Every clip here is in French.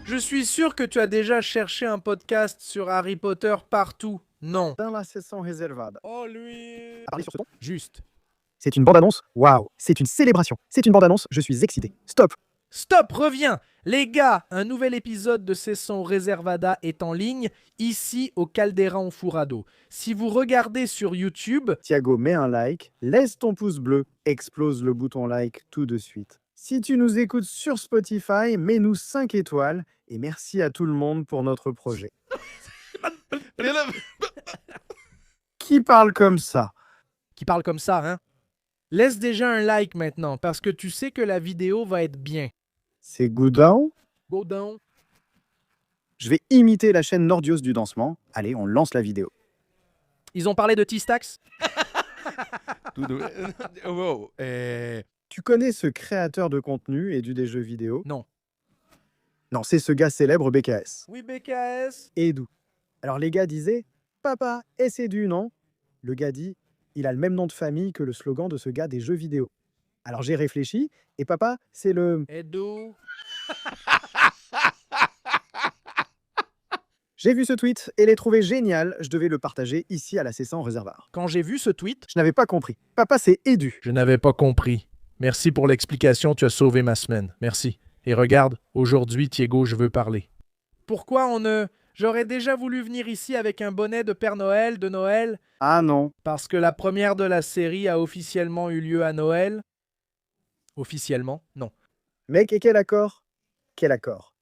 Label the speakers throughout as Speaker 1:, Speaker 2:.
Speaker 1: Je suis sûr que tu as déjà cherché un podcast sur Harry Potter partout. Non.
Speaker 2: Dans la session reservada.
Speaker 1: Oh lui.
Speaker 2: Parler sur ce ton.
Speaker 1: Juste.
Speaker 2: C'est une bande-annonce. Waouh, c'est une célébration. C'est une bande-annonce, je suis excité. Stop.
Speaker 1: Stop, reviens. Les gars, un nouvel épisode de Session Reservada est en ligne, ici au Calderon Furado. Si vous regardez sur YouTube,
Speaker 2: Thiago, mets un like, laisse ton pouce bleu, explose le bouton like tout de suite. Si tu nous écoutes sur Spotify, mets-nous 5 étoiles et merci à tout le monde pour notre projet. Qui parle comme ça?
Speaker 1: qui parle comme ça, hein? Laisse déjà un like maintenant, parce que tu sais que la vidéo va être bien.
Speaker 2: C'est Goudin.
Speaker 1: Go down.
Speaker 2: Je vais imiter la chaîne Nordios du dansement. Allez, on lance la vidéo.
Speaker 1: Ils ont parlé de T-Stax?
Speaker 3: Wow,
Speaker 2: Tu connais ce créateur de contenu et des jeux vidéo?
Speaker 1: Non.
Speaker 2: Non, c'est ce gars célèbre BKS.
Speaker 1: Oui, BKS.
Speaker 2: Edu. Alors les gars disaient « Papa, et c'est du non ?» Le gars dit « Il a le même nom de famille que le slogan de ce gars des jeux vidéo. » Alors j'ai réfléchi, et papa, c'est le...
Speaker 1: Edu.
Speaker 2: J'ai vu ce tweet et l'ai trouvé génial, je devais le partager ici à la session réservoir.
Speaker 1: Quand j'ai vu ce tweet,
Speaker 2: Je n'avais pas compris. Papa, c'est Edu.
Speaker 1: je n'avais pas compris. Merci pour l'explication, tu as sauvé ma semaine. Merci. Et regarde, aujourd'hui, Thiago, je veux parler. Pourquoi on ne... J'aurais déjà voulu venir ici avec un bonnet de Père Noël, de Noël,
Speaker 2: Ah non.
Speaker 1: parce que la première de la série a officiellement eu lieu à Noël. Officiellement, non.
Speaker 2: Mec, et quel accord? Quel accord?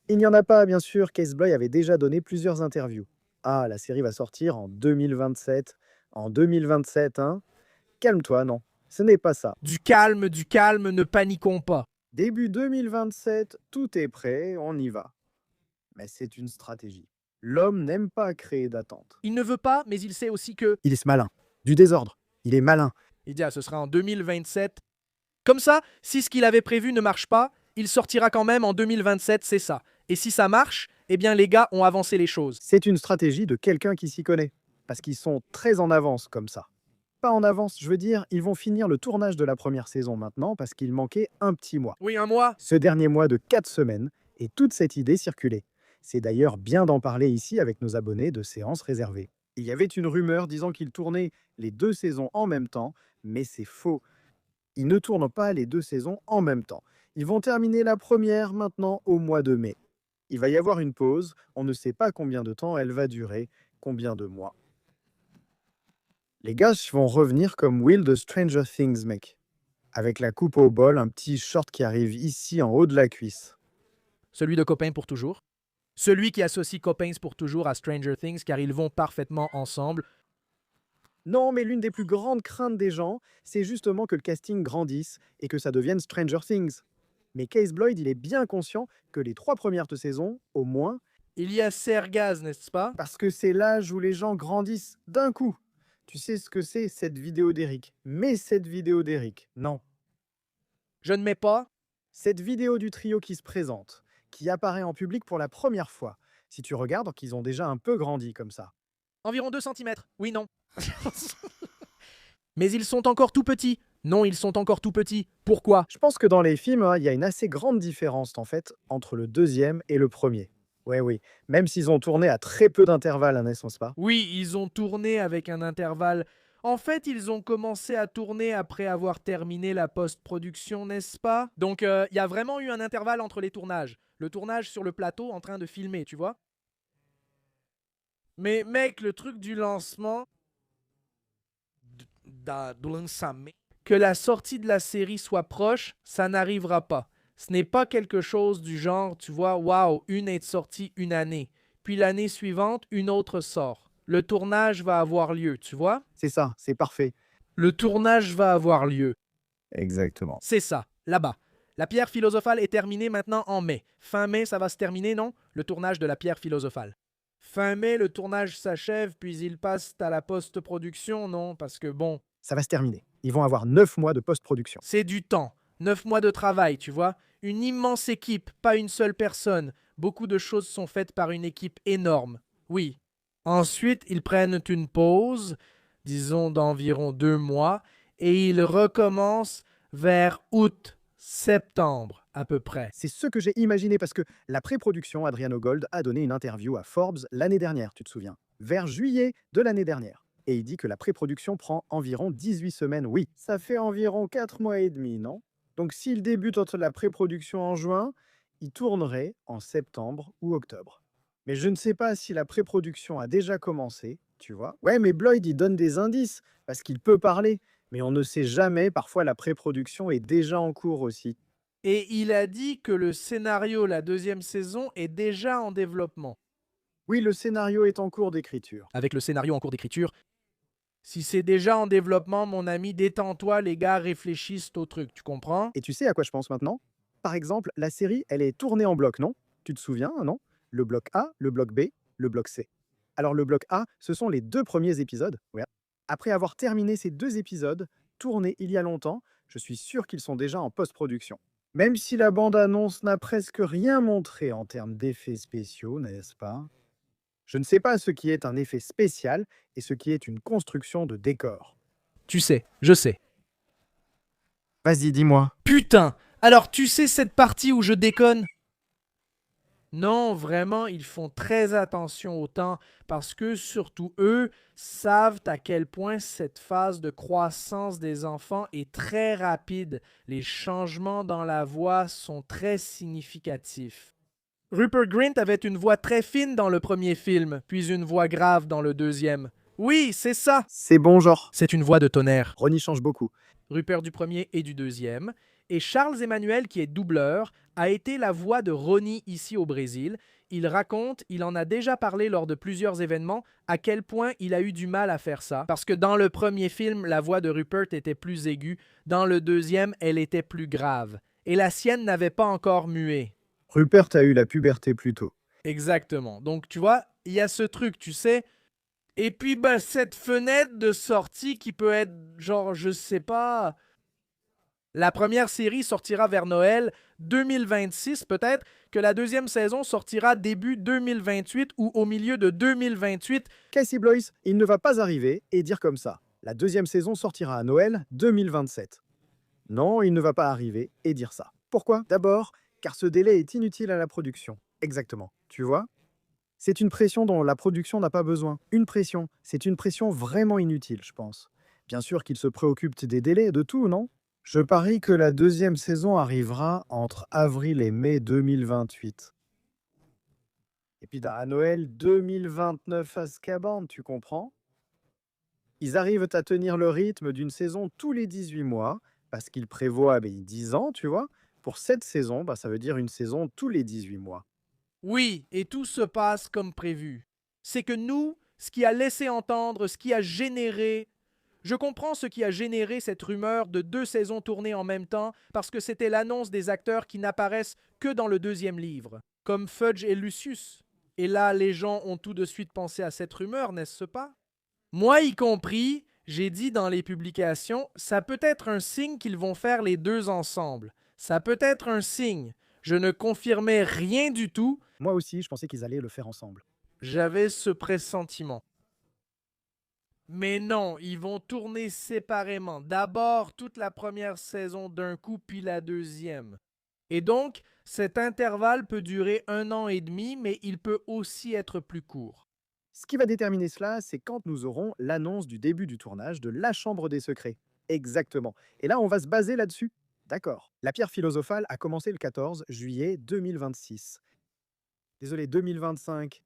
Speaker 2: Il n'y en a pas, bien sûr, Caseboy avait déjà donné plusieurs interviews. Ah, la série va sortir en 2027. En 2027, hein? Calme-toi, non. Ce n'est pas ça.
Speaker 1: Du calme, ne paniquons pas.
Speaker 2: Début 2027, tout est prêt, on y va. Mais c'est une stratégie. L'homme n'aime pas créer d'attente.
Speaker 1: Il ne veut pas, mais il sait aussi que...
Speaker 2: Il est malin. Du désordre. Il est malin.
Speaker 1: Il dit, ah, ce sera en 2027. Comme ça, si ce qu'il avait prévu ne marche pas, il sortira quand même en 2027, c'est ça. Et si ça marche, eh bien les gars ont avancé les choses.
Speaker 2: C'est une stratégie de quelqu'un qui s'y connaît. Parce qu'ils sont très en avance comme ça. Pas en avance, je veux dire, ils vont finir le tournage de la première saison maintenant parce qu'il manquait un petit mois.
Speaker 1: Oui, un mois.
Speaker 2: Ce dernier mois de 4 semaines, et toute cette idée circulait. C'est d'ailleurs bien d'en parler ici avec nos abonnés de séances réservées. Il y avait une rumeur disant qu'ils tournaient les 2 saisons en même temps, mais c'est faux. Ils ne tournent pas les 2 saisons en même temps. Ils vont terminer la première maintenant au mois de mai. Il va y avoir une pause, on ne sait pas combien de temps elle va durer, combien de mois. Les gars vont revenir comme Will de Stranger Things, mec. Avec la coupe au bol, un petit short qui arrive ici en haut de la cuisse.
Speaker 1: Celui de Copains pour toujours. Celui qui associe Copains pour toujours à Stranger Things car ils vont parfaitement ensemble.
Speaker 2: Non, mais l'une des plus grandes craintes des gens, c'est justement que le casting grandisse et que ça devienne Stranger Things. Mais Case Bloyd, il est bien conscient que les 3 premières de saison, au moins,
Speaker 1: Il y a Sergaz, n'est-ce pas?
Speaker 2: parce que c'est l'âge où les gens grandissent d'un coup. Tu sais ce que c'est, cette vidéo d'Eric. Mais cette vidéo d'Eric, non.
Speaker 1: Je ne mets pas.
Speaker 2: Cette vidéo du trio qui se présente, qui apparaît en public pour la première fois. Si tu regardes, qu'ils ont déjà un peu grandi comme ça.
Speaker 1: Environ 2 cm. Oui, non. Mais ils sont encore tout petits. Non, ils sont encore tout petits. Pourquoi?
Speaker 2: Je pense que dans les films, hein, il y a une assez grande différence en fait entre le deuxième et le premier. Ouais, oui. Même s'ils ont tourné à très peu d'intervalle, hein, n'est-ce pas?
Speaker 1: Oui, ils ont tourné avec un intervalle. En fait, ils ont commencé à tourner après avoir terminé la post-production, n'est-ce pas? Donc, il y a vraiment eu un intervalle entre les tournages. Le tournage sur le plateau en train de filmer, tu vois? Mais mec, le truc du lancement... du lancement... Que la sortie de la série soit proche, ça n'arrivera pas. Ce n'est pas quelque chose du genre, tu vois, waouh, une est sortie une année. Puis l'année suivante, une autre sort. Le tournage va avoir lieu, tu vois?
Speaker 2: C'est ça, c'est parfait.
Speaker 1: Le tournage va avoir lieu.
Speaker 2: Exactement.
Speaker 1: C'est ça, là-bas. La pierre philosophale est terminée maintenant en mai. Fin mai, ça va se terminer, non? Le tournage de la pierre philosophale. Fin mai, le tournage s'achève, puis il passe à la post-production, non? Parce que bon,
Speaker 2: Ça va se terminer. Ils vont avoir 9 mois de post-production.
Speaker 1: c'est du temps. 9 mois de travail, tu vois? Une immense équipe, pas une seule personne. Beaucoup de choses sont faites par une équipe énorme. Oui. Ensuite, ils prennent une pause, disons d'environ 2 mois, et ils recommencent vers août, septembre. à peu près.
Speaker 2: C'est ce que j'ai imaginé parce que la pré-production, Adriano Gold a donné une interview à Forbes l'année dernière, tu te souviens, vers juillet de l'année dernière. Et il dit que la pré-production prend environ 18 semaines. Oui, ça fait environ 4 mois et demi, non? Donc s'il débute entre la pré-production en juin, il tournerait en septembre ou octobre. Mais je ne sais pas si la pré-production a déjà commencé, tu vois. Ouais, mais Bloyd, il donne des indices parce qu'il peut parler. Mais on ne sait jamais, parfois la pré-production est déjà en cours aussi.
Speaker 1: Et il a dit que le scénario, la deuxième saison, est déjà en développement.
Speaker 2: Oui, le scénario est en cours d'écriture.
Speaker 1: Avec le scénario en cours d'écriture, si c'est déjà en développement, mon ami, détends-toi, les gars réfléchissent au truc, tu comprends?
Speaker 2: Et tu sais à quoi je pense maintenant? Par exemple, la série, elle est tournée en bloc, non? Tu te souviens, non? Le bloc A, le bloc B, le bloc C. Alors le bloc A, ce sont les 2 premiers épisodes. Ouais. Après avoir terminé ces 2 épisodes, tournés il y a longtemps, je suis sûr qu'ils sont déjà en post-production. Même si la bande-annonce n'a presque rien montré en termes d'effets spéciaux, n'est-ce pas? Je ne sais pas ce qui est un effet spécial et ce qui est une construction de décor.
Speaker 1: Tu sais, je sais.
Speaker 2: Vas-y, dis-moi.
Speaker 1: Putain! Alors tu sais cette partie où je déconne? Non, vraiment, ils font très attention au temps parce que surtout eux savent à quel point cette phase de croissance des enfants est très rapide. Les changements dans la voix sont très significatifs. Rupert Grint avait une voix très fine dans le premier film, puis une voix grave dans le deuxième. Oui, c'est ça!
Speaker 2: C'est bon genre.
Speaker 1: C'est une voix de tonnerre.
Speaker 2: Ronnie change beaucoup.
Speaker 1: Rupert du premier et du deuxième. Et Charles Emmanuel, qui est doubleur, a été la voix de Ronnie ici au Brésil. Il raconte, il en a déjà parlé lors de plusieurs événements, à quel point il a eu du mal à faire ça. Parce que dans le premier film, la voix de Rupert était plus aiguë. Dans le deuxième, elle était plus grave. Et la sienne n'avait pas encore mué.
Speaker 2: Rupert a eu la puberté plus tôt.
Speaker 1: Exactement. Donc, tu vois, il y a ce truc, tu sais. Et puis, ben, cette fenêtre de sortie qui peut être, genre, je sais pas. La première série sortira vers Noël 2026, peut-être que la deuxième saison sortira début 2028 ou au milieu de 2028.
Speaker 2: Casey Bloys, il ne va pas arriver et dire comme ça. La deuxième saison sortira à Noël 2027. Non, il ne va pas arriver et dire ça. Pourquoi? D'abord, car ce délai est inutile à la production. Exactement. Tu vois? C'est une pression dont la production n'a pas besoin. Une pression. C'est une pression vraiment inutile, je pense. Bien sûr qu'il se préoccupe des délais, de tout, non? Je parie que la deuxième saison arrivera entre avril et mai 2028. Et puis à Noël 2029 à Azkaban, tu comprends? Ils arrivent à tenir le rythme d'une saison tous les 18 mois, parce qu'ils prévoient 10 ans, tu vois. Pour cette saison, ça veut dire une saison tous les 18 mois.
Speaker 1: Oui, et tout se passe comme prévu. C'est que nous, ce qui a laissé entendre, ce qui a généré... Je comprends ce qui a généré cette rumeur de 2 saisons tournées en même temps, parce que c'était l'annonce des acteurs qui n'apparaissent que dans le deuxième livre, comme Fudge et Lucius. Et là, les gens ont tout de suite pensé à cette rumeur, n'est-ce pas? Moi y compris, j'ai dit dans les publications, ça peut être un signe qu'ils vont faire les deux ensemble. Ça peut être un signe. Je ne confirmais rien du tout.
Speaker 2: Moi aussi, je pensais qu'ils allaient le faire ensemble.
Speaker 1: J'avais ce pressentiment. Mais non, ils vont tourner séparément. D'abord toute la première saison d'un coup, puis la deuxième. Et donc, cet intervalle peut durer 1 an et demi, mais il peut aussi être plus court.
Speaker 2: Ce qui va déterminer cela, c'est quand nous aurons l'annonce du début du tournage de La Chambre des Secrets. Exactement. Et là, on va se baser là-dessus. D'accord. La pierre philosophale a commencé le 14 juillet 2026. Désolé, 2025.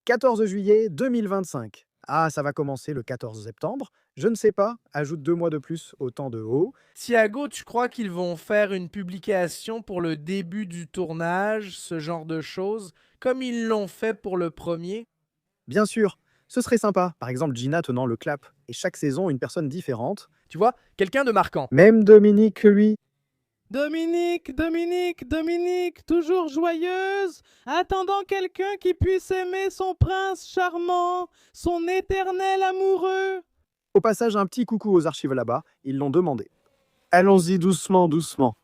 Speaker 2: 14 juillet 2025. Ah, ça va commencer le 14 septembre. Je ne sais pas. Ajoute 2 mois de plus au temps de haut.
Speaker 1: Thiago, tu crois qu'ils vont faire une publication pour le début du tournage, ce genre de choses, comme ils l'ont fait pour le premier?
Speaker 2: Bien sûr, ce serait sympa. Par exemple, Gina tenant le clap. Et chaque saison, une personne différente.
Speaker 1: Tu vois, quelqu'un de marquant.
Speaker 2: Même Dominique, lui.
Speaker 1: Dominique, Dominique, Dominique, toujours joyeuse, attendant quelqu'un qui puisse aimer son prince charmant, son éternel amoureux.
Speaker 2: Au passage, un petit coucou aux archives là-bas. Ils l'ont demandé. Allons-y doucement, doucement.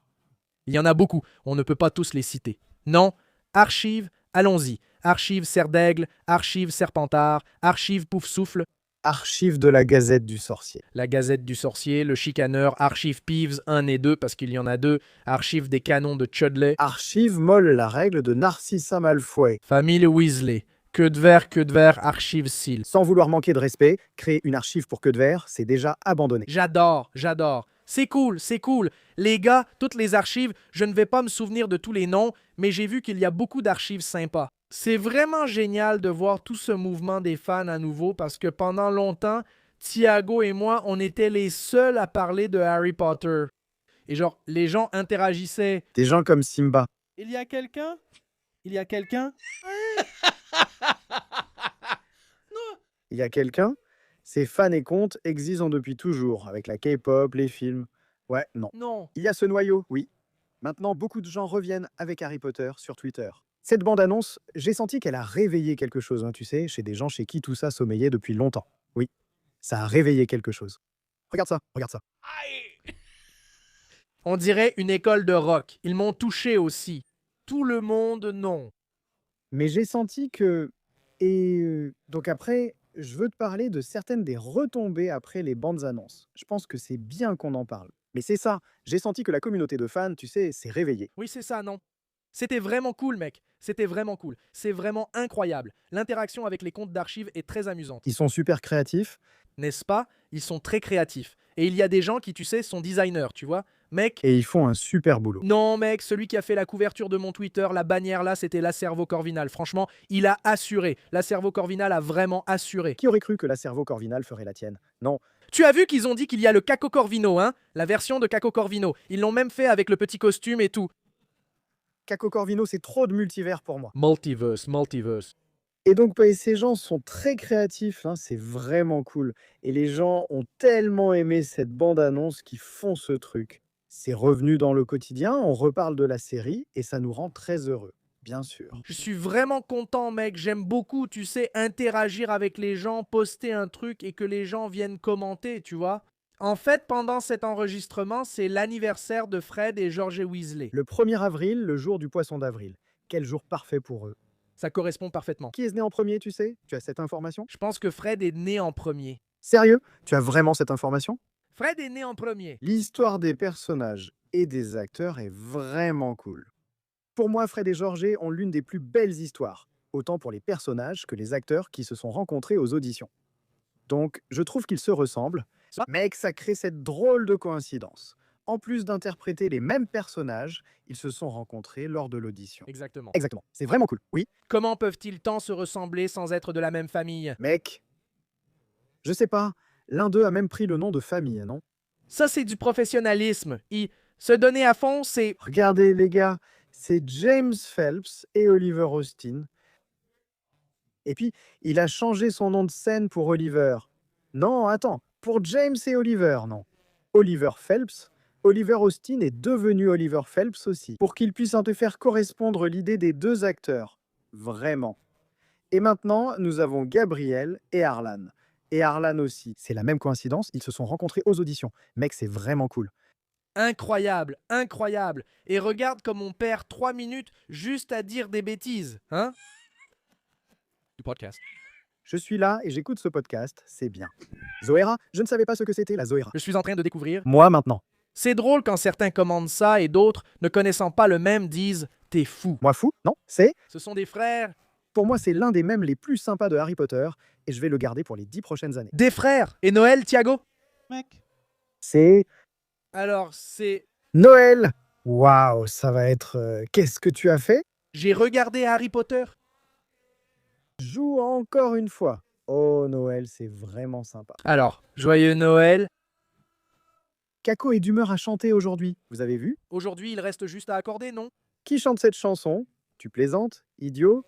Speaker 1: Il y en a beaucoup, on ne peut pas tous les citer. Non, archives, allons-y. Archives Serre d'Aigle, archives Serpentard, archives Pouf Souffle.
Speaker 2: Archives de la Gazette du Sorcier.
Speaker 1: La Gazette du Sorcier, Le Chicaneur, Archive Peeves 1 et 2, parce qu'il y en a deux, Archive des Canons de Chudley,
Speaker 2: Archives Molle la règle de Narcissa Malfoy.
Speaker 1: Famille Weasley, que de verre, Archive Seal.
Speaker 2: Sans vouloir manquer de respect, créer une archive pour Queue de Verre, c'est déjà abandonné.
Speaker 1: J'adore, j'adore. C'est cool, c'est cool. Les gars, toutes les archives, je ne vais pas me souvenir de tous les noms, mais j'ai vu qu'il y a beaucoup d'archives sympas. C'est vraiment génial de voir tout ce mouvement des fans à nouveau parce que pendant longtemps, Thiago et moi, on était les seuls à parler de Harry Potter. Et genre, les gens interagissaient.
Speaker 2: Des gens comme Simba.
Speaker 1: Il y a quelqu'un? Il y a quelqu'un?
Speaker 2: Il y a quelqu'un? Ces fans et comptes existent depuis toujours, avec la K-pop, les films. Ouais, non.
Speaker 1: Non.
Speaker 2: Il y a ce noyau, oui. Maintenant, beaucoup de gens reviennent avec Harry Potter sur Twitter. Cette bande-annonce, j'ai senti qu'elle a réveillé quelque chose, tu sais, chez des gens chez qui tout ça sommeillait depuis longtemps. Oui, ça a réveillé quelque chose. Regarde ça, regarde ça.
Speaker 1: On dirait une école de rock. Ils m'ont touché aussi. Tout le monde, non.
Speaker 2: Mais j'ai senti que... Et donc après, je veux te parler de certaines des retombées après les bandes annonces. Je pense que c'est bien qu'on en parle. Mais c'est ça, j'ai senti que la communauté de fans, tu sais, s'est réveillée.
Speaker 1: Oui, c'est ça, non. C'était vraiment cool, mec. C'était vraiment cool. C'est vraiment incroyable. L'interaction avec les comptes d'archives est très amusante.
Speaker 2: Ils sont super créatifs
Speaker 1: N'est-ce pas? Ils sont très créatifs. Et il y a des gens qui, tu sais, sont designers, tu vois. Mec,
Speaker 2: et ils font un super boulot.
Speaker 1: non, mec, celui qui a fait la couverture de mon Twitter, la bannière là, c'était la Cerveau Corvinal. Franchement, il a assuré. La Cerveau Corvinal a vraiment assuré.
Speaker 2: Qui aurait cru que la cerveau Corvinal ferait la tienne? Non,
Speaker 1: Tu as vu qu'ils ont dit qu'il y a le Caco Corvino, hein? La version de Caco Corvino. Ils l'ont même fait avec le petit costume et tout.
Speaker 2: Caco Corvino, c'est trop de multivers pour moi.
Speaker 1: Multiverse, multiverse.
Speaker 2: Et donc, ces gens sont très créatifs, c'est vraiment cool. Et les gens ont tellement aimé cette bande-annonce qu'ils font ce truc. C'est revenu dans le quotidien, on reparle de la série et ça nous rend très heureux, bien sûr.
Speaker 1: Je suis vraiment content, mec. J'aime beaucoup, tu sais, interagir avec les gens, poster un truc et que les gens viennent commenter, tu vois. En fait, pendant cet enregistrement, c'est l'anniversaire de Fred et George Weasley.
Speaker 2: Le 1er avril, le jour du poisson d'avril. Quel jour parfait pour eux.
Speaker 1: Ça correspond parfaitement.
Speaker 2: Qui est né en premier, tu sais? Tu as cette information?
Speaker 1: Je pense que Fred est né en premier.
Speaker 2: Sérieux? Tu as vraiment cette information?
Speaker 1: Fred est né en premier.
Speaker 2: L'histoire des personnages et des acteurs est vraiment cool. Pour moi, Fred et George ont l'une des plus belles histoires, autant pour les personnages que les acteurs qui se sont rencontrés aux auditions. Donc, je trouve qu'ils se ressemblent,
Speaker 1: Ça
Speaker 2: mais que ça crée cette drôle de coïncidence. En plus d'interpréter les mêmes personnages, ils se sont rencontrés lors de l'audition.
Speaker 1: Exactement.
Speaker 2: Exactement, c'est vraiment cool. Oui,
Speaker 1: Comment peuvent-ils tant se ressembler sans être de la même famille?
Speaker 2: mec, je sais pas, l'un d'eux a même pris le nom de famille, non?
Speaker 1: Ça, c'est du professionnalisme. Se donner à fond, c'est...
Speaker 2: Regardez les gars, c'est James Phelps et Oliver Austin. Et puis, il a changé son nom de scène pour Oliver. Non, attends, pour James et Oliver, non. Oliver Phelps, Oliver Austin est devenu Oliver Phelps aussi, pour qu'il puisse en te faire correspondre l'idée des deux acteurs. Vraiment. Et maintenant, nous avons Gabriel et Harlan. Et Harlan aussi. C'est la même coïncidence, ils se sont rencontrés aux auditions. Mec, c'est vraiment cool.
Speaker 1: Incroyable, incroyable. Et regarde comme on perd 3 minutes juste à dire des bêtises, hein? Du podcast.
Speaker 2: Je suis là et j'écoute ce podcast, c'est bien. Zoéra, je ne savais pas ce que c'était la Zoéra.
Speaker 1: Je suis en train de découvrir.
Speaker 2: Moi maintenant.
Speaker 1: C'est drôle quand certains commandent ça et d'autres, ne connaissant pas le même, disent « T'es fou
Speaker 2: Moi fou? Non, c'est... ».
Speaker 1: Ce sont des frères.
Speaker 2: Pour moi, c'est l'un des mèmes les plus sympas de Harry Potter et je vais le garder pour les 10 prochaines années.
Speaker 1: Des frères. Et Noël, Thiago? Mec.
Speaker 2: C'est...
Speaker 1: Alors, c'est...
Speaker 2: Noël! Waouh, ça va être... Qu'est-ce que tu as fait?
Speaker 1: J'ai regardé Harry Potter.
Speaker 2: Joue encore une fois. Oh, Noël, c'est vraiment sympa.
Speaker 1: Alors, joyeux Noël.
Speaker 2: Kako est d'humeur à chanter aujourd'hui, vous avez vu?
Speaker 1: Aujourd'hui, il reste juste à accorder, non?
Speaker 2: Qui chante cette chanson? Tu plaisantes? Idiot?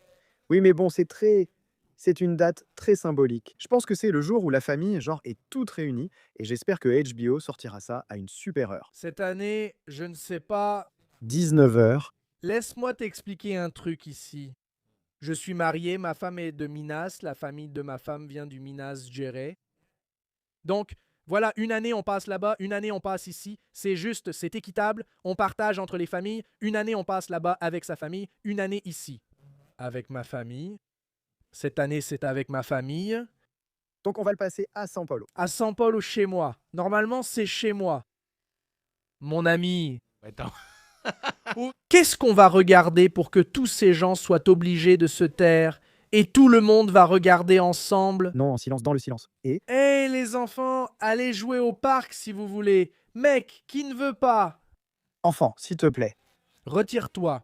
Speaker 2: Oui, mais bon, c'est une date très symbolique. Je pense que c'est le jour où la famille, est toute réunie, et j'espère que HBO sortira ça à une super heure.
Speaker 1: Cette année, je ne sais pas...
Speaker 2: 19h.
Speaker 1: Laisse-moi t'expliquer un truc ici. Je suis marié, ma femme est de Minas, la famille de ma femme vient du Minas Gerais. Donc, voilà, une année on passe là-bas, une année on passe ici. C'est juste, c'est équitable, on partage entre les familles. Une année on passe là-bas avec sa famille, une année ici. Avec ma famille. Cette année c'est avec ma famille.
Speaker 2: Donc on va le passer à São Paulo.
Speaker 1: À São Paulo, chez moi. Normalement, c'est chez moi. Mon ami.
Speaker 3: Attends.
Speaker 1: Qu'est-ce qu'on va regarder pour que tous ces gens soient obligés de se taire et tout le monde va regarder ensemble?
Speaker 2: Non, en silence, dans le silence. Et
Speaker 1: Hé les enfants, allez jouer au parc si vous voulez. Mec, qui ne veut pas?
Speaker 2: enfant, s'il te plaît.
Speaker 1: Retire-toi.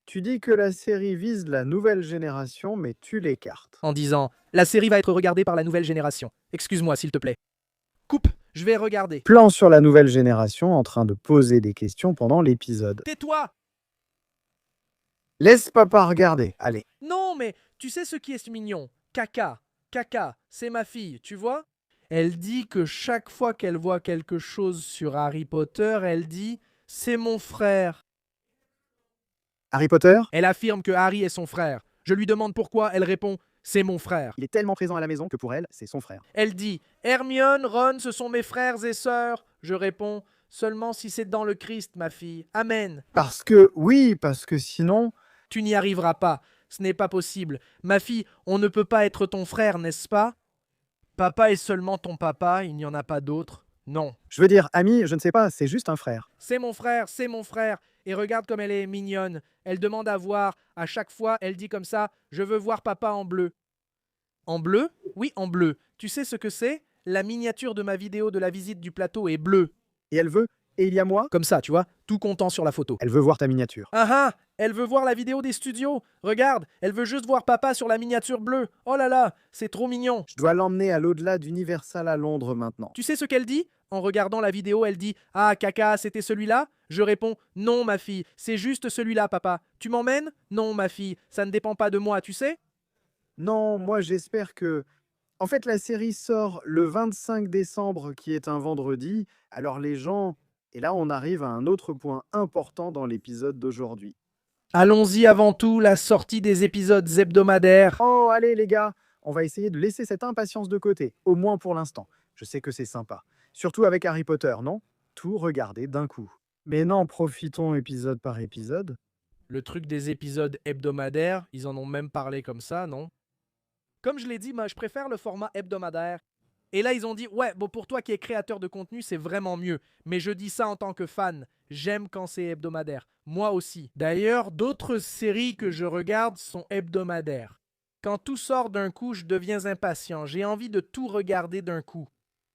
Speaker 2: Tu dis que la série vise la nouvelle génération, mais tu l'écartes.
Speaker 1: En disant, la série va être regardée par la nouvelle génération. Excuse-moi s'il te plaît. Coupe, je vais regarder.
Speaker 2: Plan sur la nouvelle génération en train de poser des questions pendant l'épisode.
Speaker 1: Tais-toi!
Speaker 2: Laisse papa regarder, allez.
Speaker 1: Non, mais tu sais ce qui est mignon? Caca. Caca, c'est ma fille, tu vois? Elle dit que chaque fois qu'elle voit quelque chose sur Harry Potter, elle dit « c'est mon frère ».
Speaker 2: Harry Potter,
Speaker 1: Elle affirme que Harry est son frère. Je lui demande pourquoi, elle répond « c'est mon frère ».
Speaker 2: il est tellement présent à la maison que pour elle, c'est son frère.
Speaker 1: Elle dit « Hermione, Ron, ce sont mes frères et sœurs ». Je réponds « seulement si c'est dans le Christ, ma fille. Amen ».
Speaker 2: Parce que sinon...
Speaker 1: Tu n'y arriveras pas. Ce n'est pas possible. Ma fille, on ne peut pas être ton frère, n'est-ce pas? Papa est seulement ton papa, il n'y en a pas d'autre. Non.
Speaker 2: Je veux dire, ami, je ne sais pas, c'est juste un frère.
Speaker 1: C'est mon frère, c'est mon frère. Et regarde comme elle est mignonne. Elle demande à voir. À chaque fois, elle dit comme ça, je veux voir papa en bleu. En bleu? Oui, en bleu. Tu sais ce que c'est? La miniature de ma vidéo de la visite du plateau est bleue.
Speaker 2: Et elle veut, et il y a moi,
Speaker 1: Comme ça, tu vois, tout content sur la photo.
Speaker 2: elle veut voir ta miniature.
Speaker 1: Ah ah, elle veut voir la vidéo des studios. Regarde, elle veut juste voir papa sur la miniature bleue. Oh là là, c'est trop mignon.
Speaker 2: Je dois l'emmener à l'au-delà d'Universal à Londres maintenant.
Speaker 1: Tu sais ce qu'elle dit? En regardant la vidéo, elle dit « Ah, caca, c'était celui-là ?» Je réponds « Non, ma fille, c'est juste celui-là, papa. Tu m'emmènes? Non, ma fille, ça ne dépend pas de moi, tu sais ?»
Speaker 2: Non, moi j'espère que... En fait, la série sort le 25 décembre, qui est un vendredi, alors les gens... Et là, on arrive à un autre point important dans l'épisode d'aujourd'hui.
Speaker 1: Allons-y avant tout, la sortie des épisodes hebdomadaires.
Speaker 2: Oh, allez les gars, on va essayer de laisser cette impatience de côté, au moins pour l'instant. Je sais que c'est sympa. Surtout avec Harry Potter, non? Tout regarder d'un coup. Mais non, profitons épisode par épisode.
Speaker 1: Le truc des épisodes hebdomadaires, ils en ont même parlé comme ça, non? Comme je l'ai dit, moi, je préfère le format hebdomadaire. Et là, ils ont dit, ouais, bon, pour toi qui es créateur de contenu, c'est vraiment mieux. Mais je dis ça en tant que fan. J'aime quand c'est hebdomadaire. Moi aussi. D'ailleurs, d'autres séries que je regarde sont hebdomadaires. Quand tout sort d'un coup, je deviens impatient. J'ai envie de tout regarder d'un coup.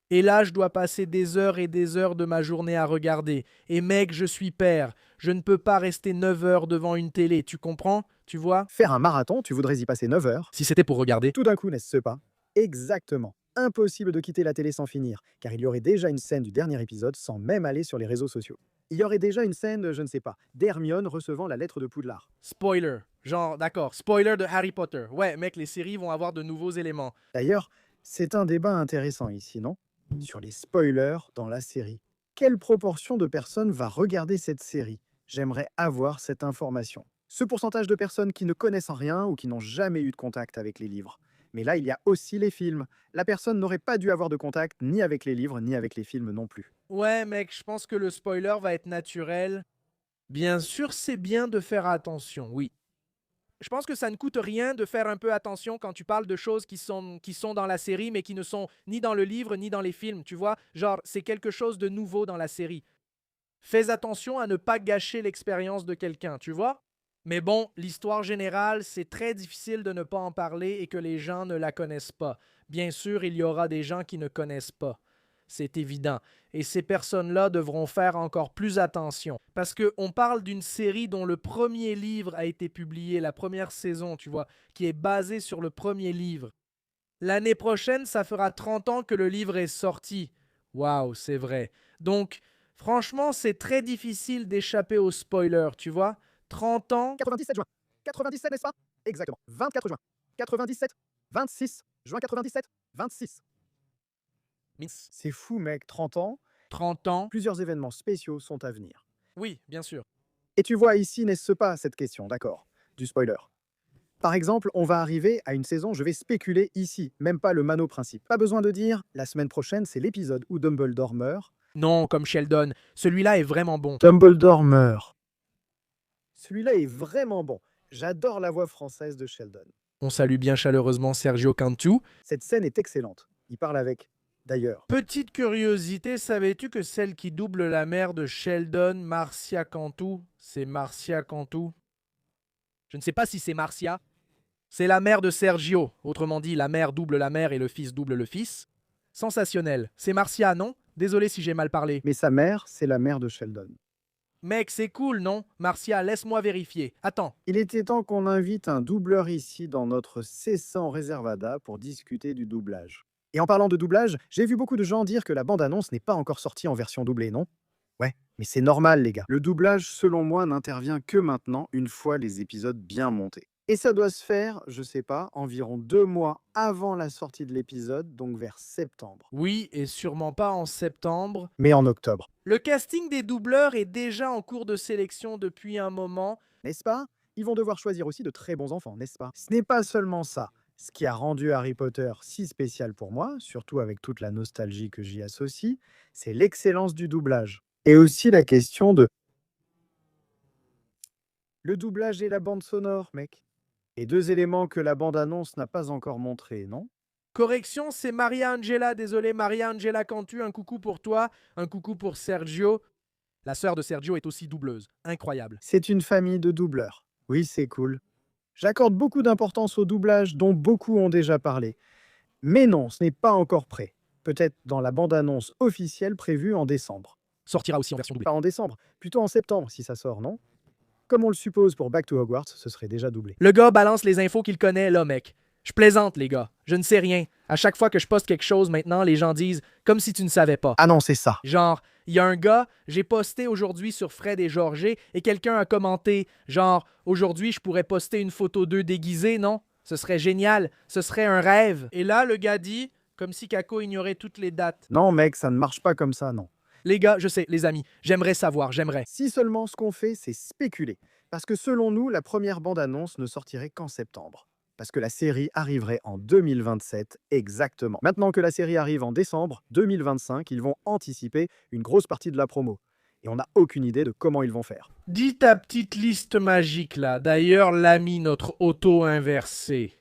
Speaker 1: Et là, je dois passer des heures et des heures de ma journée à regarder. Et mec, je suis père. Je ne peux pas rester 9 heures devant une télé, tu comprends? Tu vois?
Speaker 2: Faire un marathon, tu voudrais y passer 9 heures.
Speaker 1: Si c'était pour regarder.
Speaker 2: Tout d'un coup, n'est-ce pas? Exactement. Impossible de quitter la télé sans finir, car il y aurait déjà une scène du dernier épisode sans même aller sur les réseaux sociaux. Il y aurait déjà une scène, je ne sais pas, d'Hermione recevant la lettre de Poudlard.
Speaker 1: Spoiler. Genre, d'accord, spoiler de Harry Potter. Ouais, mec, les séries vont avoir de nouveaux éléments.
Speaker 2: D'ailleurs, c'est un débat intéressant ici, non? Sur les spoilers dans la série. Quelle proportion de personnes va regarder cette série? J'aimerais avoir cette information. Ce pourcentage de personnes qui ne connaissent rien ou qui n'ont jamais eu de contact avec les livres. Mais là, il y a aussi les films. La personne n'aurait pas dû avoir de contact ni avec les livres, ni avec les films non plus.
Speaker 1: Ouais, mec, je pense que le spoiler va être naturel. Bien sûr, c'est bien de faire attention, oui. Je pense que ça ne coûte rien de faire un peu attention quand tu parles de choses qui sont dans la série, mais qui ne sont ni dans le livre, ni dans les films, tu vois? Genre, c'est quelque chose de nouveau dans la série. Fais attention à ne pas gâcher l'expérience de quelqu'un, tu vois? Mais bon, l'histoire générale, c'est très difficile de ne pas en parler et que les gens ne la connaissent pas. Bien sûr, il y aura des gens qui ne connaissent pas. C'est évident. Et ces personnes-là devront faire encore plus attention. Parce qu'on parle d'une série dont le premier livre a été publié, la première saison, tu vois, qui est basée sur le premier livre. L'année prochaine, ça fera 30 ans que le livre est sorti. Waouh, c'est vrai. Donc, franchement, c'est très difficile d'échapper aux spoilers, tu vois. 30 ans,
Speaker 2: 97 juin. 97, n'est-ce pas? Exactement. 24 juin. 97. 26 juin 97. 26. C'est fou, mec. 30 ans.
Speaker 1: 30 ans.
Speaker 2: Plusieurs événements spéciaux sont à venir.
Speaker 1: Oui, bien sûr.
Speaker 2: Et tu vois ici, n'est-ce pas, cette question, d'accord? Du spoiler. Par exemple, on va arriver à une saison, je vais spéculer ici, même pas le mano principe. Pas besoin de dire, la semaine prochaine, c'est l'épisode où Dumbledore meurt.
Speaker 1: Non, comme Sheldon. Celui-là est vraiment bon.
Speaker 2: Dumbledore meurt. Celui-là est vraiment bon. J'adore la voix française de Sheldon.
Speaker 1: On salue bien chaleureusement Sergio Cantu.
Speaker 2: Cette scène est excellente. Il parle avec. D'ailleurs,
Speaker 1: Petite curiosité, savais-tu que celle qui double la mère de Sheldon, Marcia Cantu, c'est Marcia Cantu? Je ne sais pas si c'est Marcia. C'est la mère de Sergio. Autrement dit, la mère double la mère et le fils double le fils. Sensationnel. C'est Marcia, non? Désolé si j'ai mal parlé.
Speaker 2: mais sa mère, c'est la mère de Sheldon.
Speaker 1: Mec, c'est cool, non? Marcia, laisse-moi vérifier. Attends.
Speaker 2: Il était temps qu'on invite un doubleur ici dans notre C100 Reservada pour discuter du doublage. Et en parlant de doublage, j'ai vu beaucoup de gens dire que la bande-annonce n'est pas encore sortie en version doublée, non? Ouais, mais c'est normal les gars. Le doublage, selon moi, n'intervient que maintenant, une fois les épisodes bien montés. Et ça doit se faire, je sais pas, environ 2 mois avant la sortie de l'épisode, donc vers septembre.
Speaker 1: Oui, et sûrement pas en septembre.
Speaker 2: Mais en octobre.
Speaker 1: Le casting des doubleurs est déjà en cours de sélection depuis un moment.
Speaker 2: N'est-ce pas? Ils vont devoir choisir aussi de très bons enfants, n'est-ce pas? Ce n'est pas seulement ça. Ce qui a rendu Harry Potter si spécial pour moi, surtout avec toute la nostalgie que j'y associe, c'est l'excellence du doublage. Et aussi la question de le doublage et la bande sonore, mec. Et 2 éléments que la bande-annonce n'a pas encore montrés, non?
Speaker 1: Correction, c'est Maria Angela. Désolé, Maria Angela Cantu. Un coucou pour toi, un coucou pour Sergio. La sœur de Sergio est aussi doubleuse. Incroyable.
Speaker 2: C'est une famille de doubleurs. Oui, c'est cool. J'accorde beaucoup d'importance au doublage dont beaucoup ont déjà parlé. Mais non, ce n'est pas encore prêt. Peut-être dans la bande-annonce officielle prévue en décembre.
Speaker 1: Sortira aussi en version doublée.
Speaker 2: Pas en décembre, plutôt en septembre si ça sort, non? Comme on le suppose pour Back to Hogwarts, ce serait déjà doublé.
Speaker 1: Le gars balance les infos qu'il connaît là, mec. Je plaisante, les gars. Je ne sais rien. À chaque fois que je poste quelque chose maintenant, les gens disent comme si tu ne savais pas.
Speaker 2: Ah non, c'est ça.
Speaker 1: Genre, il y a un gars, j'ai posté aujourd'hui sur Fred et Georgé et quelqu'un a commenté, genre, aujourd'hui je pourrais poster une photo d'eux déguisés, non? Ce serait génial, ce serait un rêve. Et là, le gars dit, comme si Kako ignorait toutes les dates.
Speaker 2: Non, mec, ça ne marche pas comme ça, non.
Speaker 1: Les gars, je sais, les amis, j'aimerais savoir, j'aimerais.
Speaker 2: Si seulement ce qu'on fait, c'est spéculer. Parce que selon nous, la première bande-annonce ne sortirait qu'en septembre. Parce que la série arriverait en 2027 exactement. Maintenant que la série arrive en décembre 2025, ils vont anticiper une grosse partie de la promo. Et on n'a aucune idée de comment ils vont faire.
Speaker 1: Dis ta petite liste magique là. D'ailleurs, l'ami, notre auto inversé.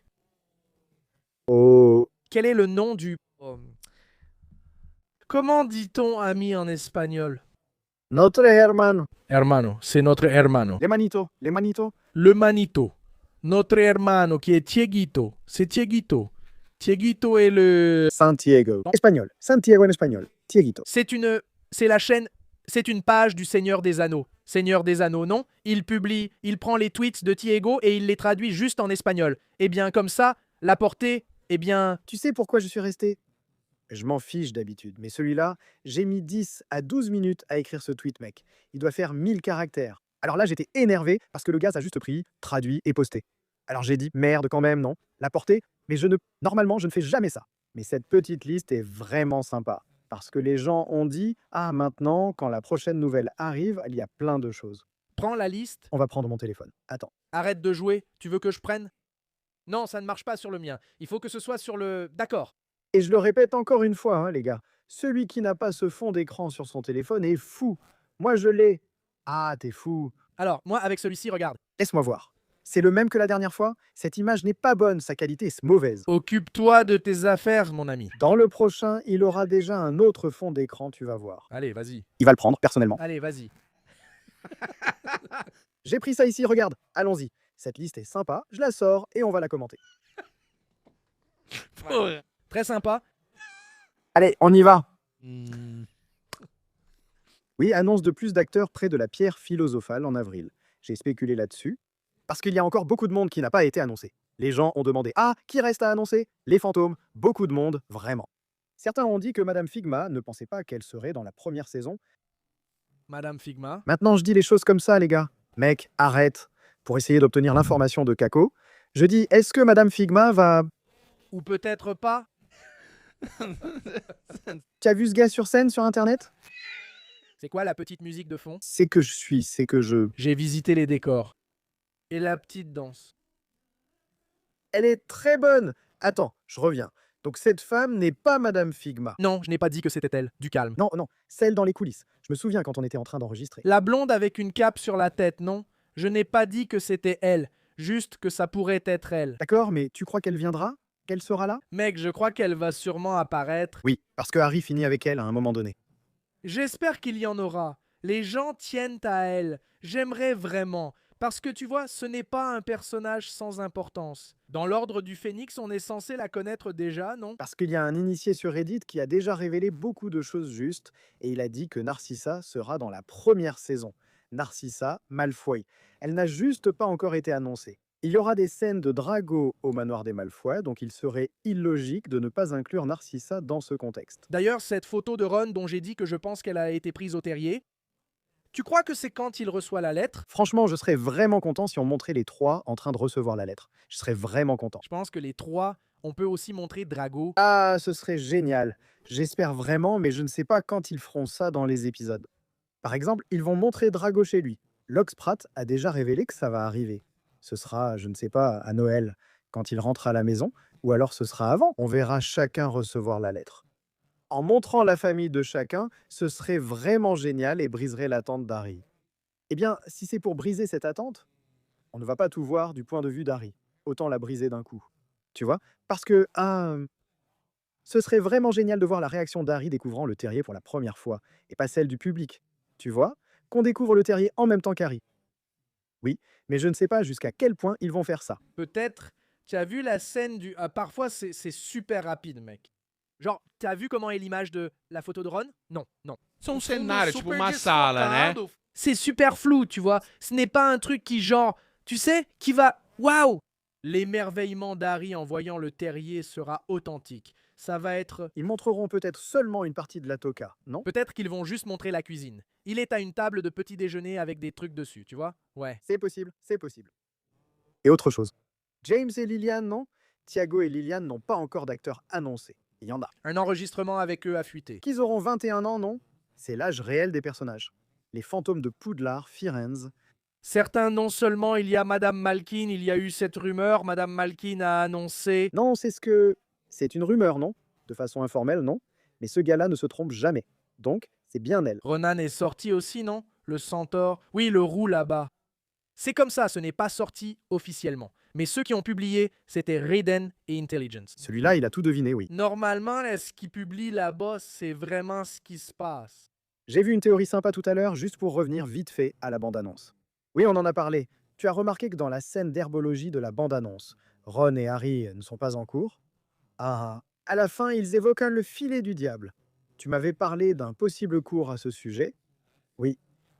Speaker 2: Oh,
Speaker 1: Quel est le nom du... Comment dit-on ami en espagnol?
Speaker 2: notre hermano.
Speaker 1: Hermano, c'est notre hermano.
Speaker 2: Les manitos, les manitos.
Speaker 1: Le manito. Notre hermano qui est Tieguito. C'est Tieguito. Tieguito est le...
Speaker 2: Santiago. Espagnol. Santiago en espagnol. Tieguito.
Speaker 1: C'est la chaîne... C'est une page du Seigneur des Anneaux. Seigneur des Anneaux, non? Il publie, il prend les tweets de Tiago et il les traduit juste en espagnol. Eh bien, comme ça, la portée, eh bien...
Speaker 2: Tu sais pourquoi je suis resté? Je m'en fiche d'habitude, mais celui-là, j'ai mis 10 à 12 minutes à écrire ce tweet, mec. Il doit faire 1000 caractères. Alors là, j'étais énervé parce que le gars a juste pris, traduit et posté. Alors j'ai dit, merde quand même, non? La portée? Mais normalement, je ne fais jamais ça. Mais cette petite liste est vraiment sympa. Parce que les gens ont dit, ah maintenant, quand la prochaine nouvelle arrive, il y a plein de choses.
Speaker 1: Prends la liste.
Speaker 2: On va prendre mon téléphone. Attends.
Speaker 1: Arrête de jouer. Tu veux que je prenne? Non, ça ne marche pas sur le mien. Il faut que ce soit sur le... D'accord.
Speaker 2: Et je le répète encore une fois, hein, les gars. Celui qui n'a pas ce fond d'écran sur son téléphone est fou. Moi, je l'ai. Ah, t'es fou.
Speaker 1: Alors, moi, avec celui-ci, regarde.
Speaker 2: Laisse-moi voir. C'est le même que la dernière fois? Cette image n'est pas bonne, sa qualité est mauvaise.
Speaker 1: Occupe-toi de tes affaires, mon ami.
Speaker 2: Dans le prochain, il aura déjà un autre fond d'écran, tu vas voir.
Speaker 1: Allez, vas-y.
Speaker 2: Il va le prendre, personnellement.
Speaker 1: Allez, vas-y.
Speaker 2: J'ai pris ça ici, regarde. Allons-y. Cette liste est sympa, je la sors et on va la commenter.
Speaker 1: Très sympa.
Speaker 2: Allez, on y va. Oui, annonce de plus d'acteurs près de la pierre philosophale en avril. J'ai spéculé là-dessus, parce qu'il y a encore beaucoup de monde qui n'a pas été annoncé. Les gens ont demandé « Ah, qui reste à annoncer ?» Les fantômes, beaucoup de monde, vraiment. Certains ont dit que Madame Figma ne pensait pas qu'elle serait dans la première saison.
Speaker 1: Madame Figma.
Speaker 2: Maintenant, je dis les choses comme ça, les gars. Mec, arrête. Pour essayer d'obtenir l'information de Kako, je dis « Est-ce que Madame Figma va... »
Speaker 1: Ou peut-être pas.
Speaker 2: Tu as vu ce gars sur scène sur Internet?
Speaker 1: C'est quoi la petite musique de fond?
Speaker 2: C'est que je suis, c'est que je...
Speaker 1: J'ai visité les décors. Et la petite danse.
Speaker 2: Elle est très bonne. Attends, je reviens. Donc cette femme n'est pas Madame Figma.
Speaker 1: Non, je n'ai pas dit que c'était elle. Du calme.
Speaker 2: Non, non, celle dans les coulisses. Je me souviens quand on était en train d'enregistrer.
Speaker 1: La blonde avec une cape sur la tête, non? Je n'ai pas dit que c'était elle. Juste que ça pourrait être elle.
Speaker 2: D'accord, mais tu crois qu'elle viendra? qu'elle sera là?
Speaker 1: Mec, je crois qu'elle va sûrement apparaître.
Speaker 2: Oui, parce que Harry finit avec elle à un moment donné.
Speaker 1: J'espère qu'il y en aura. Les gens tiennent à elle. J'aimerais vraiment. Parce que tu vois, ce n'est pas un personnage sans importance. Dans l'ordre du Phénix, on est censé la connaître déjà, non?
Speaker 2: Parce qu'il y a un initié sur Reddit qui a déjà révélé beaucoup de choses justes, et il a dit que Narcissa sera dans la première saison. Narcissa Malfoy. Elle n'a juste pas encore été annoncée. Il y aura des scènes de Drago au manoir des Malfoy, donc il serait illogique de ne pas inclure Narcissa dans ce contexte.
Speaker 1: D'ailleurs, cette photo de Ron dont j'ai dit que je pense qu'elle a été prise au terrier, tu crois que c'est quand il reçoit la lettre?
Speaker 2: Franchement, je serais vraiment content si on montrait les trois en train de recevoir la lettre. Je serais vraiment content.
Speaker 1: Je pense que les trois, on peut aussi montrer Drago.
Speaker 2: Ah, ce serait génial. J'espère vraiment, mais je ne sais pas quand ils feront ça dans les épisodes. Par exemple, ils vont montrer Drago chez lui. Loxprat a déjà révélé que ça va arriver. Ce sera, je ne sais pas, à Noël, quand il rentre à la maison, ou alors ce sera avant. On verra chacun recevoir la lettre. En montrant la famille de chacun, ce serait vraiment génial et briserait l'attente d'Harry. Eh bien, si c'est pour briser cette attente, on ne va pas tout voir du point de vue d'Harry. Autant la briser d'un coup. Tu vois? Parce que, ce serait vraiment génial de voir la réaction d'Harry découvrant le terrier pour la première fois, et pas celle du public. Tu vois? Qu'on découvre le terrier en même temps qu'Harry. Oui, mais je ne sais pas jusqu'à quel point ils vont faire ça.
Speaker 1: Peut-être, tu as vu la scène du... parfois, c'est super rapide, mec. Genre, tu as vu comment est l'image de la photo de Ron? Non, non.
Speaker 3: Isso é um
Speaker 1: O fundo
Speaker 3: cenário, tipo
Speaker 1: super
Speaker 3: uma sala, né?
Speaker 1: desfocado. C'est super flou, tu vois. Ce n'est pas un truc qui, genre, tu sais, qui va... Waouh! L'émerveillement d'Harry en voyant le terrier sera authentique. Ça va être...
Speaker 2: Ils montreront peut-être seulement une partie de la toca, non?
Speaker 1: Peut-être qu'ils vont juste montrer la cuisine. Il est à une table de petit déjeuner avec des trucs dessus, tu vois? Ouais.
Speaker 2: C'est possible, c'est possible. Et autre chose. James et Liliane, non? Thiago et Liliane n'ont pas encore d'acteurs annoncés. Il y en a.
Speaker 1: Un enregistrement avec eux a fuité.
Speaker 2: Qu'ils auront 21 ans, non? C'est l'âge réel des personnages. Les fantômes de Poudlard, Firenze.
Speaker 1: Certains, non seulement il y a Madame Malkin, il y a eu cette rumeur, Madame Malkin a annoncé...
Speaker 2: Non, c'est ce que... C'est une rumeur, non? De façon informelle, non? Mais ce gars-là ne se trompe jamais. Donc, c'est bien elle.
Speaker 1: Ronan est sorti aussi, non? Le centaure. Oui, le roux là-bas. C'est comme ça, ce n'est pas sorti officiellement. Mais ceux qui ont publié, c'était Raiden et Intelligence.
Speaker 2: Celui-là, il a tout deviné, oui.
Speaker 1: Normalement, là, ce qu'ils publient là-bas, c'est vraiment ce qui se passe.
Speaker 2: J'ai vu une théorie sympa tout à l'heure, juste pour revenir vite fait à la bande-annonce. Oui, on en a parlé. Tu as remarqué que dans la scène d'herbologie de la bande-annonce, Ron et Harry ne sont pas en cours? Ah, à la fin, ils évoquent le filet du diable. Tu m'avais parlé d'un possible cours à ce sujet? Oui.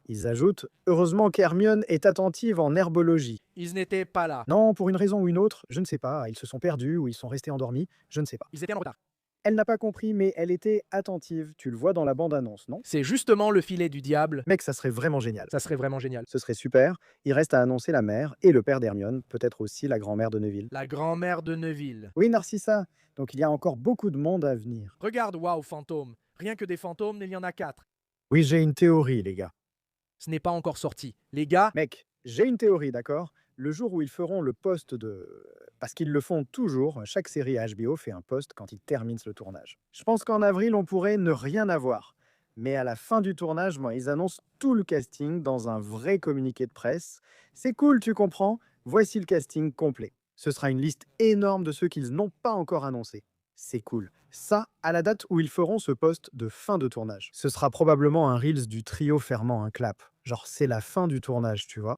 Speaker 2: Ils ajoutent « Heureusement qu'Hermione est attentive en herbologie ».
Speaker 1: Ils n'étaient pas là.
Speaker 2: Non, pour une raison ou une autre, je ne sais pas. Ils se sont perdus ou ils sont restés endormis, je ne sais pas.
Speaker 1: Ils étaient en retard.
Speaker 2: Elle n'a pas compris, mais elle était attentive. Tu le vois dans la bande-annonce, non?
Speaker 1: C'est justement le filet du diable.
Speaker 2: Mec, ça serait vraiment génial.
Speaker 1: Ça serait vraiment génial.
Speaker 2: Ce serait super. Il reste à annoncer la mère et le père d'Hermione, peut-être aussi la grand-mère de Neville.
Speaker 1: La grand-mère de Neville.
Speaker 2: Oui, Narcissa. Donc il y a encore beaucoup de monde à venir.
Speaker 1: Regarde, waouh, fantôme. Rien que des fantômes, il y en a 4.
Speaker 2: Oui, j'ai une théorie, les gars.
Speaker 1: Ce n'est pas encore sorti. Les gars,
Speaker 2: Mec, j'ai une théorie, d'accord? Le jour où ils feront le post de... Parce qu'ils le font toujours, chaque série HBO fait un post quand ils terminent le tournage. Je pense qu'en avril, on pourrait ne rien avoir. Mais à la fin du tournage, ils annoncent tout le casting dans un vrai communiqué de presse. C'est cool, tu comprends? Voici le casting complet. Ce sera une liste énorme de ceux qu'ils n'ont pas encore annoncés. C'est cool. Ça, à la date où ils feront ce post de fin de tournage. Ce sera probablement un Reels du trio fermant un clap. Genre, c'est la fin du tournage, tu vois.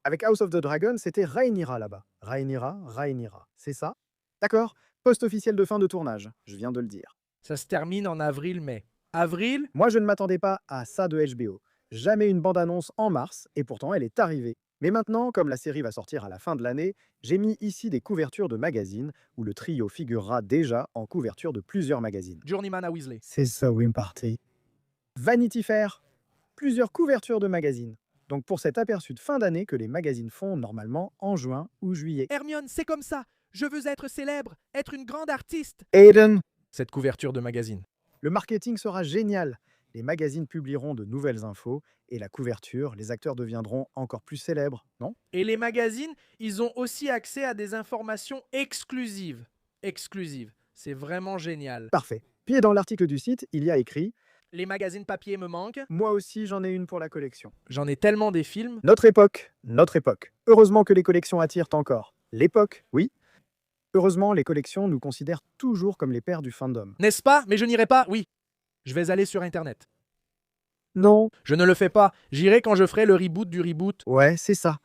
Speaker 2: Avec House of the Dragon, c'était Rhaenyra là-bas. Rhaenyra. C'est ça? D'accord. Post officiel de fin de tournage. Je viens de le dire.
Speaker 1: ça se termine en avril-mai. Avril,
Speaker 2: Moi, je ne m'attendais pas à ça de HBO. Jamais une bande-annonce en mars, et pourtant elle est arrivée. Mais maintenant, comme la série va sortir à la fin de l'année, j'ai mis ici des couvertures de magazines où le trio figurera déjà en couverture de plusieurs magazines.
Speaker 1: Journeyman à Weasley.
Speaker 2: C'est ça, Wimparty. Vanity Fair. Plusieurs couvertures de magazines. Donc pour cet aperçu de fin d'année que les magazines font normalement en juin ou juillet.
Speaker 1: Hermione, c'est comme ça. Je veux être célèbre, être une grande artiste.
Speaker 2: Aiden.
Speaker 1: Cette couverture de magazine.
Speaker 2: Le marketing sera génial. Les magazines publieront de nouvelles infos et la couverture, les acteurs deviendront encore plus célèbres, non?
Speaker 1: Et les magazines, ils ont aussi accès à des informations exclusives. Exclusives. C'est vraiment génial.
Speaker 2: Parfait. Puis dans l'article du site, il y a écrit
Speaker 1: Les magazines papier me manquent.
Speaker 2: « Moi aussi, j'en ai une pour la collection.
Speaker 1: J'en ai tellement des films.
Speaker 2: Notre époque, notre époque. Heureusement que les collections attirent encore. L'époque, oui. Heureusement, les collections nous considèrent toujours comme les pères du fandom.
Speaker 1: N'est-ce pas? Mais je n'irai pas. Oui. Je vais aller sur Internet.
Speaker 2: Non.
Speaker 1: Je ne le fais pas. J'irai quand je ferai le reboot du reboot.
Speaker 2: Ouais, c'est ça.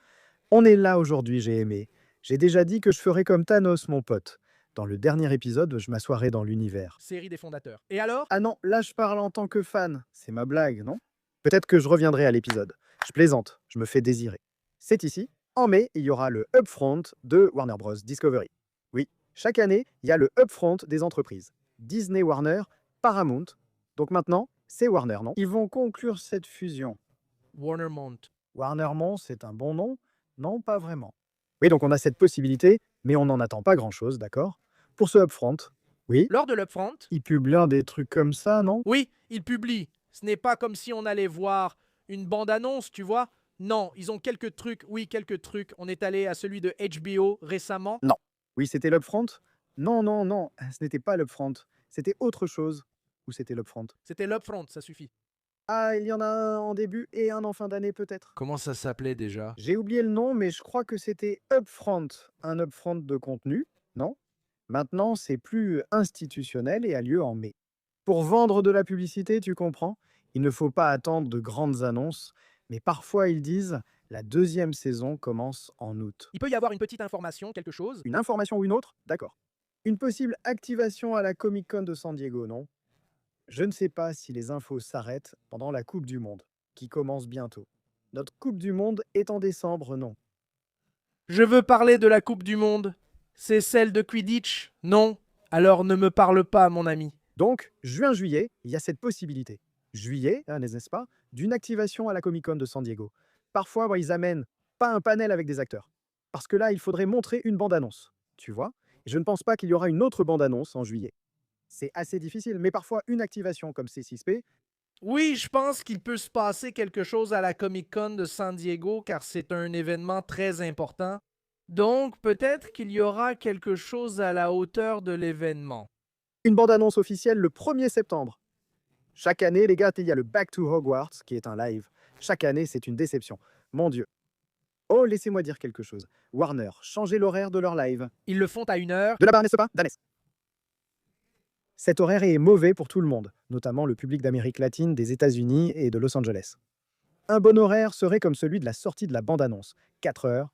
Speaker 2: On est là aujourd'hui, j'ai aimé. J'ai déjà dit que je ferais comme Thanos, mon pote. Dans le dernier épisode, je m'assoirai dans l'univers.
Speaker 1: Série des fondateurs. Et alors?
Speaker 2: Ah non, là je parle en tant que fan. C'est ma blague, non? Peut-être que je reviendrai à l'épisode. Je plaisante, je me fais désirer. C'est ici. En mai, il y aura le Upfront de Warner Bros. Discovery. Oui, chaque année, il y a le Upfront des entreprises. Disney, Warner, Paramount. Donc maintenant, c'est Warner, non? Ils vont conclure cette fusion.
Speaker 1: Warnermont.
Speaker 2: Warnermont, c'est un bon nom? Non, pas vraiment. Oui, donc on a cette possibilité, mais on n'en attend pas grand-chose, d'accord? Pour ce Upfront, oui,
Speaker 1: Lors de l'Upfront?
Speaker 2: ils publient des trucs comme ça, non?
Speaker 1: Oui, ils publient. Ce n'est pas comme si on allait voir une bande-annonce, tu vois. Non, ils ont quelques trucs. Oui, quelques trucs. On est allé à celui de HBO récemment.
Speaker 2: Non. Oui, c'était l'Upfront? Non, non, non, ce n'était pas l'Upfront. C'était autre chose. Ou c'était l'Upfront?
Speaker 1: C'était l'Upfront, ça suffit.
Speaker 2: Ah, il y en a un en début et un en fin d'année peut-être.
Speaker 1: Comment ça s'appelait déjà?
Speaker 2: J'ai oublié le nom, mais je crois que c'était Upfront. Un Upfront de contenu, non? Maintenant, c'est plus institutionnel et a lieu en mai. Pour vendre de la publicité, tu comprends? Il ne faut pas attendre de grandes annonces, mais parfois ils disent la deuxième saison commence en août.
Speaker 1: Il peut y avoir une petite information, quelque chose.
Speaker 2: Une information ou une autre? D'accord. Une possible activation à la Comic Con de San Diego, non? Je ne sais pas si les infos s'arrêtent pendant la Coupe du Monde, qui commence bientôt. Notre Coupe du Monde est en décembre, non?
Speaker 1: Je veux parler de la Coupe du Monde. C'est celle de Quidditch? Non. Alors ne me parle pas, mon ami.
Speaker 2: Donc, juin-juillet, il y a cette possibilité. Juillet, n'est-ce pas, d'une activation à la Comic Con de San Diego. Parfois, ils amènent pas un panel avec des acteurs. Parce que là, il faudrait montrer une bande-annonce. Tu vois? Et je ne pense pas qu'il y aura une autre bande-annonce en juillet. C'est assez difficile, mais parfois une activation comme C6P,
Speaker 1: Oui, je pense qu'il peut se passer quelque chose à la Comic-Con de San Diego car c'est un événement très important. Donc peut-être qu'il y aura quelque chose à la hauteur de l'événement.
Speaker 2: une bande-annonce officielle le 1er septembre. Chaque année, les gars, il y a le Back to Hogwarts qui est un live. Chaque année, c'est une déception. Mon Dieu. Oh, laissez-moi dire quelque chose. Warner, changez l'horaire de leur live.
Speaker 1: Ils le font à 1 heure.
Speaker 2: De là-bas, n'est-ce pas, Danès? Cet horaire est mauvais pour tout le monde, notamment le public d'Amérique latine, des États-Unis et de Los Angeles. Un bon horaire serait comme celui de la sortie de la bande-annonce, 4 heures.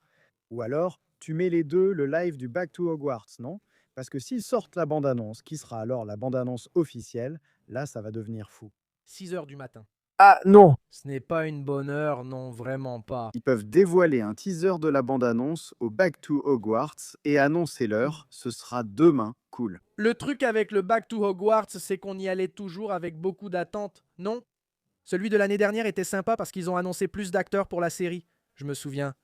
Speaker 2: Ou alors, tu mets les deux, le live du Back to Hogwarts, non? Parce que s'ils sortent la bande-annonce, qui sera alors la bande-annonce officielle, là, ça va devenir fou.
Speaker 1: 6 heures du matin.
Speaker 2: Ah non!
Speaker 1: Ce n'est pas une bonne heure, non, vraiment pas.
Speaker 2: Ils peuvent dévoiler un teaser de la bande-annonce au Back to Hogwarts et annoncer l'heure, ce sera demain, cool.
Speaker 1: Le truc avec le Back to Hogwarts, c'est qu'on y allait toujours avec beaucoup d'attentes, non? Celui de l'année dernière était sympa parce qu'ils ont annoncé plus d'acteurs pour la série, je me souviens.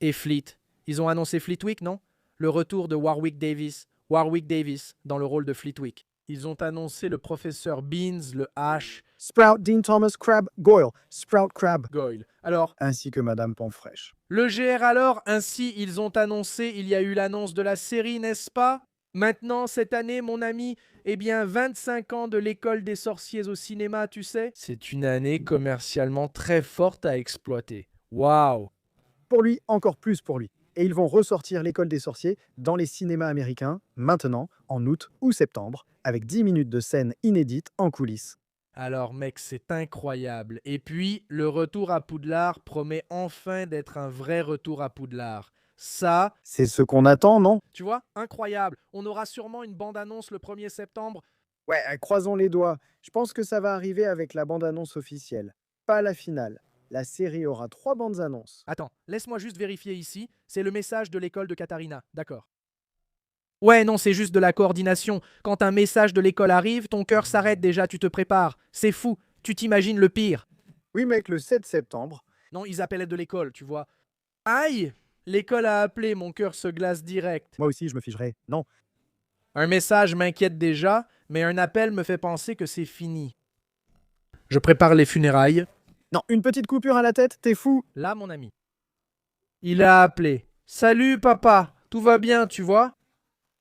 Speaker 1: Et Fleet. Ils ont annoncé Fleetwick, non? Le retour de Warwick Davis. Warwick Davis dans le rôle de Fleetwick. Ils ont annoncé le professeur Beans, le H.
Speaker 2: Sprout, Dean Thomas, Crab, Goyle, Sprout Crab,
Speaker 1: Goyle. Alors,
Speaker 2: ainsi que Madame Pomfresh.
Speaker 1: le GR alors, ainsi ils ont annoncé, il y a eu l'annonce de la série, n'est-ce pas? Maintenant, cette année, mon ami, eh bien, 25 ans de l'école des sorciers au cinéma, tu sais? C'est une année commercialement très forte à exploiter. Waouh!
Speaker 2: Pour lui, encore plus pour lui. Et ils vont ressortir l'école des sorciers dans les cinémas américains, maintenant, en août ou septembre, avec 10 minutes de scène inédite en coulisses.
Speaker 1: Alors, mec, c'est incroyable. Et puis, le retour à Poudlard promet enfin d'être un vrai retour à Poudlard. Ça,
Speaker 2: C'est ce qu'on attend, non?
Speaker 1: tu vois, incroyable. On aura sûrement une bande-annonce le 1er septembre.
Speaker 2: Ouais, croisons les doigts. Je pense que ça va arriver avec la bande-annonce officielle, pas la finale. La série aura 3 bandes annonces.
Speaker 1: Attends, laisse-moi juste vérifier ici. C'est le message de l'école de Katharina, d'accord. Ouais, non, c'est juste de la coordination. Quand un message de l'école arrive, ton cœur s'arrête déjà, tu te prépares. C'est fou, tu t'imagines le pire.
Speaker 2: Oui, mec, le 7 septembre.
Speaker 1: Non, ils appelaient de l'école, tu vois. Aïe! L'école a appelé, mon cœur se glace direct.
Speaker 2: Moi aussi, je me ficherai. Non.
Speaker 1: Un message m'inquiète déjà, mais un appel me fait penser que c'est fini. Je prépare les funérailles.
Speaker 2: Non, une petite coupure à la tête, t'es fou.
Speaker 1: Là, mon ami. Il a appelé. Salut, papa. Tout va bien, tu vois?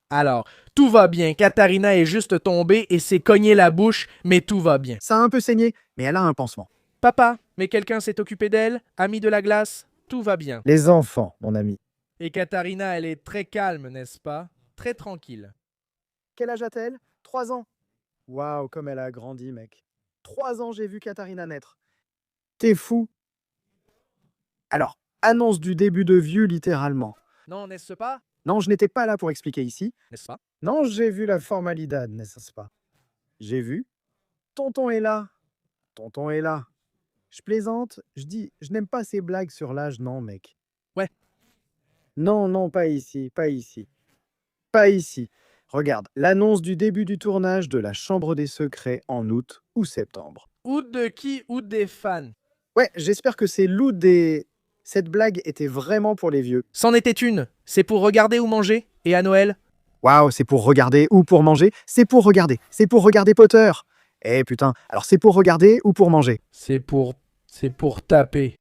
Speaker 1: Alors, tout va bien. Katharina est juste tombée et s'est cognée la bouche, mais tout va bien.
Speaker 2: Ça a un peu saigné, mais elle a un pansement.
Speaker 1: Papa, mais quelqu'un s'est occupé d'elle? Ami de la glace? Tout va bien.
Speaker 2: Les enfants, mon ami.
Speaker 1: Et Katharina, elle est très calme, n'est-ce pas? très tranquille.
Speaker 2: Quel âge a-t-elle? 3 ans. Waouh, comme elle a grandi, mec. 3 ans, j'ai vu Katharina naître. T'es fou. Alors, annonce du début de vieux, littéralement.
Speaker 1: Non, n'est-ce pas?
Speaker 2: Non, je n'étais pas là pour expliquer ici.
Speaker 1: N'est-ce pas?
Speaker 2: Non, j'ai vu la formalidade, n'est-ce pas? J'ai vu. Tonton est là. Tonton est là. Je plaisante, je dis, je n'aime pas ces blagues sur l'âge, non, mec.
Speaker 1: Ouais.
Speaker 2: Non, non, pas ici, pas ici. Pas ici. Regarde, l'annonce du début du tournage de La Chambre des Secrets en août ou septembre.
Speaker 1: Août de qui? Août des fans.
Speaker 2: Ouais, j'espère que c'est l'août des... Cette blague était vraiment pour les vieux.
Speaker 1: C'en était une. C'est pour regarder ou manger. Et à Noël?
Speaker 2: Waouh, c'est pour regarder ou pour manger? C'est pour regarder. C'est pour regarder Potter. Eh putain, alors c'est pour regarder ou pour manger?
Speaker 1: C'est pour taper.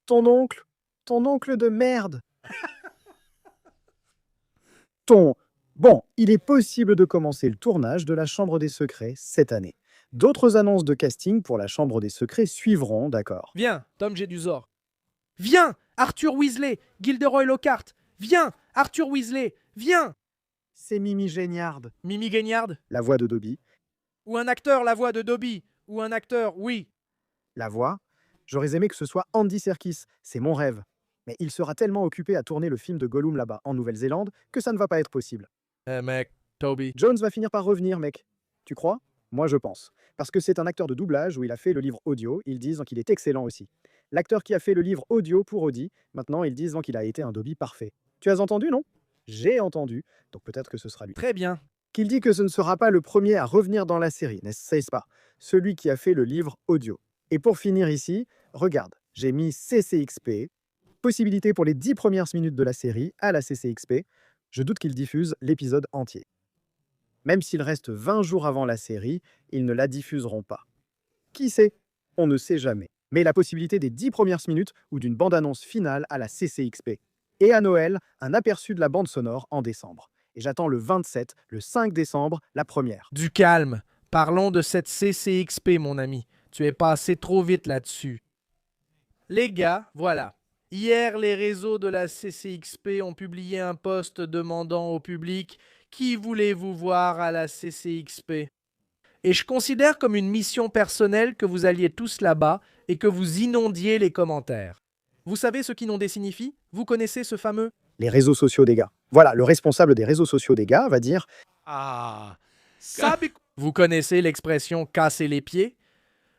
Speaker 2: Ton oncle de merde. Ton... Bon, il est possible de commencer le tournage de La Chambre des Secrets cette année. D'autres annonces de casting pour La Chambre des Secrets suivront, d'accord.
Speaker 1: Viens, Tom Jedusor. Viens, Arthur Weasley, Gilderoy Lockhart. Viens, Arthur Weasley. Viens.
Speaker 2: C'est Mimi Géniard,
Speaker 1: Mimi Gagnard.
Speaker 2: la voix de Dobby.
Speaker 1: Ou un acteur, la voix de Dobby. Ou un acteur, oui.
Speaker 2: La voix, j'aurais aimé que ce soit Andy Serkis, c'est mon rêve. Mais il sera tellement occupé à tourner le film de Gollum là-bas, en Nouvelle-Zélande, que ça ne va pas être possible.
Speaker 1: Mec, Toby.
Speaker 2: Jones va finir par revenir, mec. Tu crois? Moi, je pense. Parce que c'est un acteur de doublage où il a fait le livre audio, ils disent qu'il est excellent aussi. L'acteur qui a fait le livre audio pour Audi, maintenant ils disent qu'il a été un Dobby parfait. Tu as entendu, non? J'ai entendu, donc peut-être que ce sera lui.
Speaker 1: Très bien.
Speaker 2: Qu'il dit que ce ne sera pas le premier à revenir dans la série, n'est-ce pas? Celui qui a fait le livre audio. Et pour finir ici, regarde, j'ai mis CCXP, possibilité pour les 10 premières minutes de la série à la CCXP. Je doute qu'ils diffusent l'épisode entier. Même s'il reste 20 jours avant la série, ils ne la diffuseront pas. Qui sait? On ne sait jamais. Mais la possibilité des 10 premières minutes ou d'une bande-annonce finale à la CCXP. Et à Noël, un aperçu de la bande sonore en décembre. Et j'attends le 27, le 5 décembre, la première.
Speaker 1: Du calme. Parlons de cette CCXP, mon ami. Tu es passé trop vite là-dessus. Les gars, voilà. Hier, les réseaux de la CCXP ont publié un post demandant au public qui voulez-vous voir à la CCXP. Et je considère comme une mission personnelle que vous alliez tous là-bas et que vous inondiez les commentaires. Vous savez ce qu'inonder signifie? Vous connaissez ce fameux
Speaker 2: Les réseaux sociaux des gars. Voilà, le responsable des réseaux sociaux des gars va dire
Speaker 1: Ah, vous connaissez l'expression casser les pieds?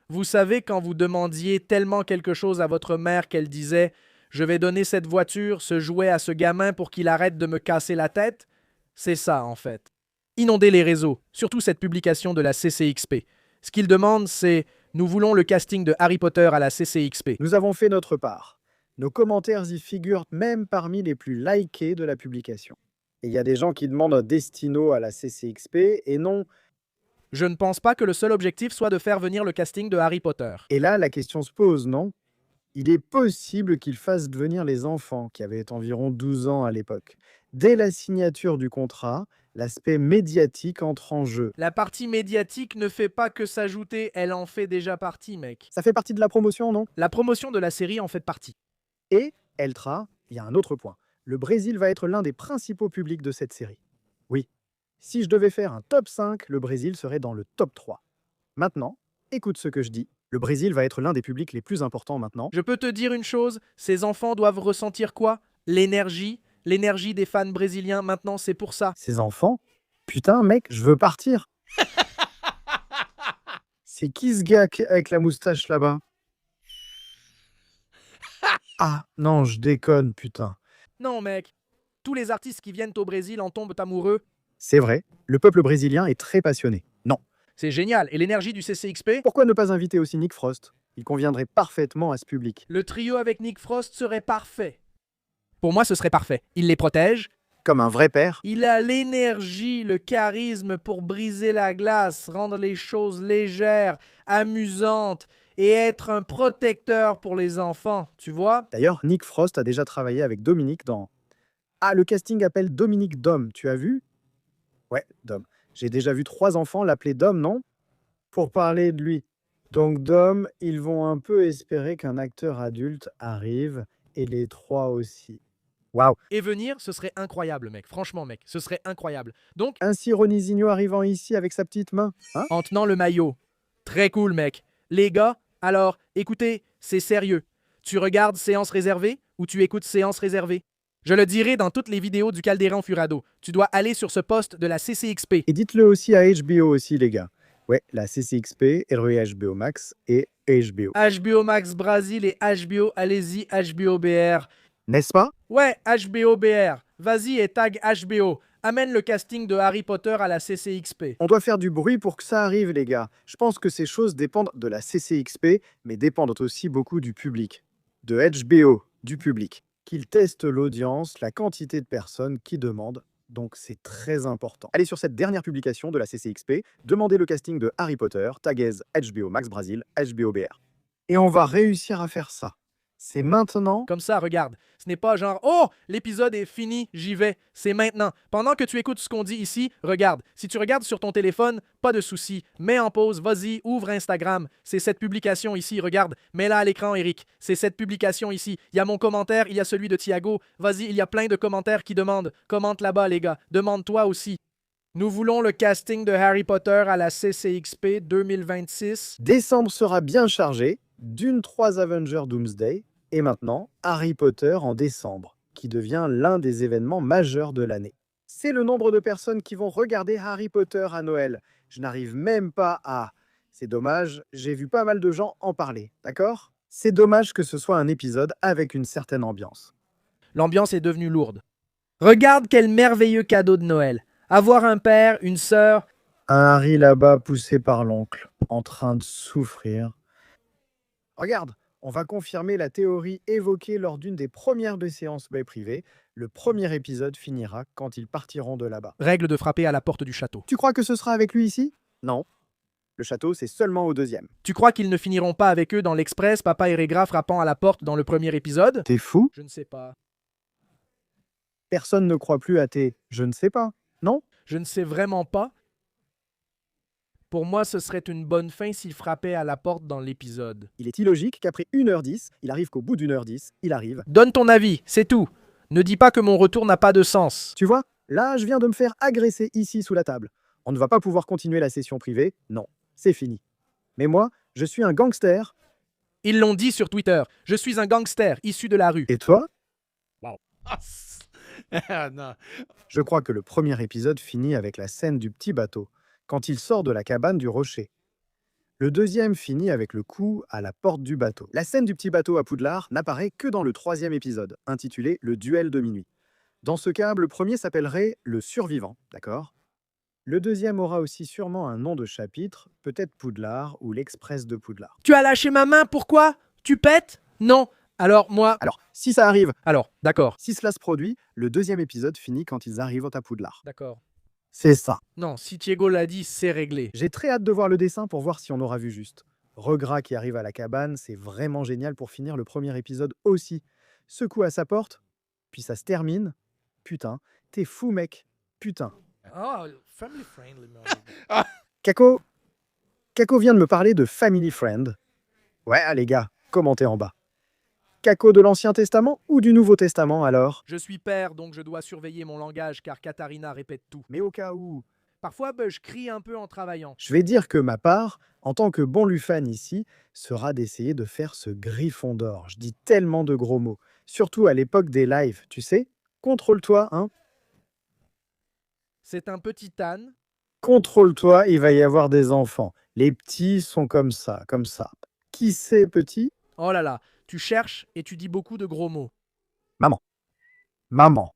Speaker 1: Vous savez quand vous demandiez tellement quelque chose à votre mère qu'elle disait je vais donner cette voiture, ce jouet à ce gamin pour qu'il arrête de me casser la tête? C'est ça en fait. Inonder les réseaux, surtout cette publication de la CCXP. Ce qu'ils demandent, c'est nous voulons le casting de Harry Potter à la CCXP.
Speaker 2: nous avons fait notre part. Nos commentaires y figurent même parmi les plus likés de la publication. Et il y a des gens qui demandent un Destino à la CCXP et non.
Speaker 1: Je ne pense pas que le seul objectif soit de faire venir le casting de Harry Potter.
Speaker 2: Et là, la question se pose, non? Il est possible qu'ils fassent venir les enfants, qui avaient environ 12 ans à l'époque. Dès la signature du contrat, l'aspect médiatique entre en jeu.
Speaker 1: La partie médiatique ne fait pas que s'ajouter, elle en fait déjà partie, mec.
Speaker 2: Ça fait partie de la promotion, non?
Speaker 1: La promotion de la série en fait partie.
Speaker 2: Et, Eltra, il y a un autre point. Le Brésil va être l'un des principaux publics de cette série. Oui, si je devais faire un top 5, le Brésil serait dans le top 3. Maintenant, écoute ce que je dis. Le Brésil va être l'un des publics les plus importants maintenant.
Speaker 1: Je peux te dire une chose, ces enfants doivent ressentir quoi? L'énergie des fans brésiliens, maintenant c'est pour ça.
Speaker 2: Ces enfants? Putain, mec, je veux partir. C'est qui ce gars avec la moustache là-bas? Ah, non, je déconne, putain.
Speaker 1: Non mec, tous les artistes qui viennent au Brésil en tombent amoureux.
Speaker 2: C'est vrai, le peuple brésilien est très passionné. Non.
Speaker 1: C'est génial, et l'énergie du CCXP?
Speaker 2: Pourquoi ne pas inviter aussi Nick Frost? Il conviendrait parfaitement à ce public.
Speaker 1: Le trio avec Nick Frost serait parfait. Pour moi, ce serait parfait. Il les protège.
Speaker 2: Comme un vrai père.
Speaker 1: Il a l'énergie, le charisme pour briser la glace, rendre les choses légères, amusantes et être un protecteur pour les enfants, tu vois?
Speaker 2: D'ailleurs, Nick Frost a déjà travaillé avec Dominique dans... Ah, le casting appelle Dominique Dom, tu as vu? Ouais, Dom. J'ai déjà vu 3 enfants l'appeler Dom, non? Pour parler de lui. Donc Dom, ils vont un peu espérer qu'un acteur adulte arrive, et les 3 aussi. Waouh!
Speaker 1: Et venir, ce serait incroyable, mec. Franchement, mec, ce serait incroyable. Donc,
Speaker 2: Ainsi Ronaldinho arrivant ici avec sa petite main. Hein?
Speaker 1: en tenant le maillot. Très cool, mec. Les gars, alors, écoutez, c'est sérieux. Tu regardes séance réservée ou tu écoutes séance réservée? Je le dirai dans toutes les vidéos du Calderon Furado. Tu dois aller sur ce poste de la CCXP.
Speaker 2: Et dites-le aussi à HBO aussi, les gars. Ouais, la CCXP, HBO Max et HBO.
Speaker 1: HBO Max Brasil et HBO, allez-y, HBO BR.
Speaker 2: N'est-ce pas?
Speaker 1: Ouais, HBO BR. Vas-y et tag HBO. Amène le casting de Harry Potter à la CCXP.
Speaker 2: On doit faire du bruit pour que ça arrive, les gars. Je pense que ces choses dépendent de la CCXP, mais dépendent aussi beaucoup du public. De HBO, du public. Qu'ils testent l'audience, la quantité de personnes qui demandent. Donc c'est très important. Allez sur cette dernière publication de la CCXP, demandez le casting de Harry Potter, taguez HBO Max Brasil, HBO BR. Et on va réussir à faire ça. C'est maintenant.
Speaker 1: Comme ça, regarde. Ce n'est pas genre oh, l'épisode est fini, j'y vais. C'est maintenant. Pendant que tu écoutes ce qu'on dit ici, regarde. Si tu regardes sur ton téléphone, pas de souci. Mets en pause, vas-y, ouvre Instagram. C'est cette publication ici, regarde. Mets-la à l'écran, Eric. C'est cette publication ici. Il y a mon commentaire, il y a celui de Thiago. Vas-y, il y a plein de commentaires qui demandent. Commente là-bas, les gars. Demande-toi aussi. Nous voulons le casting de Harry Potter à la CCXP 2026.
Speaker 2: Décembre sera bien chargé. Dune 3 Avengers Doomsday. Et maintenant, Harry Potter en décembre, qui devient l'un des événements majeurs de l'année. C'est le nombre de personnes qui vont regarder Harry Potter à Noël. Je n'arrive même pas à... C'est dommage, j'ai vu pas mal de gens en parler, d'accord? C'est dommage que ce soit un épisode avec une certaine ambiance.
Speaker 1: L'ambiance est devenue lourde. Regarde quel merveilleux cadeau de Noël. Avoir un père, une sœur.
Speaker 2: Un Harry là-bas poussé par l'oncle, en train de souffrir. Regarde, on va confirmer la théorie évoquée lors d'une des premières de séances bail privées. Le premier épisode finira quand ils partiront de là-bas.
Speaker 1: Règle de frapper à la porte du château.
Speaker 2: Tu crois que ce sera avec lui ici? Non. Le château, c'est seulement au deuxième.
Speaker 1: Tu crois qu'ils ne finiront pas avec eux dans l'Express, Papa et Régra frappant à la porte dans le premier épisode?
Speaker 2: T'es fou?
Speaker 1: Je ne sais pas.
Speaker 2: Personne ne croit plus à tes... Je ne sais pas. Non?
Speaker 1: Je ne sais vraiment pas. Pour moi, ce serait une bonne fin s'il frappait à la porte dans l'épisode.
Speaker 2: Il est illogique qu'après 1h10, il arrive qu'au bout d'1h10, il arrive.
Speaker 1: Donne ton avis, c'est tout. Ne dis pas que mon retour n'a pas de sens.
Speaker 2: Tu vois, là, je viens de me faire agresser ici sous la table. On ne va pas pouvoir continuer la session privée. Non, c'est fini. Mais moi, je suis un gangster.
Speaker 1: Ils l'ont dit sur Twitter. Je suis un gangster issu de la rue.
Speaker 2: Et toi?
Speaker 1: Non.
Speaker 2: Je crois que le premier épisode finit avec la scène du petit bateau, quand il sort de la cabane du rocher. Le deuxième finit avec le coup à la porte du bateau. La scène du petit bateau à Poudlard n'apparaît que dans le troisième épisode, intitulé Le duel de minuit. Dans ce cas, le premier s'appellerait Le survivant, d'accord? Le deuxième aura aussi sûrement un nom de chapitre, peut-être Poudlard ou l'Express de Poudlard.
Speaker 1: Tu as lâché ma main, pourquoi? Tu pètes? Non. Alors, moi...
Speaker 2: Alors, si ça arrive,
Speaker 1: Alors, d'accord.
Speaker 2: si cela se produit, le deuxième épisode finit quand ils arrivent à Poudlard.
Speaker 1: D'accord.
Speaker 2: C'est ça.
Speaker 1: Non, si Thiago l'a dit, c'est réglé.
Speaker 2: J'ai très hâte de voir le dessin pour voir si on aura vu juste. Regras qui arrive à la cabane, c'est vraiment génial pour finir le premier épisode aussi. Secoue à sa porte, puis ça se termine. Putain, t'es fou mec. Putain.
Speaker 1: Oh, family friendly,
Speaker 2: Kako vient de me parler de Family Friend. Ouais, les gars, commentez en bas. Kako de l'Ancien Testament ou du Nouveau Testament alors?
Speaker 1: Je suis père, donc je dois surveiller mon langage car Katharina répète tout.
Speaker 2: Mais au cas où,
Speaker 1: Parfois, je crie un peu en travaillant.
Speaker 2: je vais dire que ma part, en tant que bon Lufan ici, sera d'essayer de faire ce griffon d'or. Je dis tellement de gros mots, surtout à l'époque des lives, tu sais? Contrôle-toi, hein?
Speaker 1: C'est un petit âne.
Speaker 2: Contrôle-toi, il va y avoir des enfants. Les petits sont comme ça, comme ça. Qui c'est petit?
Speaker 1: Oh là là, tu cherches et tu dis beaucoup de gros mots.
Speaker 2: Maman. Maman.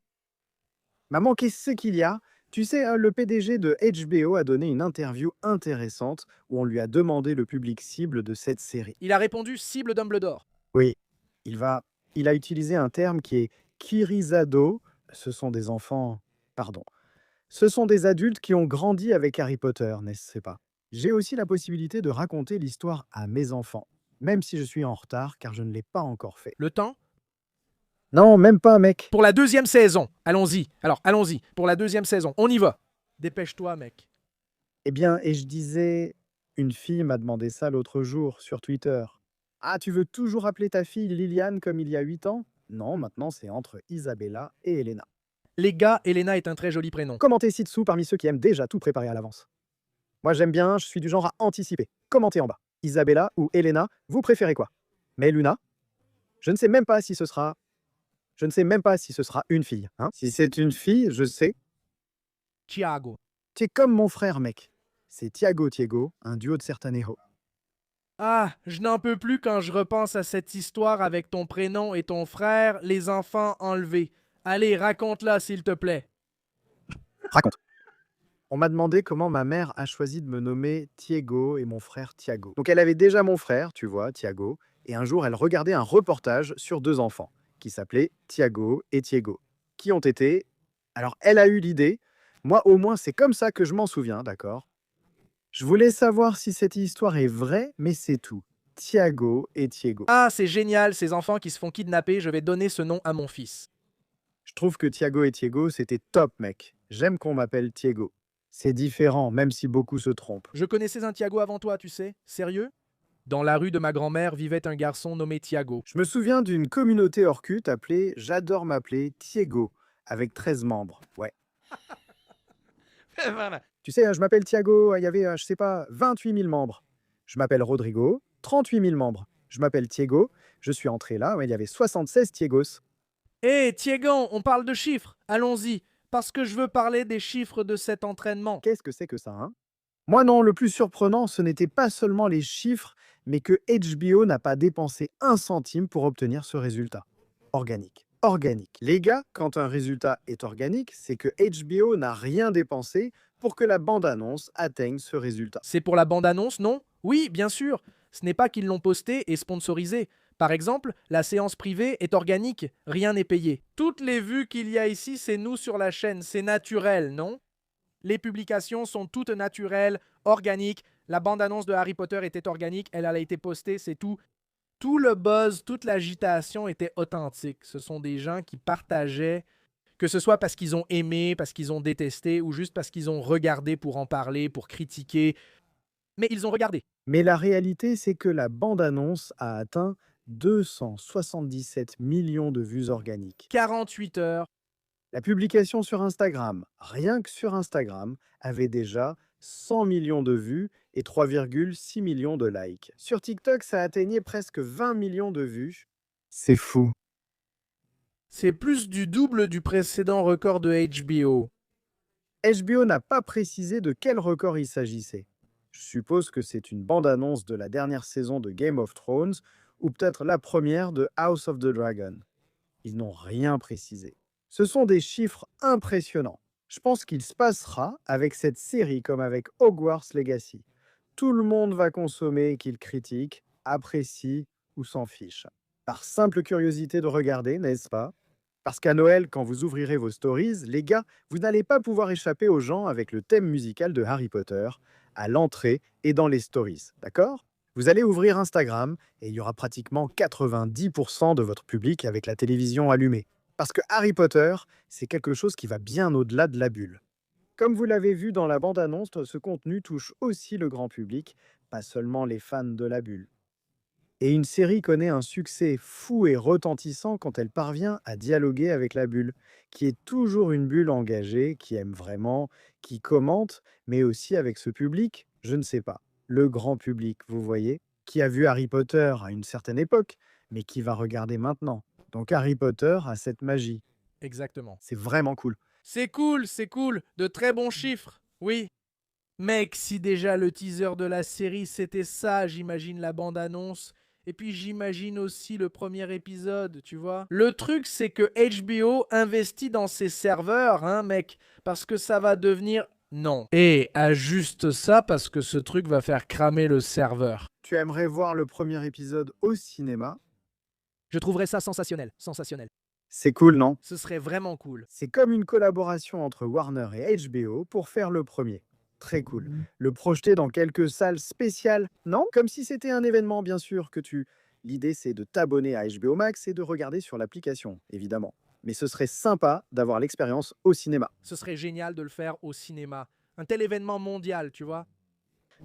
Speaker 2: Maman, qu'est-ce qu'il y a? Tu sais, hein, le PDG de HBO a donné une interview intéressante où on lui a demandé le public cible de cette série.
Speaker 1: Il a répondu cible Dumbledore.
Speaker 2: Oui, il a utilisé un terme qui est Kirizado. Ce sont des enfants, pardon. Ce sont des adultes qui ont grandi avec Harry Potter, n'est-ce pas? J'ai aussi la possibilité de raconter l'histoire à mes enfants, même si je suis en retard car je ne l'ai pas encore fait.
Speaker 1: Le temps?
Speaker 2: Non, même pas, mec.
Speaker 1: Pour la deuxième saison. Allons-y. Alors, allons-y. Pour la deuxième saison. On y va. Dépêche-toi, mec.
Speaker 2: Eh bien, et je disais, une fille m'a demandé ça l'autre jour sur Twitter. Ah, tu veux toujours appeler ta fille Liliane comme il y a 8 ans? Non, maintenant c'est entre Isabella et Elena.
Speaker 1: Les gars, Elena est un très joli prénom.
Speaker 2: Commentez ci-dessous parmi ceux qui aiment déjà tout préparer à l'avance. Moi j'aime bien, je suis du genre à anticiper. Commentez en bas. Isabella ou Elena, vous préférez quoi? Mais Luna, je ne sais même pas si ce sera... Je ne sais même pas si ce sera une fille. Hein. Si c'est une fille, je sais.
Speaker 1: Thiago.
Speaker 2: Tu es comme mon frère, mec. C'est Tiago, un duo de Sertanejo.
Speaker 1: Ah, je n'en peux plus quand je repense à cette histoire avec ton prénom et ton frère, les enfants enlevés. Allez, raconte-la, s'il te plaît.
Speaker 2: Raconte. On m'a demandé comment ma mère a choisi de me nommer Tiago et mon frère Tiago. Donc elle avait déjà mon frère, tu vois, Tiago, et un jour elle regardait un reportage sur deux enfants qui s'appelaient Tiago et Tiago, qui ont été... Alors elle a eu l'idée, moi au moins c'est comme ça que je m'en souviens, d'accord? Je voulais savoir si cette histoire est vraie, mais c'est tout. Tiago et Tiago.
Speaker 1: Ah, c'est génial, ces enfants qui se font kidnapper, je vais donner ce nom à mon fils.
Speaker 2: Je trouve que Tiago et Tiago, c'était top, mec. J'aime qu'on m'appelle Tiago. C'est différent, même si beaucoup se trompent.
Speaker 1: Je connaissais un Thiago avant toi, tu sais. Sérieux? Dans la rue de ma grand-mère vivait un garçon nommé Thiago.
Speaker 2: Je me souviens d'une communauté Orkut appelée J'adore m'appeler Tiago, avec 13 membres. Ouais.
Speaker 1: Voilà.
Speaker 2: Tu sais, je m'appelle Tiago, il y avait, je sais pas, 28 000 membres. Je m'appelle Rodrigo, 38 000 membres. Je m'appelle Tiago, je suis entré là, ouais, il y avait 76 Tiagos.
Speaker 1: Hé, Thiago, on parle de chiffres. Allons-y, parce que je veux parler des chiffres de cet entraînement.
Speaker 2: Qu'est-ce que c'est que ça, hein? Moi non, le plus surprenant, ce n'était pas seulement les chiffres, mais que HBO n'a pas dépensé un centime pour obtenir ce résultat. Organique. Organique. Les gars, quand un résultat est organique, c'est que HBO n'a rien dépensé pour que la bande-annonce atteigne ce résultat.
Speaker 1: C'est pour la bande-annonce, non? Oui, bien sûr. Ce n'est pas qu'ils l'ont posté et sponsorisé. Par exemple, la séance privée est organique, rien n'est payé. Toutes les vues qu'il y a ici, c'est nous sur la chaîne, c'est naturel, non? Les publications sont toutes naturelles, organiques. La bande-annonce de Harry Potter était organique, elle a été postée, c'est tout. Tout le buzz, toute l'agitation était authentique. Ce sont des gens qui partageaient, que ce soit parce qu'ils ont aimé, parce qu'ils ont détesté, ou juste parce qu'ils ont regardé pour en parler, pour critiquer. Mais ils ont regardé.
Speaker 2: Mais la réalité, c'est que la bande-annonce a atteint 277 millions de vues organiques.
Speaker 1: 48 heures.
Speaker 2: La publication sur Instagram, rien que sur Instagram, avait déjà 100 millions de vues et 3,6 millions de likes. Sur TikTok, ça atteignait presque 20 millions de vues. C'est fou.
Speaker 1: C'est plus du double du précédent record de HBO.
Speaker 2: HBO n'a pas précisé de quel record il s'agissait. Je suppose que c'est une bande-annonce de la dernière saison de Game of Thrones ou peut-être la première de House of the Dragon. Ils n'ont rien précisé. Ce sont des chiffres impressionnants. Je pense qu'il se passera avec cette série comme avec Hogwarts Legacy. Tout le monde va consommer, qu'il critique, apprécie ou s'en fiche. Par simple curiosité de regarder, n'est-ce pas? Parce qu'à Noël, quand vous ouvrirez vos stories, les gars, vous n'allez pas pouvoir échapper aux gens avec le thème musical de Harry Potter à l'entrée et dans les stories, d'accord? Vous allez ouvrir Instagram et il y aura pratiquement 90% de votre public avec la télévision allumée. Parce que Harry Potter, c'est quelque chose qui va bien au-delà de la bulle. Comme vous l'avez vu dans la bande-annonce, ce contenu touche aussi le grand public, pas seulement les fans de la bulle. Et une série connaît un succès fou et retentissant quand elle parvient à dialoguer avec la bulle, qui est toujours une bulle engagée, qui aime vraiment, qui commente, mais aussi avec ce public, je ne sais pas, le grand public, vous voyez, qui a vu Harry Potter à une certaine époque, mais qui va regarder maintenant. Donc Harry Potter a cette magie.
Speaker 1: Exactement.
Speaker 2: C'est vraiment cool.
Speaker 1: C'est cool, c'est cool. De très bons chiffres. Oui. Mec, si déjà le teaser de la série c'était ça, j'imagine la bande-annonce. Et puis j'imagine aussi le premier épisode, tu vois. Le truc, c'est que HBO investit dans ses serveurs, hein, mec. Parce que ça va devenir... Non. Et ajuste ça parce que ce truc va faire cramer le serveur.
Speaker 2: Tu aimerais voir le premier épisode au cinéma?
Speaker 1: Je trouverais ça sensationnel, sensationnel.
Speaker 2: C'est cool, non?
Speaker 1: Ce serait vraiment cool.
Speaker 2: C'est comme une collaboration entre Warner et HBO pour faire le premier. Très cool. Le projeter dans quelques salles spéciales, non? Comme si c'était un événement, bien sûr, que tu... L'idée, c'est de t'abonner à HBO Max et de regarder sur l'application, évidemment. Mais ce serait sympa d'avoir l'expérience au cinéma.
Speaker 1: Ce serait génial de le faire au cinéma. Un tel événement mondial, tu vois.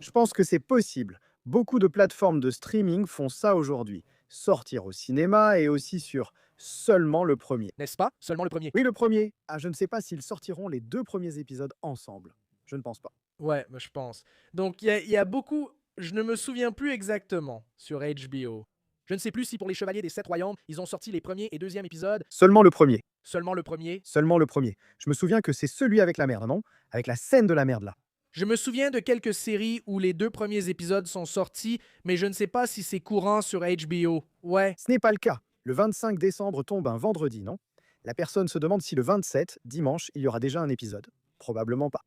Speaker 2: Je pense que c'est possible. Beaucoup de plateformes de streaming font ça aujourd'hui. sortir au cinéma et aussi sur seulement le premier.
Speaker 1: N'est-ce pas? Seulement le premier.
Speaker 2: Oui, le premier. Ah, je ne sais pas s'ils sortiront les 2 premiers épisodes ensemble. Je ne pense pas.
Speaker 1: Ouais, je pense. Donc il y a beaucoup. Je ne me souviens plus exactement sur HBO. Je ne sais plus si pour les Chevaliers des Sept Royaumes, ils ont sorti les premiers et deuxième épisodes,
Speaker 2: Seulement le premier.
Speaker 1: seulement le premier.
Speaker 2: Seulement le premier. Je me souviens que c'est celui avec la merde, non? Avec la scène de la merde là.
Speaker 1: Je me souviens de quelques séries où les 2 premiers épisodes sont sortis, mais je ne sais pas si c'est courant sur HBO. Ouais.
Speaker 2: Ce n'est pas le cas. Le 25 décembre tombe un vendredi, non? La personne se demande si le 27, dimanche, il y aura déjà un épisode. Probablement pas.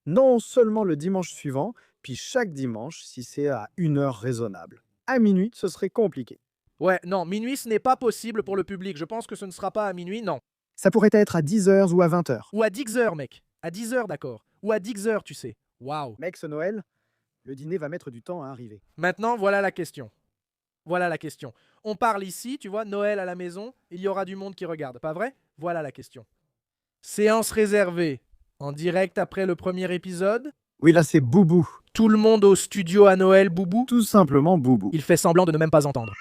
Speaker 2: Non, seulement le dimanche suivant, puis chaque dimanche si c'est à une heure raisonnable. À minuit, ce serait compliqué.
Speaker 1: Ouais, non, minuit, ce n'est pas possible pour le public. Je pense que ce ne sera pas à minuit, non.
Speaker 2: Ça pourrait être à 10 h ou à 20 h.
Speaker 1: Ou à 10 h, mec. À 10 h, d'accord. Ou à 10 h, tu sais. Waouh.
Speaker 2: Mec, ce Noël, le dîner va mettre du temps à arriver.
Speaker 1: Maintenant, voilà la question. Voilà la question. On parle ici, tu vois, Noël à la maison, il y aura du monde qui regarde, pas vrai? Voilà la question. Séance réservée. En direct après le premier épisode.
Speaker 2: Oui, là, c'est Boubou.
Speaker 1: Tout le monde au studio à Noël, Boubou.
Speaker 2: Tout simplement Boubou.
Speaker 1: Il fait semblant de ne même pas entendre.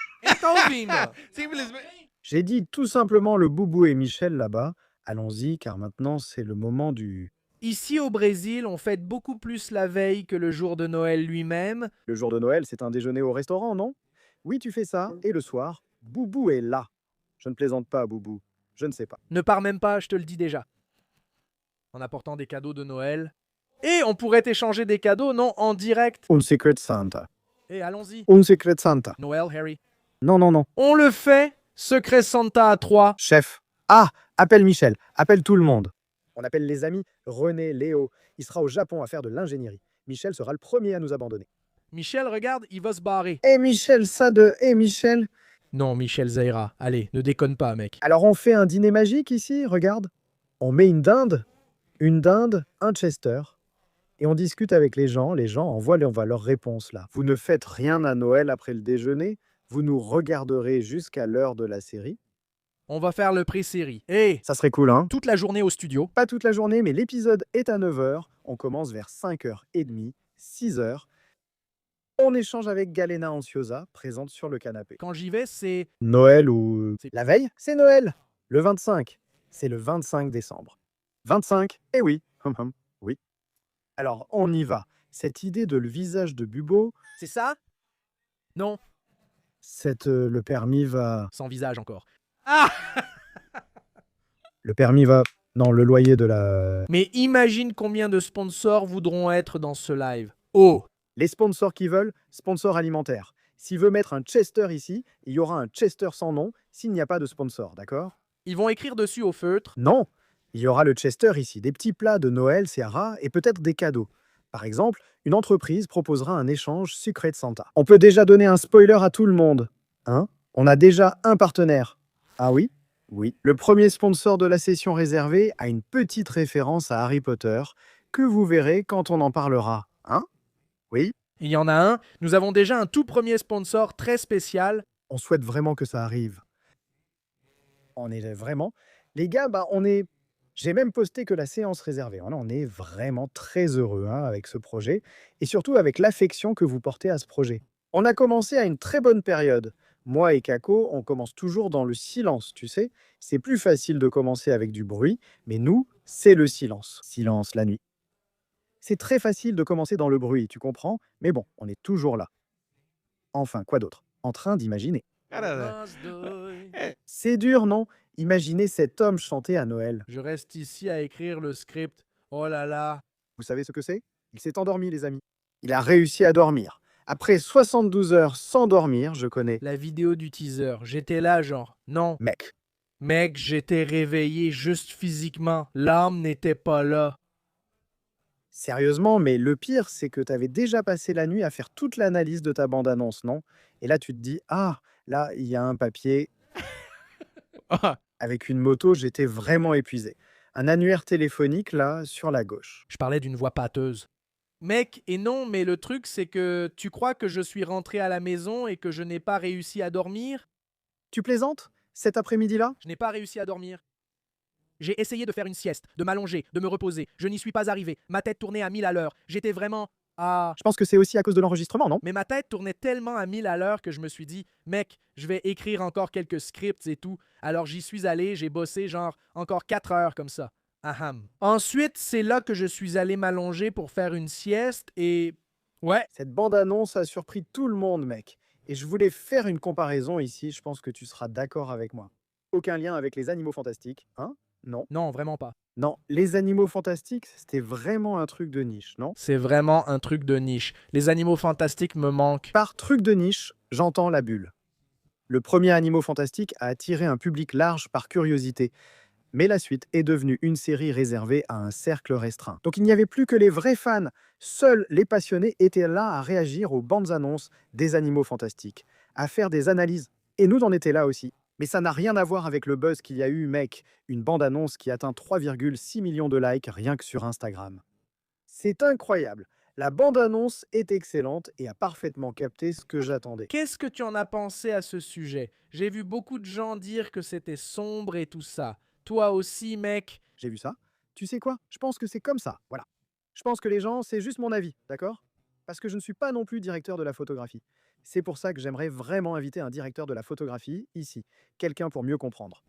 Speaker 2: J'ai dit tout simplement le Boubou et Michel là-bas. Allons-y, car maintenant, c'est le moment du...
Speaker 1: Ici au Brésil, on fête beaucoup plus la veille que le jour de Noël lui-même.
Speaker 2: Le jour de Noël, c'est un déjeuner au restaurant, non? Oui, tu fais ça, et le soir, Boubou est là. Je ne plaisante pas, Boubou. Je ne sais pas.
Speaker 1: Ne pars même pas, je te le dis déjà. En apportant des cadeaux de Noël. Et on pourrait échanger des cadeaux, non, en direct.
Speaker 2: Un Secret Santa.
Speaker 1: Et allons-y.
Speaker 2: Un Secret Santa.
Speaker 1: Noël, Harry.
Speaker 2: Non, non, non.
Speaker 1: On le fait. Secret Santa à 3.
Speaker 2: Chef. Ah, appelle Michel. Appelle tout le monde. On appelle les amis René, Léo. Il sera au Japon à faire de l'ingénierie. Michel sera le premier à nous abandonner.
Speaker 1: Michel, regarde, il va se barrer.
Speaker 2: Michel, ça de... Michel.
Speaker 1: Non, Michel Zaira. Allez, ne déconne pas, mec.
Speaker 2: Alors on fait un dîner magique ici, regarde. On met une dinde, un Chester, et on discute avec les gens envoient leurs réponses là. Vous ne faites rien à Noël après le déjeuner, vous nous regarderez jusqu'à l'heure de la série.
Speaker 1: On va faire le pré-série. Et
Speaker 2: Ça serait cool, hein?
Speaker 1: toute la journée au studio.
Speaker 2: Pas toute la journée, mais l'épisode est à 9 h. On commence vers 5 h 30, 6 h. On échange avec Galena Ansiosa, présente sur le canapé.
Speaker 1: Quand j'y vais, c'est...
Speaker 2: Noël ou... La veille, c'est Noël. Le 25, c'est le 25 décembre. 25, eh oui, oui. Alors, on y va. Cette idée de le visage de Bubo,
Speaker 1: C'est ça? Non,
Speaker 2: le permis va...
Speaker 1: sans visage encore. Ah!
Speaker 2: Le permis va... Non, le loyer de la...
Speaker 1: Mais imagine combien de sponsors voudront être dans ce live. Oh!
Speaker 2: Les sponsors qui veulent, sponsors alimentaires. S'il veut mettre un Chester ici, il y aura un Chester sans nom s'il n'y a pas de sponsor, d'accord?
Speaker 1: Ils vont écrire dessus au feutre.
Speaker 2: Non, il y aura le Chester ici, des petits plats de Noël, Seara, et peut-être des cadeaux. Par exemple, une entreprise proposera un échange Secret Santa. On peut déjà donner un spoiler à tout le monde. Hein? On a déjà un partenaire. Ah oui? Oui. Le premier sponsor de la session réservée a une petite référence à Harry Potter que vous verrez quand on en parlera. Hein? Oui?
Speaker 1: Il y en a un. Nous avons déjà un tout premier sponsor très spécial.
Speaker 2: On souhaite vraiment que ça arrive. On est vraiment... Les gars, on est... J'ai même posté que la séance réservée. On est vraiment très heureux avec ce projet et surtout avec l'affection que vous portez à ce projet. On a commencé à une très bonne période. Moi et Kako, on commence toujours dans le silence, tu sais. C'est plus facile de commencer avec du bruit, mais nous, c'est le silence. Silence la nuit. C'est très facile de commencer dans le bruit, tu comprends? Mais bon, on est toujours là. Enfin, quoi d'autre? En train d'imaginer. C'est dur, non? Imaginez cet homme chanter à Noël.
Speaker 1: Je reste ici à écrire le script. Oh là là.
Speaker 2: Vous savez ce que c'est? Il s'est endormi, les amis. Il a réussi à dormir. Après 72 heures sans dormir, je connais.
Speaker 1: La vidéo du teaser. J'étais là, genre. Non. Mec, j'étais réveillé juste physiquement. L'âme n'était pas là.
Speaker 2: Sérieusement, mais le pire, c'est que tu avais déjà passé la nuit à faire toute l'analyse de ta bande-annonce, non? Et là, tu te dis, ah, là, il y a un papier. Avec une moto, j'étais vraiment épuisé. Un annuaire téléphonique, là, sur la gauche.
Speaker 1: Je parlais d'une voix pâteuse. Mec, et non, mais le truc, c'est que tu crois que je suis rentré à la maison et que je n'ai pas réussi à dormir?
Speaker 2: Tu plaisantes? Cet après-midi-là?
Speaker 1: Je n'ai pas réussi à dormir. J'ai essayé de faire une sieste, de m'allonger, de me reposer. Je n'y suis pas arrivé. Ma tête tournait à 1000 à l'heure. J'étais vraiment... Ah,
Speaker 2: Je pense que c'est aussi à cause de l'enregistrement, non?
Speaker 1: mais ma tête tournait tellement à 1000 à l'heure que je me suis dit, mec, je vais écrire encore quelques scripts et tout. Alors j'y suis allé, j'ai bossé genre encore 4 heures comme ça. Aham. Ensuite, c'est là que je suis allé m'allonger pour faire une sieste et... Ouais,
Speaker 2: Cette bande-annonce a surpris tout le monde, mec. Et je voulais faire une comparaison ici, je pense que tu seras d'accord avec moi. Aucun lien avec les animaux fantastiques, hein? Non.
Speaker 1: non, vraiment pas.
Speaker 2: Non, les animaux fantastiques, c'était vraiment un truc de niche, non?
Speaker 1: C'est vraiment un truc de niche. Les animaux fantastiques me manquent.
Speaker 2: Par truc de niche, j'entends la bulle. Le premier Animaux fantastiques a attiré un public large par curiosité, mais la suite est devenue une série réservée à un cercle restreint. Donc il n'y avait plus que les vrais fans. Seuls les passionnés étaient là à réagir aux bandes annonces des Animaux fantastiques, à faire des analyses. Et nous, on était là aussi. Mais ça n'a rien à voir avec le buzz qu'il y a eu, mec. Une bande-annonce qui atteint 3,6 millions de likes rien que sur Instagram. C'est incroyable. La bande-annonce est excellente et a parfaitement capté ce que j'attendais.
Speaker 1: Qu'est-ce que tu en as pensé à ce sujet? J'ai vu beaucoup de gens dire que c'était sombre et tout ça. Toi aussi, mec?
Speaker 2: J'ai vu ça. Tu sais quoi? Je pense que c'est comme ça, voilà. Je pense que les gens, c'est juste mon avis, d'accord? Parce que je ne suis pas non plus directeur de la photographie. C'est pour ça que j'aimerais vraiment inviter un directeur de la photographie ici, quelqu'un pour mieux comprendre.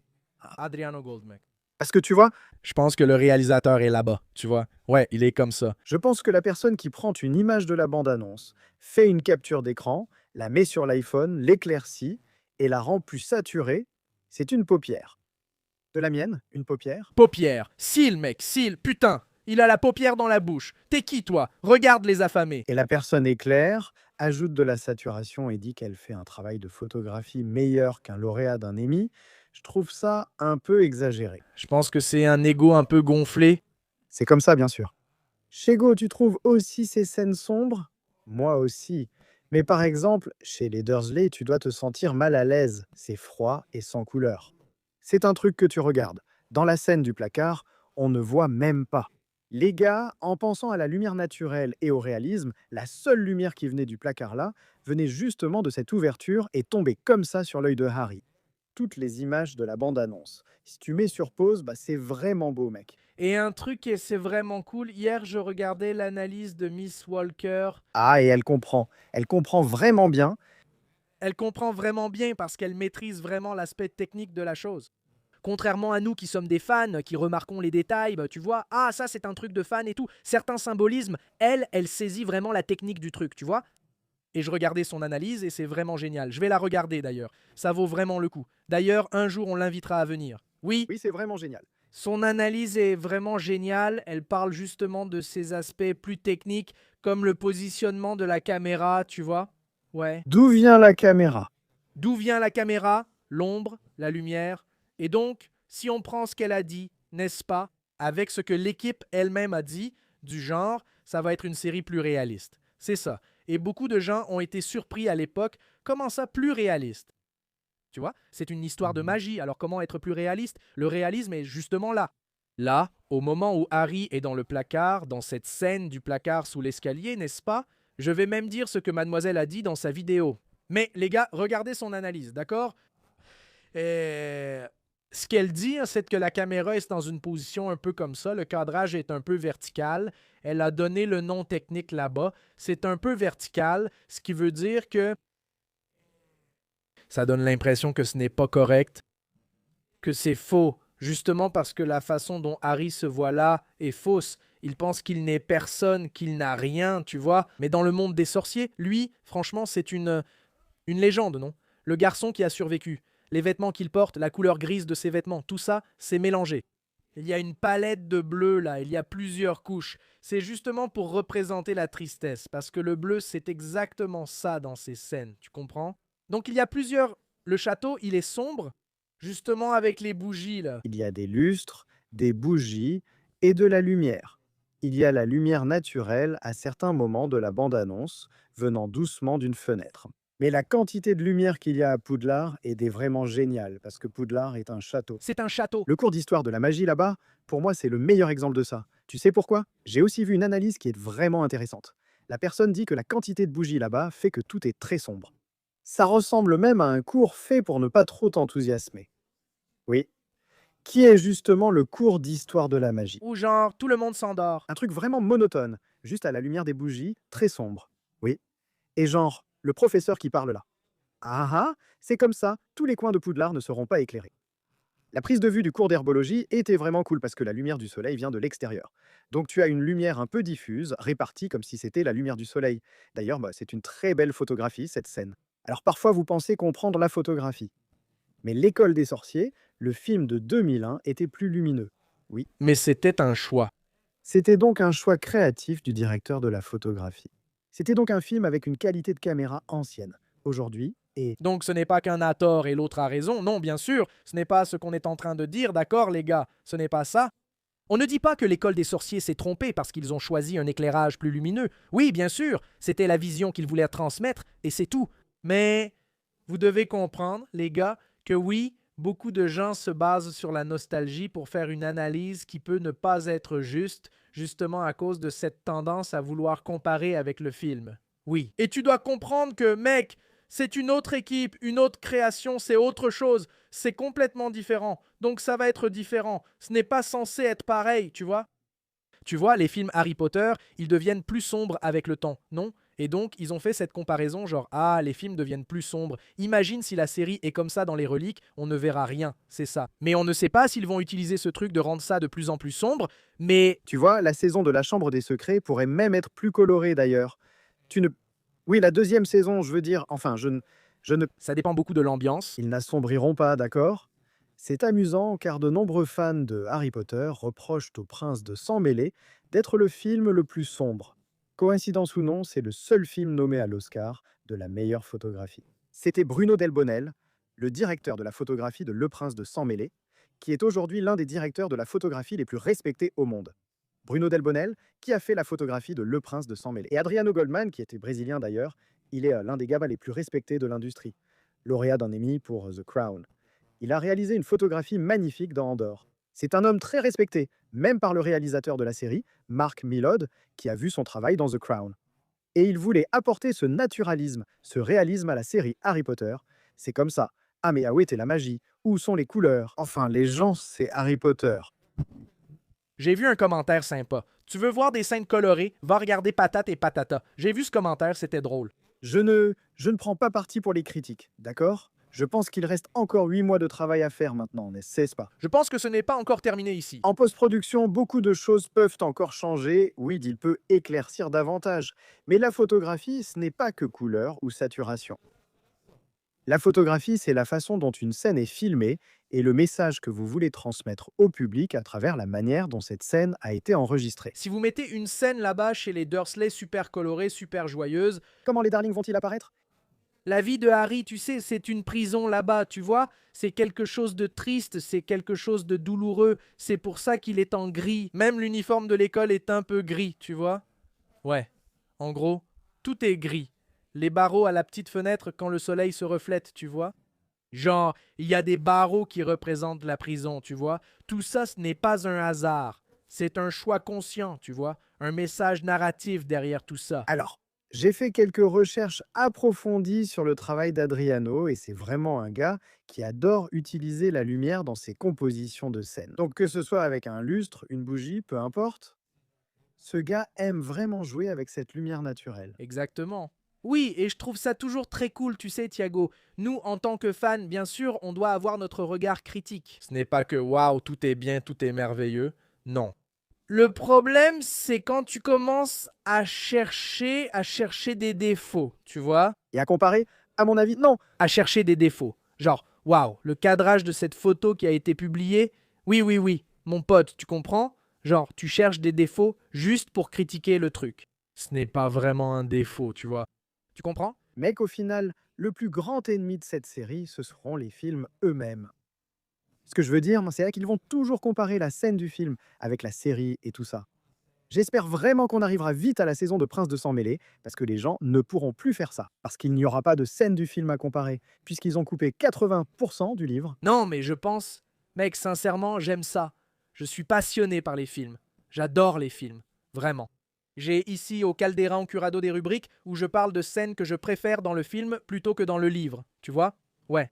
Speaker 1: Adriano Gold, mec.
Speaker 2: Parce que tu vois,
Speaker 1: Je pense que le réalisateur est là-bas, tu vois. Ouais, il est comme ça.
Speaker 2: je pense que la personne qui prend une image de la bande-annonce, fait une capture d'écran, la met sur l'iPhone, l'éclaircit et la rend plus saturée, c'est une paupière. De la mienne, une paupière.
Speaker 1: Paupière. Cils, mec, cils, putain. Il a la paupière dans la bouche. T'es qui, toi? Regarde les affamés.
Speaker 2: Et la personne éclaire, ajoute de la saturation et dit qu'elle fait un travail de photographie meilleur qu'un lauréat d'un Emmy. Je trouve ça un peu exagéré.
Speaker 1: Je pense que c'est un ego un peu gonflé.
Speaker 2: C'est comme ça, bien sûr. Chez Go, tu trouves aussi ces scènes sombres? Moi aussi. Mais par exemple, chez les Dursley, tu dois te sentir mal à l'aise. C'est froid et sans couleur. C'est un truc que tu regardes. Dans la scène du placard, on ne voit même pas. Les gars, en pensant à la lumière naturelle et au réalisme, la seule lumière qui venait du placard là venait justement de cette ouverture et tombait comme ça sur l'œil de Harry. Toutes les images de la bande-annonce. Si tu mets sur pause, bah c'est vraiment beau, mec.
Speaker 1: Et un truc, et c'est vraiment cool, hier je regardais l'analyse de Miss Walker.
Speaker 2: Ah, et elle comprend. Elle comprend vraiment bien.
Speaker 1: Elle comprend vraiment bien parce qu'elle maîtrise vraiment l'aspect technique de la chose. Contrairement à nous qui sommes des fans, qui remarquons les détails, bah, tu vois, ah ça c'est un truc de fan et tout, certains symbolismes, elle saisit vraiment la technique du truc, tu vois. Et je regardais son analyse et c'est vraiment génial. Je vais la regarder d'ailleurs, ça vaut vraiment le coup. D'ailleurs, un jour on l'invitera à venir. Oui,
Speaker 2: Oui, c'est vraiment génial.
Speaker 1: son analyse est vraiment géniale, elle parle justement de ces aspects plus techniques comme le positionnement de la caméra, tu vois. Ouais.
Speaker 2: D'où vient la caméra?
Speaker 1: D'où vient la caméra, l'ombre, la lumière. Et donc, si on prend ce qu'elle a dit, n'est-ce pas, avec ce que l'équipe elle-même a dit, du genre, ça va être une série plus réaliste. C'est ça. Et beaucoup de gens ont été surpris à l'époque. Comment ça, plus réaliste? Tu vois, c'est une histoire de magie. Alors comment être plus réaliste? Le réalisme est justement là. Là, au moment où Harry est dans le placard, dans cette scène du placard sous l'escalier, n'est-ce pas? Je vais même dire ce que mademoiselle a dit dans sa vidéo. Mais les gars, regardez son analyse, d'accord? Ce qu'elle dit, hein, c'est que la caméra est dans une position un peu comme ça. Le cadrage est un peu vertical. Elle a donné le nom technique là-bas. C'est un peu vertical, ce qui veut dire que ça donne l'impression que ce n'est pas correct, que c'est faux, justement parce que la façon dont Harry se voit là est fausse. Il pense qu'il n'est personne, qu'il n'a rien, tu vois. Mais dans le monde des sorciers, lui, franchement, c'est une légende, non? Le garçon qui a survécu, les vêtements qu'il porte, la couleur grise de ses vêtements, tout ça, c'est mélangé. Il y a une palette de bleu là, il y a plusieurs couches. C'est justement pour représenter la tristesse, parce que le bleu, c'est exactement ça dans ces scènes, tu comprends? Donc il y a plusieurs... Le château, il est sombre, justement avec les bougies là.
Speaker 2: Il y a des lustres, des bougies et de la lumière. Il y a la lumière naturelle à certains moments de la bande-annonce, venant doucement d'une fenêtre. Mais la quantité de lumière qu'il y a à Poudlard est vraiment géniale, parce que Poudlard est un château.
Speaker 1: C'est un château.
Speaker 2: Le cours d'histoire de la magie là-bas, pour moi, c'est le meilleur exemple de ça. Tu sais pourquoi? J'ai aussi vu une analyse qui est vraiment intéressante. La personne dit que la quantité de bougies là-bas fait que tout est très sombre. Ça ressemble même à un cours fait pour ne pas trop t'enthousiasmer. Oui, qui est justement le cours d'histoire de la magie.
Speaker 1: Ou genre, tout le monde s'endort.
Speaker 2: Un truc vraiment monotone. juste à la lumière des bougies, très sombre. Oui. Et genre, le professeur qui parle là. Ah ah, c'est comme ça, tous les coins de Poudlard ne seront pas éclairés. La prise de vue du cours d'herbologie était vraiment cool parce que la lumière du soleil vient de l'extérieur. Donc tu as une lumière un peu diffuse, répartie comme si c'était la lumière du soleil. D'ailleurs, c'est une très belle photographie, cette scène. Alors parfois vous pensez comprendre la photographie. Mais L'école des sorciers, le film de 2001, était plus lumineux. Oui,
Speaker 1: Mais c'était un choix.
Speaker 2: c'était donc un choix créatif du directeur de la photographie. C'était donc un film avec une qualité de caméra ancienne. Aujourd'hui, et
Speaker 1: Donc ce n'est pas qu'un a tort et l'autre a raison. Non, bien sûr, ce n'est pas ce qu'on est en train de dire, d'accord les gars, ce n'est pas ça. On ne dit pas que l'école des sorciers s'est trompée parce qu'ils ont choisi un éclairage plus lumineux. Oui, bien sûr, c'était la vision qu'ils voulaient transmettre et c'est tout. Mais vous devez comprendre, les gars, que oui, beaucoup de gens se basent sur la nostalgie pour faire une analyse qui peut ne pas être juste, justement à cause de cette tendance à vouloir comparer avec le film. Oui. Et tu dois comprendre que, mec, c'est une autre équipe, une autre création, c'est autre chose. C'est complètement différent. Donc ça va être différent. Ce n'est pas censé être pareil, tu vois. Tu vois, les films Harry Potter, ils deviennent plus sombres avec le temps, non? Et donc, ils ont fait cette comparaison, genre, ah, les films deviennent plus sombres. Imagine si la série est comme ça dans les reliques, on ne verra rien, c'est ça. Mais on ne sait pas s'ils vont utiliser ce truc de rendre ça de plus en plus sombre, mais
Speaker 2: tu vois, la saison de la Chambre des Secrets pourrait même être plus colorée d'ailleurs. Tu ne... Oui, la deuxième saison, je veux dire, enfin, je ne...
Speaker 1: ça dépend beaucoup de l'ambiance.
Speaker 2: Ils n'assombriront pas, d'accord? C'est amusant car de nombreux fans de Harry Potter reprochent au Prince de Sang Mêlé d'être le film le plus sombre. Coïncidence ou non, c'est le seul film nommé à l'Oscar de la meilleure photographie. C'était Bruno Delbonnel, le directeur de la photographie de Le Prince de Sang Mêlé, qui est aujourd'hui l'un des directeurs de la photographie les plus respectés au monde. Bruno Delbonnel, qui a fait la photographie de Le Prince de Sang Mêlé. Et Adriano Goldman, qui était brésilien d'ailleurs, il est l'un des gars les plus respectés de l'industrie, lauréat d'un Emmy pour The Crown. Il a réalisé une photographie magnifique dans Andorre. C'est un homme très respecté, même par le réalisateur de la série, Mark Millod, qui a vu son travail dans The Crown. Et il voulait apporter ce naturalisme, ce réalisme à la série Harry Potter. C'est comme ça. Ah mais où était la magie? Où sont les couleurs? Enfin, les gens, c'est Harry Potter.
Speaker 1: J'ai vu un commentaire sympa. Tu veux voir des scènes colorées? Va regarder Patate et Patata. J'ai vu ce commentaire, c'était drôle.
Speaker 2: Je ne prends pas parti pour les critiques, d'accord? Je pense qu'il reste encore 8 mois de travail à faire maintenant, n'est-ce pas?
Speaker 1: Je pense que ce n'est pas encore terminé ici.
Speaker 2: En post-production, beaucoup de choses peuvent encore changer. Oui, il peut éclaircir davantage. Mais la photographie, ce n'est pas que couleur ou saturation. La photographie, c'est la façon dont une scène est filmée et le message que vous voulez transmettre au public à travers la manière dont cette scène a été enregistrée.
Speaker 1: Si vous mettez une scène là-bas chez les Dursley super colorée, super joyeuse,
Speaker 2: Comment les darlings vont-ils apparaître?
Speaker 1: la vie de Harry, tu sais, c'est une prison là-bas, tu vois. C'est quelque chose de triste, c'est quelque chose de douloureux. C'est pour ça qu'il est en gris. Même l'uniforme de l'école est un peu gris, tu vois. Ouais, en gros, tout est gris. Les barreaux à la petite fenêtre quand le soleil se reflète, tu vois. Genre, il y a des barreaux qui représentent la prison, tu vois. Tout ça, ce n'est pas un hasard. C'est un choix conscient, tu vois. Un message narratif derrière tout ça.
Speaker 2: Alors, j'ai fait quelques recherches approfondies sur le travail d'Adriano et c'est vraiment un gars qui adore utiliser la lumière dans ses compositions de scènes. Donc que ce soit avec un lustre, une bougie, peu importe, ce gars aime vraiment jouer avec cette lumière naturelle.
Speaker 1: Exactement. Oui, et je trouve ça toujours très cool, tu sais, Thiago. Nous, en tant que fans, bien sûr, on doit avoir notre regard critique. Ce n'est pas que waouh, tout est bien, tout est merveilleux. Non. Le problème, c'est quand tu commences à chercher des défauts, tu vois?
Speaker 2: Et à comparer, à mon avis, non.
Speaker 1: À chercher des défauts. Genre, waouh, le cadrage de cette photo qui a été publiée. Oui, oui, oui, mon pote, tu comprends? Genre, tu cherches des défauts juste pour critiquer le truc. Ce n'est pas vraiment un défaut, tu vois. Tu comprends?
Speaker 2: Mais qu'au final, le plus grand ennemi de cette série, ce seront les films eux-mêmes. Ce que je veux dire, moi, c'est là qu'ils vont toujours comparer la scène du film avec la série et tout ça. J'espère vraiment qu'on arrivera vite à la saison de Prince de Sang Mêlé, parce que les gens ne pourront plus faire ça, parce qu'il n'y aura pas de scène du film à comparer, puisqu'ils ont coupé 80% du livre.
Speaker 1: Non, mais je pense, mec, sincèrement, j'aime ça. Je suis passionné par les films. J'adore les films. Vraiment. J'ai ici au Caldeira Curado des rubriques où je parle de scènes que je préfère dans le film plutôt que dans le livre. Tu vois? Ouais.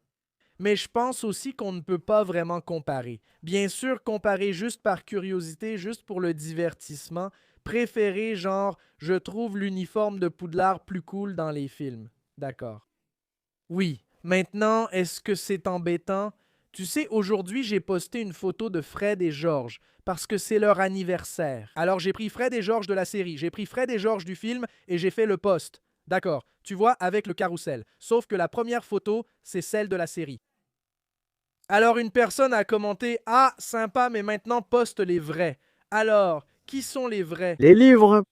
Speaker 1: Mais je pense aussi qu'on ne peut pas vraiment comparer. Bien sûr, comparer juste par curiosité, juste pour le divertissement, Préféré, genre, je trouve l'uniforme de Poudlard plus cool dans les films. D'accord. Oui. Maintenant, est-ce que c'est embêtant? Tu sais, aujourd'hui, j'ai posté une photo de Fred et George parce que c'est leur anniversaire. Alors, j'ai pris Fred et George de la série, j'ai pris Fred et George du film et j'ai fait le post. D'accord. Tu vois, avec le carrousel. Sauf que la première photo, c'est celle de la série. Alors, une personne a commenté: Ah, sympa, mais maintenant poste les vrais. Alors, qui sont les vrais?
Speaker 2: Les livres,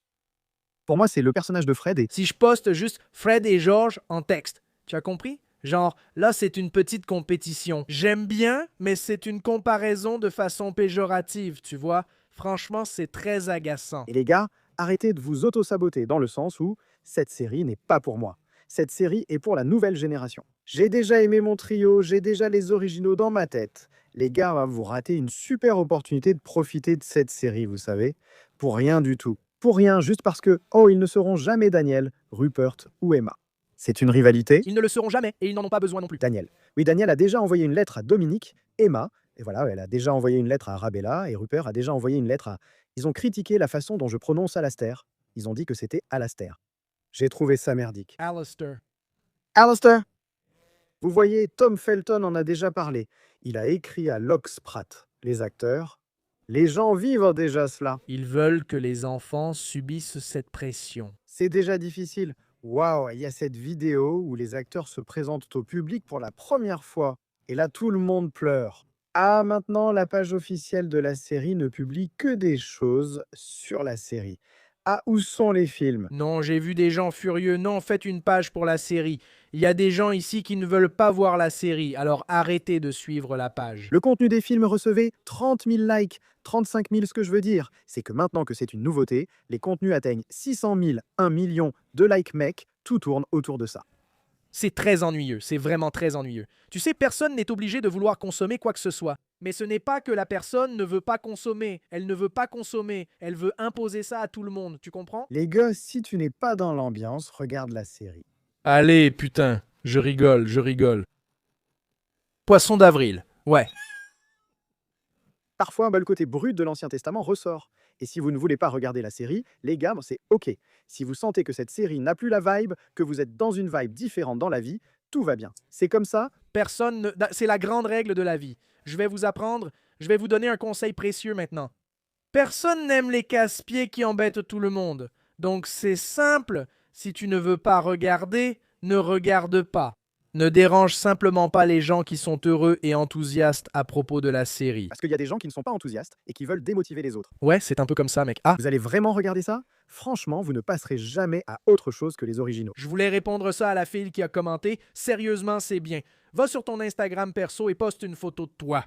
Speaker 2: pour moi, c'est le personnage de Fred et
Speaker 1: Si je poste juste Fred et George en texte. Tu as compris? Genre, là, c'est une petite compétition. J'aime bien, mais c'est une comparaison de façon péjorative, tu vois? Franchement, c'est très agaçant.
Speaker 2: Et les gars, arrêtez de vous auto-saboter dans le sens où cette série n'est pas pour moi. Cette série est pour la nouvelle génération. J'ai déjà aimé mon trio, j'ai déjà les originaux dans ma tête. Les gars, vous ratez une super opportunité de profiter de cette série, vous savez, pour rien du tout. Pour rien, juste parce que, oh, ils ne seront jamais Daniel, Rupert ou Emma. C'est une rivalité.
Speaker 1: Ils ne le seront jamais et ils n'en ont pas besoin non plus.
Speaker 2: Daniel. Oui, Daniel a déjà envoyé une lettre à Dominique, Emma, et voilà, elle a déjà envoyé une lettre à Arabella, et Rupert a déjà envoyé une lettre à... Ils ont critiqué la façon dont je prononce Alastair. Ils ont dit que c'était Alastair. J'ai trouvé ça merdique.
Speaker 1: Alistair.
Speaker 2: Alastair. Vous voyez, Tom Felton en a déjà parlé. Il a écrit à Locke Spratt, les acteurs. Les gens vivent déjà cela.
Speaker 1: Ils veulent que les enfants subissent cette pression.
Speaker 2: C'est déjà difficile. Waouh, il y a cette vidéo où les acteurs se présentent au public pour la première fois. Et là, tout le monde pleure. Ah, maintenant, la page officielle de la série ne publie que des choses sur la série. Ah, où sont les films?
Speaker 1: Non, j'ai vu des gens furieux. Non, faites une page pour la série. Il y a des gens ici qui ne veulent pas voir la série, alors arrêtez de suivre la page.
Speaker 2: Le contenu des films recevait 30 000 likes, 35 000. Ce que je veux dire, c'est que maintenant que c'est une nouveauté, les contenus atteignent 600 000, 1 million de likes mec, tout tourne autour de ça.
Speaker 1: C'est très ennuyeux, c'est vraiment très ennuyeux. Tu sais, personne n'est obligé de vouloir consommer quoi que ce soit. Mais ce n'est pas que la personne ne veut pas consommer, elle ne veut pas consommer, elle veut imposer ça à tout le monde, tu comprends?
Speaker 2: Les gars, si tu n'es pas dans l'ambiance, regarde la série.
Speaker 1: Allez, putain, je rigole, je rigole. Poisson d'avril, ouais.
Speaker 2: Parfois, le côté brut de l'Ancien Testament ressort. Et si vous ne voulez pas regarder la série, les gars, c'est OK. Si vous sentez que cette série n'a plus la vibe, que vous êtes dans une vibe différente dans la vie, tout va bien. C'est comme ça.
Speaker 1: Personne ne... C'est la grande règle de la vie. Je vais vous apprendre, je vais vous donner un conseil précieux maintenant. Personne n'aime les casse-pieds qui embêtent tout le monde. Donc c'est simple, si tu ne veux pas regarder, ne regarde pas. Ne dérange simplement pas les gens qui sont heureux et enthousiastes à propos de la série.
Speaker 2: Parce qu'il y a des gens qui ne sont pas enthousiastes et qui veulent démotiver les autres.
Speaker 1: Ouais, c'est un peu comme ça, mec. Ah,
Speaker 2: Vous allez vraiment regarder ça? Franchement, vous ne passerez jamais à autre chose que les originaux.
Speaker 1: je voulais répondre ça à la fille qui a commenté. Sérieusement, c'est bien. Va sur ton Instagram perso et poste une photo de toi.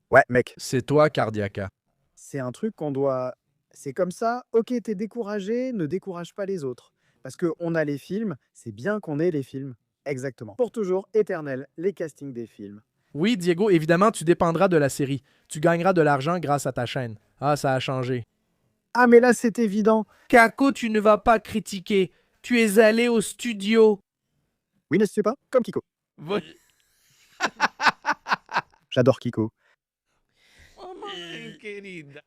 Speaker 2: Ouais, mec.
Speaker 1: C'est toi, Cardiaca.
Speaker 2: C'est un truc qu'on doit... C'est comme ça, ok, t'es découragé, ne décourage pas les autres. Parce qu'on a les films, c'est bien qu'on ait les films. Exactement. Pour toujours, éternel, les castings des films.
Speaker 1: Oui, Diego, évidemment, tu dépendras de la série. Tu gagneras de l'argent grâce à ta chaîne. Ah, ça a changé.
Speaker 2: Ah, mais là, c'est évident.
Speaker 1: Kako, tu ne vas pas critiquer. Tu es allé au studio.
Speaker 2: Oui, n'est-ce pas? Comme Kiko. J'adore Kiko.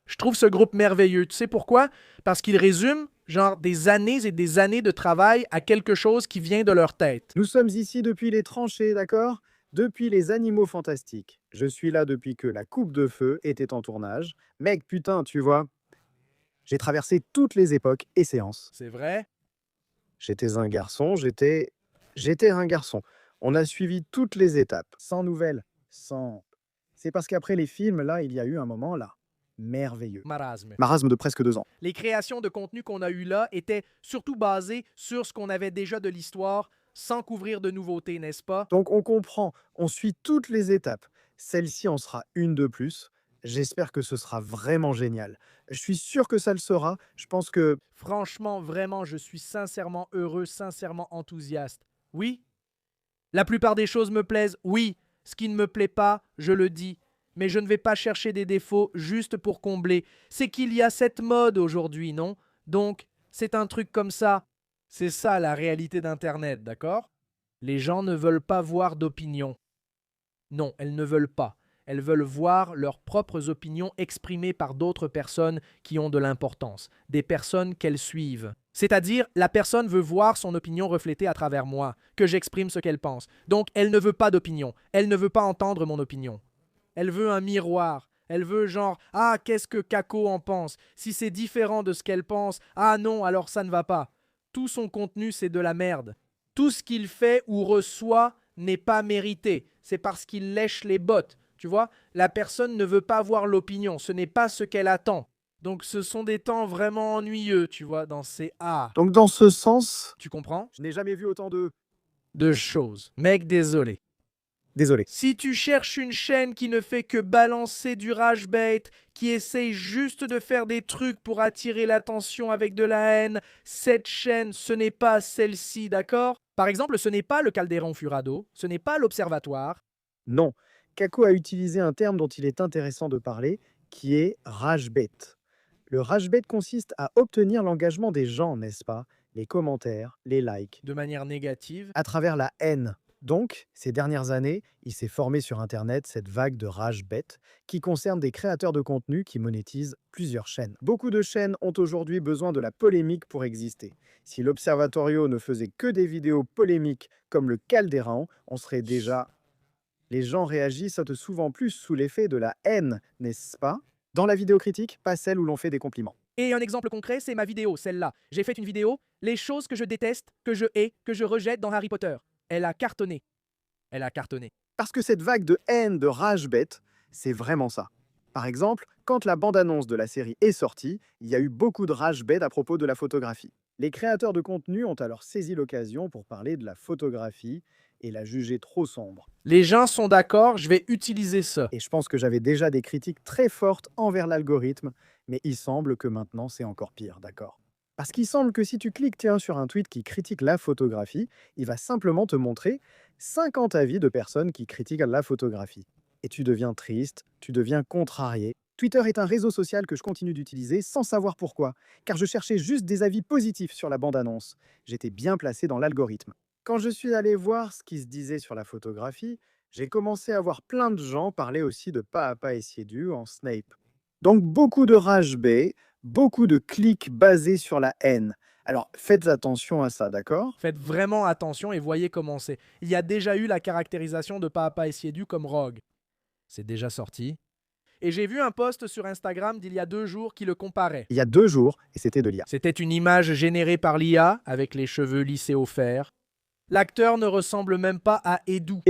Speaker 1: Je trouve ce groupe merveilleux. Tu sais pourquoi? Parce qu'il résume, genre, des années et des années de travail à quelque chose qui vient de leur tête.
Speaker 2: Nous sommes ici depuis les tranchées, d'accord? Depuis les animaux fantastiques. Je suis là depuis que la coupe de feu était en tournage. Mec, putain, tu vois, j'ai traversé toutes les époques et séances.
Speaker 1: C'est vrai?
Speaker 2: J'étais un garçon, j'étais un garçon. On a suivi toutes les étapes, sans nouvelles, sans... C'est parce qu'après les films, là, il y a eu un moment, là, merveilleux.
Speaker 1: Marasme.
Speaker 2: Marasme de presque 2 ans.
Speaker 1: Les créations de contenu qu'on a eues là étaient surtout basées sur ce qu'on avait déjà de l'histoire, sans couvrir de nouveautés, n'est-ce pas?
Speaker 2: Donc on comprend, on suit toutes les étapes. Celle-ci en sera une de plus. J'espère que ce sera vraiment génial. Je suis sûr que ça le sera. Je pense que...
Speaker 1: Franchement, vraiment, je suis sincèrement heureux, sincèrement enthousiaste. Oui? La plupart des choses me plaisent, oui. Ce qui ne me plaît pas, je le dis. Mais je ne vais pas chercher des défauts juste pour combler. C'est qu'il y a cette mode aujourd'hui, non? Donc, c'est un truc comme ça. C'est ça la réalité d'Internet, d'accord? Les gens ne veulent pas voir d'opinion. Non, elles ne veulent pas. Elles veulent voir leurs propres opinions exprimées par d'autres personnes qui ont de l'importance, des personnes qu'elles suivent. C'est-à-dire, la personne veut voir son opinion reflétée à travers moi, que j'exprime ce qu'elle pense. Donc, elle ne veut pas d'opinion. Elle ne veut pas entendre mon opinion. Elle veut un miroir. Elle veut genre, ah, qu'est-ce que Kako en pense? Si c'est différent de ce qu'elle pense, ah non, alors ça ne va pas. Tout son contenu, c'est de la merde. Tout ce qu'il fait ou reçoit n'est pas mérité. C'est parce qu'il lèche les bottes. Tu vois, la personne ne veut pas voir l'opinion. Ce n'est pas ce qu'elle attend. Donc ce sont des temps vraiment ennuyeux, tu vois, dans ces A.
Speaker 2: Donc dans ce sens,
Speaker 1: Tu comprends?
Speaker 2: je n'ai jamais vu autant de...
Speaker 1: De choses. Mec, désolé.
Speaker 2: Désolé.
Speaker 1: Si tu cherches une chaîne qui ne fait que balancer du rage bait, qui essaye juste de faire des trucs pour attirer l'attention avec de la haine, cette chaîne, ce n'est pas celle-ci, d'accord? Par exemple, ce n'est pas le Calderon Furado, ce n'est pas l'Observatoire.
Speaker 2: Non. Kako a utilisé un terme dont il est intéressant de parler, qui est rage bait. Le rage bait consiste à obtenir l'engagement des gens, n'est-ce pas? Les commentaires, les likes,
Speaker 1: De manière négative.
Speaker 2: à travers la haine. Donc, ces dernières années, il s'est formé sur Internet cette vague de rage bait qui concerne des créateurs de contenu qui monétisent plusieurs chaînes. Beaucoup de chaînes ont aujourd'hui besoin de la polémique pour exister. Si l'Observatorio ne faisait que des vidéos polémiques comme le Calderon, on serait déjà... Les gens réagissent souvent plus sous l'effet de la haine, n'est-ce pas? Dans la vidéo critique, pas celle où l'on fait des compliments.
Speaker 1: Et un exemple concret, c'est ma vidéo, celle-là. J'ai fait une vidéo, les choses que je déteste, que je hais, que je rejette dans Harry Potter. Elle a cartonné. Elle a cartonné.
Speaker 2: Parce que cette vague de haine, de rage bête, c'est vraiment ça. Par exemple, quand la bande-annonce de la série est sortie, il y a eu beaucoup de rage bête à propos de la photographie. Les créateurs de contenu ont alors saisi l'occasion pour parler de la photographie et la juger trop sombre.
Speaker 1: Les gens sont d'accord, je vais utiliser ça.
Speaker 2: Et je pense que j'avais déjà des critiques très fortes envers l'algorithme, mais il semble que maintenant c'est encore pire, d'accord? Parce qu'il semble que si tu cliques sur un tweet qui critique la photographie, il va simplement te montrer 50 avis de personnes qui critiquent la photographie. Et tu deviens triste, tu deviens contrarié. Twitter est un réseau social que je continue d'utiliser sans savoir pourquoi, car je cherchais juste des avis positifs sur la bande-annonce. J'étais bien placé dans l'algorithme. Quand je suis allé voir ce qui se disait sur la photographie, j'ai commencé à voir plein de gens parler aussi de pas à pas et Siedu en Snape. Donc beaucoup de rage bait, beaucoup de clics basés sur la haine. Alors faites attention à ça, d'accord?
Speaker 1: Faites vraiment attention et voyez comment c'est. Il y a déjà eu la caractérisation de Papa et Siedu comme Rogue. C'est déjà sorti. Et j'ai vu un post sur Instagram d'il y a 2 jours qui le comparait.
Speaker 2: Il y a 2 jours, et c'était de l'IA.
Speaker 1: C'était une image générée par l'IA avec les cheveux lissés au fer. L'acteur ne ressemble même pas à Edu.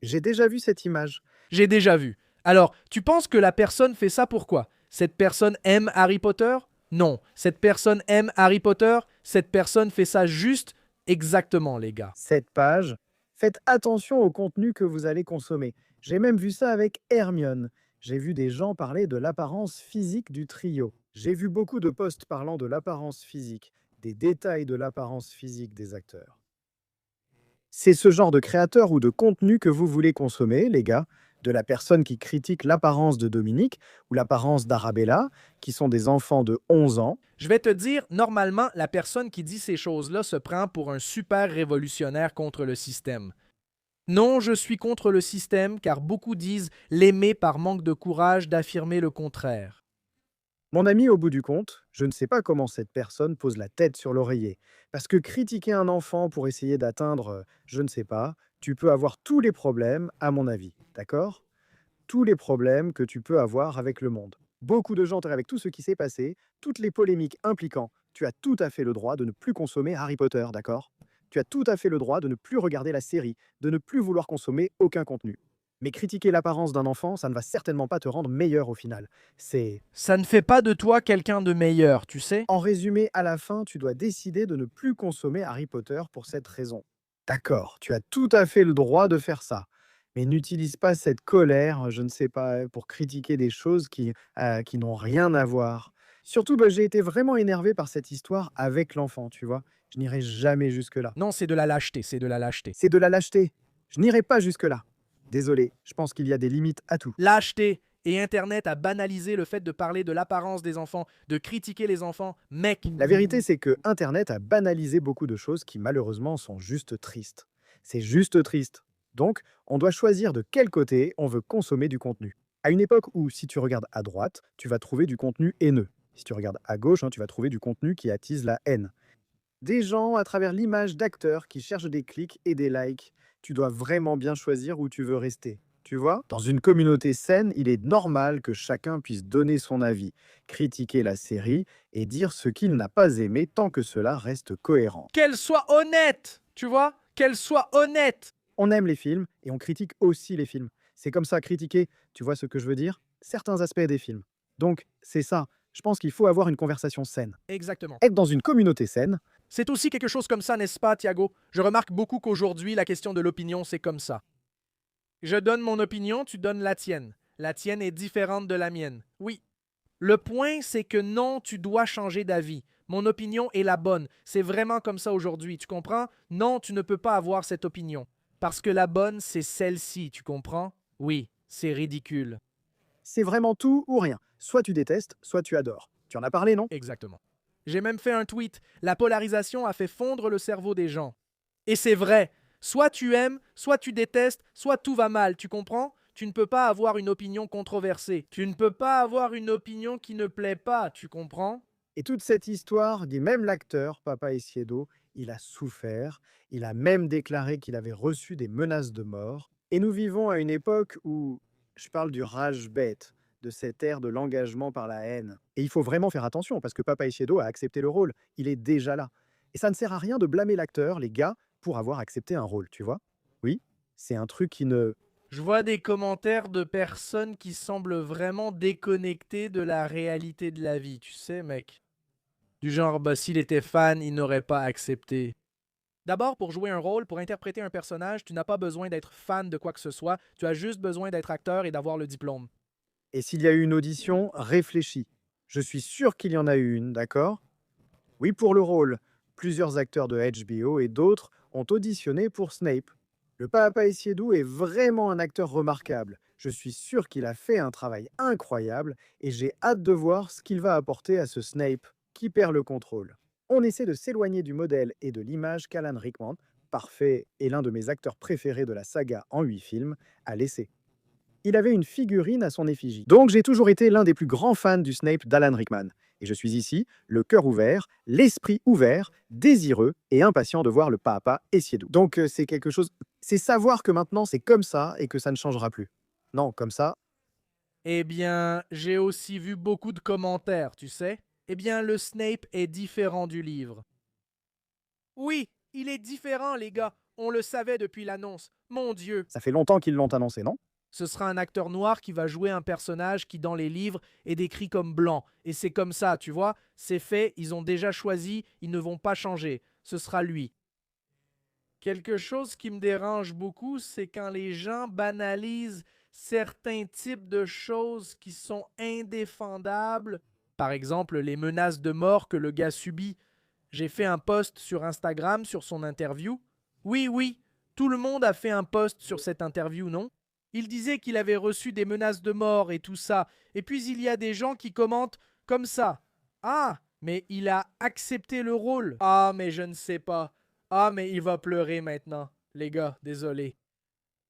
Speaker 2: J'ai déjà vu cette image.
Speaker 1: J'ai déjà vu. Alors, tu penses que la personne fait ça pourquoi? Cette personne aime Harry Potter? Non. Cette personne aime Harry Potter? Cette personne fait ça juste exactement, les gars.
Speaker 2: Cette page, faites attention au contenu que vous allez consommer. J'ai même vu ça avec Hermione. J'ai vu des gens parler de l'apparence physique du trio. J'ai vu beaucoup de posts parlant de l'apparence physique, des détails de l'apparence physique des acteurs. C'est ce genre de créateur ou de contenu que vous voulez consommer, les gars, de la personne qui critique l'apparence de Dominique ou l'apparence d'Arabella, qui sont des enfants de 11 ans.
Speaker 1: Je vais te dire, normalement, la personne qui dit ces choses-là se prend pour un super révolutionnaire contre le système. Non, je suis contre le système, car beaucoup disent l'aimer par manque de courage d'affirmer le contraire.
Speaker 2: Mon ami, au bout du compte, je ne sais pas comment cette personne pose la tête sur l'oreiller. Parce que critiquer un enfant pour essayer d'atteindre, je ne sais pas, tu peux avoir tous les problèmes, à mon avis, d'accord? Tous les problèmes que tu peux avoir avec le monde. Beaucoup de gens, avec tout ce qui s'est passé, toutes les polémiques impliquant, tu as tout à fait le droit de ne plus consommer Harry Potter, d'accord? Tu as tout à fait le droit de ne plus regarder la série, de ne plus vouloir consommer aucun contenu. Mais critiquer l'apparence d'un enfant, ça ne va certainement pas te rendre meilleur au final.
Speaker 1: Ça ne fait pas de toi quelqu'un de meilleur, tu sais?
Speaker 2: En résumé, à la fin, tu dois décider de ne plus consommer Harry Potter pour cette raison. D'accord, tu as tout à fait le droit de faire ça. Mais n'utilise pas cette colère, je ne sais pas, pour critiquer des choses qui n'ont rien à voir. Surtout, j'ai été vraiment énervé par cette histoire avec l'enfant, tu vois. Je n'irai jamais jusque-là.
Speaker 1: Non, c'est de la lâcheté, c'est de la lâcheté.
Speaker 2: C'est de la lâcheté. Je n'irai pas jusque-là. Désolé, je pense qu'il y a des limites à tout.
Speaker 1: Lâcheté. Et Internet a banalisé le fait de parler de l'apparence des enfants, de critiquer les enfants. Mec!
Speaker 2: La vérité, c'est que Internet a banalisé beaucoup de choses qui malheureusement sont juste tristes. C'est juste triste. Donc, on doit choisir de quel côté on veut consommer du contenu. À une époque où, si tu regardes à droite, tu vas trouver du contenu haineux. Si tu regardes à gauche, tu vas trouver du contenu qui attise la haine. Des gens à travers l'image d'acteurs qui cherchent des clics et des likes. Tu dois vraiment bien choisir où tu veux rester. Tu vois, dans une communauté saine, il est normal que chacun puisse donner son avis, critiquer la série et dire ce qu'il n'a pas aimé tant que cela reste cohérent.
Speaker 1: Qu'elle soit honnête, tu vois? Qu'elle soit honnête.
Speaker 2: On aime les films et on critique aussi les films. C'est comme ça, critiquer, tu vois ce que je veux dire? Certains aspects des films. Donc, c'est ça. Je pense qu'il faut avoir une conversation saine.
Speaker 1: Exactement.
Speaker 2: Être dans une communauté saine,
Speaker 1: C'est aussi quelque chose comme ça, n'est-ce pas, Thiago? Je remarque beaucoup qu'aujourd'hui, la question de l'opinion, c'est comme ça. Je donne mon opinion, tu donnes la tienne. La tienne est différente de la mienne. Oui. Le point, c'est que non, tu dois changer d'avis. Mon opinion est la bonne. C'est vraiment comme ça aujourd'hui, tu comprends? Non, tu ne peux pas avoir cette opinion. Parce que la bonne, c'est celle-ci, tu comprends? Oui, c'est ridicule.
Speaker 2: c'est vraiment tout ou rien. Soit tu détestes, soit tu adores. Tu en as parlé, non?
Speaker 1: Exactement. J'ai même fait un tweet. La polarisation a fait fondre le cerveau des gens. Et c'est vrai. Soit tu aimes, soit tu détestes, soit tout va mal, tu comprends? Tu ne peux pas avoir une opinion controversée. Tu ne peux pas avoir une opinion qui ne plaît pas, tu comprends?
Speaker 2: Et toute cette histoire, dit même l'acteur, Papa Essiedo, il a souffert, il a même déclaré qu'il avait reçu des menaces de mort. Et nous vivons à une époque où, je parle du rage bête, de cette ère de l'engagement par la haine. Et il faut vraiment faire attention, parce que Papa Essiedo a accepté le rôle, il est déjà là. Et ça ne sert à rien de blâmer l'acteur, les gars, pour avoir accepté un rôle, tu vois? Oui, c'est un truc qui ne...
Speaker 1: Je vois des commentaires de personnes qui semblent vraiment déconnectées de la réalité de la vie, tu sais, mec. Du genre, bah, s'il était fan, il n'aurait pas accepté. D'abord, pour jouer un rôle, pour interpréter un personnage, tu n'as pas besoin d'être fan de quoi que ce soit, tu as juste besoin d'être acteur et d'avoir le diplôme.
Speaker 2: Et s'il y a eu une audition, réfléchis. Je suis sûr qu'il y en a eu une, d'accord? Oui, pour le rôle. Plusieurs acteurs de HBO et d'autres ont auditionné pour Snape. Le Papa Essiedu est vraiment un acteur remarquable. Je suis sûr qu'il a fait un travail incroyable et j'ai hâte de voir ce qu'il va apporter à ce Snape qui perd le contrôle. On essaie de s'éloigner du modèle et de l'image qu'Alan Rickman, parfait et l'un de mes acteurs préférés de la saga en 8 films, a laissé. Il avait une figurine à son effigie. Donc j'ai toujours été l'un des plus grands fans du Snape d'Alan Rickman. Et je suis ici, le cœur ouvert, l'esprit ouvert, désireux et impatient de voir le Papa Essiedu. Donc c'est quelque chose... C'est savoir que maintenant c'est comme ça et que ça ne changera plus. Non, comme ça,
Speaker 1: Eh bien, j'ai aussi vu beaucoup de commentaires, tu sais. Eh bien, le Snape est différent du livre. Oui, il est différent, les gars. On le savait depuis l'annonce. Mon Dieu.
Speaker 2: ça fait longtemps qu'ils l'ont annoncé, non?
Speaker 1: Ce sera un acteur noir qui va jouer un personnage qui, dans les livres, est décrit comme blanc. Et c'est comme ça, tu vois. C'est fait, ils ont déjà choisi, ils ne vont pas changer. Ce sera lui. Quelque chose qui me dérange beaucoup, c'est quand les gens banalisent certains types de choses qui sont indéfendables. Par exemple, les menaces de mort que le gars subit. J'ai fait un post sur Instagram sur son interview. Oui, oui, tout le monde a fait un post sur cette interview, non? Il disait qu'il avait reçu des menaces de mort et tout ça. Et puis il y a des gens qui commentent comme ça. Ah, mais il a accepté le rôle. Ah, mais je ne sais pas. Ah, mais il va pleurer maintenant. Les gars, désolé.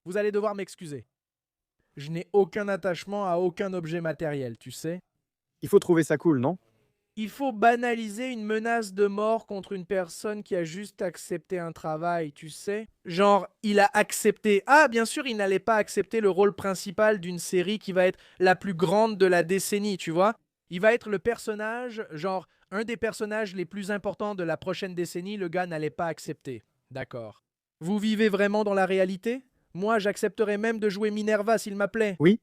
Speaker 1: Vous allez devoir m'excuser. Je n'ai aucun attachement à aucun objet matériel, tu sais.
Speaker 2: Il faut trouver ça cool, non?
Speaker 1: Il faut banaliser une menace de mort contre une personne qui a juste accepté un travail, tu sais. Genre, il a accepté. Ah, bien sûr, il n'allait pas accepter le rôle principal d'une série qui va être la plus grande de la décennie, tu vois. Il va être le personnage, genre, un des personnages les plus importants de la prochaine décennie, le gars n'allait pas accepter. D'accord. Vous vivez vraiment dans la réalité? Moi, j'accepterais même de jouer Minerva s'il m'appelait.
Speaker 2: Oui.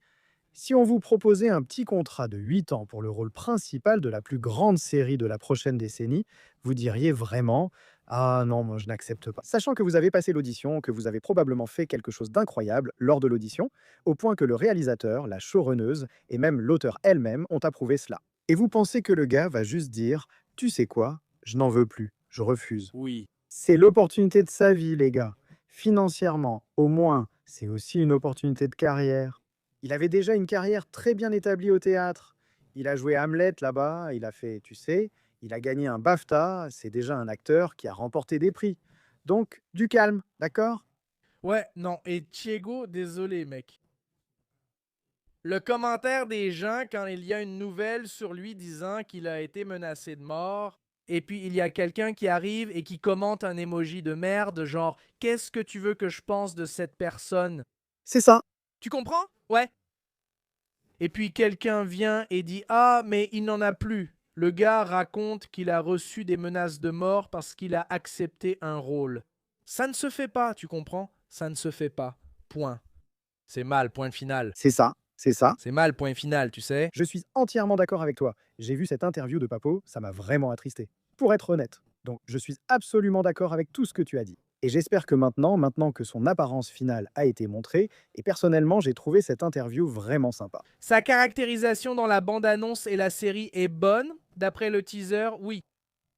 Speaker 2: Si on vous proposait un petit contrat de 8 ans pour le rôle principal de la plus grande série de la prochaine décennie, vous diriez vraiment: «Ah non, moi je n'accepte pas». Sachant que vous avez passé l'audition, que vous avez probablement fait quelque chose d'incroyable lors de l'audition, au point que le réalisateur, la showrunneuse et même l'auteur elle-même ont approuvé cela. Et vous pensez que le gars va juste dire: «Tu sais quoi? Je n'en veux plus, je refuse».
Speaker 1: Oui.
Speaker 2: C'est l'opportunité de sa vie, les gars. Financièrement, au moins, c'est aussi une opportunité de carrière. Il avait déjà une carrière très bien établie au théâtre. Il a joué Hamlet là-bas, il a fait, tu sais, il a gagné un BAFTA, c'est déjà un acteur qui a remporté des prix. Donc, du calme, d'accord?
Speaker 1: Ouais, non. Et Diego, désolé, mec. Le commentaire des gens quand il y a une nouvelle sur lui disant qu'il a été menacé de mort, et puis il y a quelqu'un qui arrive et qui commente un emoji de merde, genre qu'est-ce que tu veux que je pense de cette personne?
Speaker 2: C'est ça.
Speaker 1: Tu comprends? Ouais. Et puis quelqu'un vient et dit ah, mais il n'en a plus. Le gars raconte qu'il a reçu des menaces de mort parce qu'il a accepté un rôle. Ça ne se fait pas, tu comprends? Ça ne se fait pas. Point. C'est mal, point final.
Speaker 2: C'est ça. C'est ça.
Speaker 1: C'est mal, point final, tu sais.
Speaker 2: Je suis entièrement d'accord avec toi. J'ai vu cette interview de Papo, ça m'a vraiment attristé. Pour être honnête. Donc, je suis absolument d'accord avec tout ce que tu as dit. Et j'espère que maintenant que son apparence finale a été montrée, et personnellement, j'ai trouvé cette interview vraiment sympa.
Speaker 1: Sa caractérisation dans la bande-annonce et la série est bonne, d'après le teaser, oui.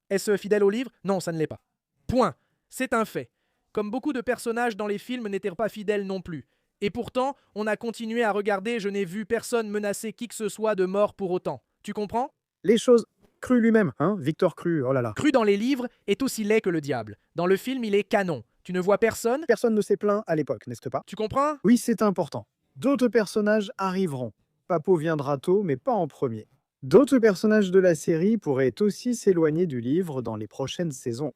Speaker 1: Est-ce fidèle au livre? Non, ça ne l'est pas. Point. C'est un fait. Comme beaucoup de personnages dans les films n'étaient pas fidèles non plus. Et pourtant, on a continué à regarder, je n'ai vu personne menacer qui que ce soit de mort pour autant. Tu comprends?
Speaker 2: Les choses. Cru lui-même, hein, Victor Cru, oh là là.
Speaker 1: Cru dans les livres est aussi laid que le diable. Dans le film, il est canon. Tu ne vois personne?
Speaker 2: Personne ne s'est plaint à l'époque, n'est-ce pas?
Speaker 1: Tu comprends?
Speaker 2: Oui, c'est important. D'autres personnages arriveront. Papo viendra tôt, mais pas en premier. D'autres personnages de la série pourraient aussi s'éloigner du livre dans les prochaines saisons.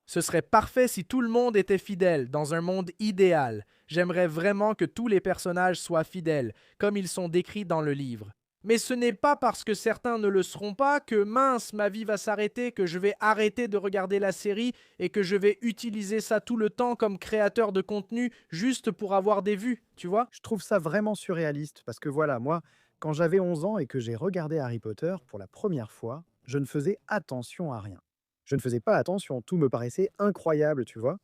Speaker 1: Ce serait parfait si tout le monde était fidèle, dans un monde idéal. J'aimerais vraiment que tous les personnages soient fidèles, comme ils sont décrits dans le livre. Mais ce n'est pas parce que certains ne le seront pas que mince, ma vie va s'arrêter, que je vais arrêter de regarder la série et que je vais utiliser ça tout le temps comme créateur de contenu juste pour avoir des vues, tu vois?
Speaker 2: Je trouve ça vraiment surréaliste parce que voilà, moi, quand j'avais 11 ans et que j'ai regardé Harry Potter pour la première fois, je ne faisais attention à rien. Je ne faisais pas attention, tout me paraissait incroyable, tu vois.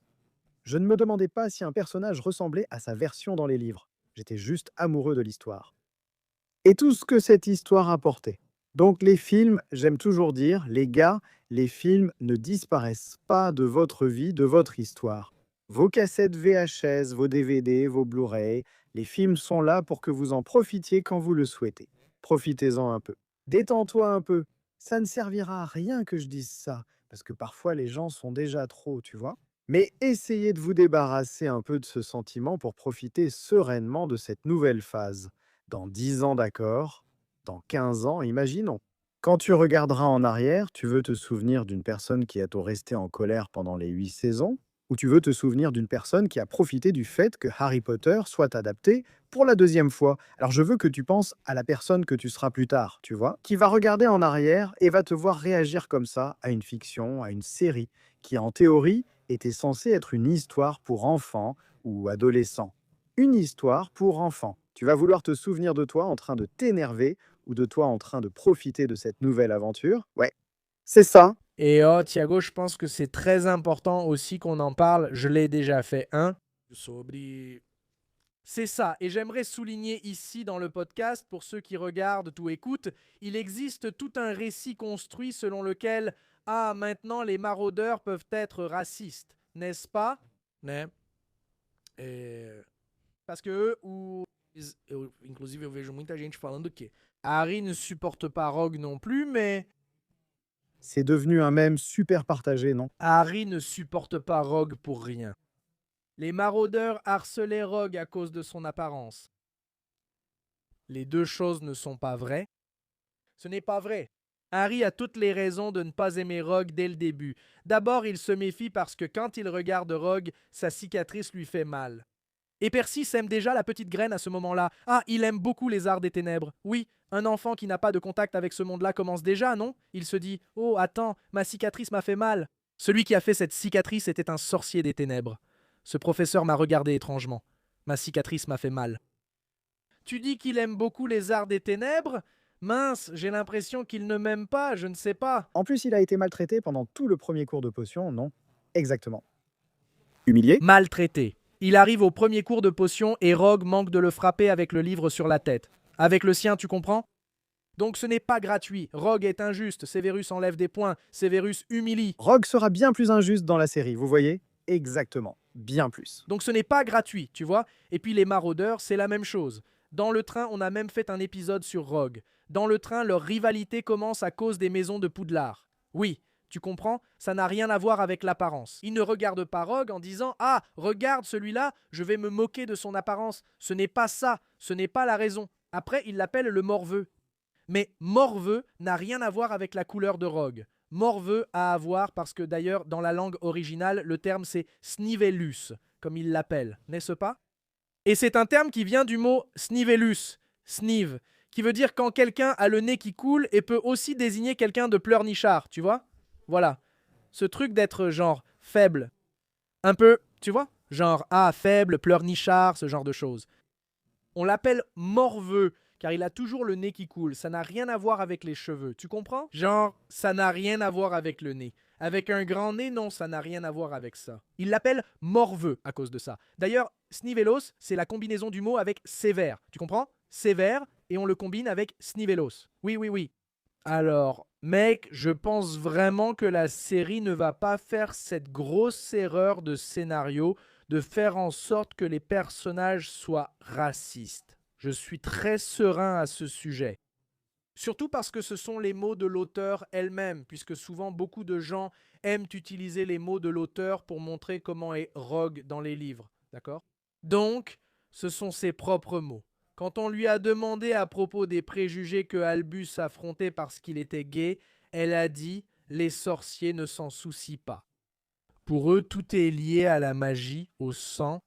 Speaker 2: Je ne me demandais pas si un personnage ressemblait à sa version dans les livres. J'étais juste amoureux de l'histoire. Et tout ce que cette histoire apportait. Donc les films, j'aime toujours dire, les gars, les films ne disparaissent pas de votre vie, de votre histoire. Vos cassettes VHS, vos DVD, vos Blu-ray, les films sont là pour que vous en profitiez quand vous le souhaitez. Profitez-en un peu. Détends-toi un peu. Ça ne servira à rien que je dise ça, parce que parfois les gens sont déjà trop, tu vois. Mais essayez de vous débarrasser un peu de ce sentiment pour profiter sereinement de cette nouvelle phase. Dans 10 ans, d'accord. Dans 15 ans, imaginons. Quand tu regarderas en arrière, tu veux te souvenir d'une personne qui a tout resté en colère pendant les 8 saisons, ou tu veux te souvenir d'une personne qui a profité du fait que Harry Potter soit adapté pour la deuxième fois. Alors je veux que tu penses à la personne que tu seras plus tard, tu vois, qui va regarder en arrière et va te voir réagir comme ça à une fiction, à une série, qui en théorie était censée être une histoire pour enfants ou adolescents. Une histoire pour enfants. Tu vas vouloir te souvenir de toi en train de t'énerver ou de toi en train de profiter de cette nouvelle aventure. Ouais, c'est ça.
Speaker 1: Et oh, Thiago, je pense que c'est très important aussi qu'on en parle. Je l'ai déjà fait un. Sobre. C'est ça, et j'aimerais souligner ici dans le podcast, pour ceux qui regardent ou écoutent, il existe tout un récit construit selon lequel, ah, maintenant les maraudeurs peuvent être racistes, n'est-ce pas? Né? Parce que eux, inclusive eu vejo muita gente falando que Harry ne supporte pas Rogue non plus, mais
Speaker 2: C'est devenu un mème super partagé, non?
Speaker 1: Harry ne supporte pas Rogue pour rien. Les maraudeurs harcelaient Rogue à cause de son apparence. Les deux choses ne sont pas vraies. Ce n'est pas vrai. Harry a toutes les raisons de ne pas aimer Rogue dès le début. D'abord, il se méfie parce que quand il regarde Rogue, sa cicatrice lui fait mal. Et Percy sème déjà la petite graine à ce moment-là. Ah, il aime beaucoup les arts des ténèbres. Oui, un enfant qui n'a pas de contact avec ce monde-là commence déjà, non? Il se dit « Oh, attends, ma cicatrice m'a fait mal. » Celui qui a fait cette cicatrice était un sorcier des ténèbres. Ce professeur m'a regardé étrangement. Ma cicatrice m'a fait mal. Tu dis qu'il aime beaucoup les arts des ténèbres? Mince, j'ai l'impression qu'il ne m'aime pas, je ne sais pas.
Speaker 2: En plus, il a été maltraité pendant tout le premier cours de potion, non? Exactement. Humilié?
Speaker 1: Maltraité. Il arrive au premier cours de potion et Rogue manque de le frapper avec le livre sur la tête. Avec le sien, tu comprends? Donc ce n'est pas gratuit. Rogue est injuste, Severus enlève des points, Severus humilie.
Speaker 2: Rogue sera bien plus injuste dans la série, vous voyez? Exactement. Bien plus.
Speaker 1: Donc ce n'est pas gratuit, tu vois? Et puis les maraudeurs, c'est la même chose. Dans le train, on a même fait un épisode sur Rogue. Dans le train, leur rivalité commence à cause des maisons de Poudlard. Oui, Tu comprends? Ça n'a rien à voir avec l'apparence. Il ne regarde pas Rogue en disant « Ah, regarde celui-là, je vais me moquer de son apparence. » Ce n'est pas ça, ce n'est pas la raison. Après, il l'appelle le morveux. Mais morveux n'a rien à voir avec la couleur de Rogue. Morveux a à voir parce que d'ailleurs, dans la langue originale, le terme c'est snivellus, comme il l'appelle, n'est-ce pas? Et c'est un terme qui vient du mot snivellus, snive, qui veut dire quand quelqu'un a le nez qui coule et peut aussi désigner quelqu'un de pleurnichard, tu vois? Voilà. Ce truc d'être genre faible. Un peu, tu vois? Genre, ah, faible, pleurnichard, ce genre de choses. On l'appelle morveux, car il a toujours le nez qui coule. Ça n'a rien à voir avec les cheveux, tu comprends? Genre, ça n'a rien à voir avec le nez. Avec un grand nez, non, ça n'a rien à voir avec ça. Il l'appelle morveux à cause de ça. D'ailleurs, snivelos, c'est la combinaison du mot avec sévère. Tu comprends? Sévère, et on le combine avec snivelos. Oui, oui, oui. Alors, mec, je pense vraiment que la série ne va pas faire cette grosse erreur de scénario de faire en sorte que les personnages soient racistes. Je suis très serein à ce sujet. Surtout parce que ce sont les mots de l'auteur elle-même, puisque souvent beaucoup de gens aiment utiliser les mots de l'auteur pour montrer comment est Rogue dans les livres. D'accord? Donc, ce sont ses propres mots. Quand on lui a demandé à propos des préjugés que Albus affrontait parce qu'il était gay, elle a dit « Les sorciers ne s'en soucient pas ». Pour eux, tout est lié à la magie, au sang.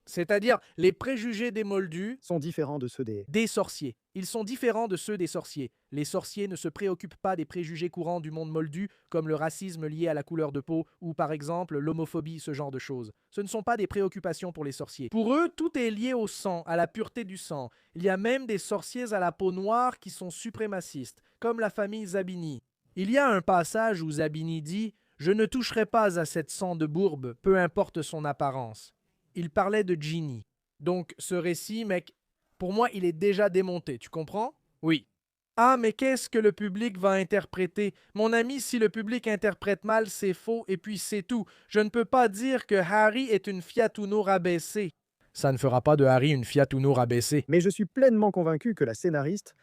Speaker 1: C'est-à-dire, les préjugés des Moldus
Speaker 2: Sont différents de ceux
Speaker 1: des sorciers. Ils sont différents de ceux des sorciers. Les sorciers ne se préoccupent pas des préjugés courants du monde moldu, comme le racisme lié à la couleur de peau, ou par exemple l'homophobie, ce genre de choses. Ce ne sont pas des préoccupations pour les sorciers. Pour eux, tout est lié au sang, à la pureté du sang. Il y a même des sorciers à la peau noire qui sont suprémacistes, comme la famille Zabini. Il y a un passage où Zabini dit « Je ne toucherai pas à cette sang de bourbe, peu importe son apparence. » Il parlait de Ginny. Donc ce récit, mec, pour moi, il est déjà démonté, tu comprends? Oui. Ah, mais qu'est-ce que le public va interpréter? Mon ami, si le public interprète mal, c'est faux, et puis c'est tout. Je ne peux pas dire que Harry est une Fiat Uno rabaissée. Ça ne fera pas de Harry une Fiat Uno rabaissée.
Speaker 2: Mais je suis pleinement convaincu que la scénariste,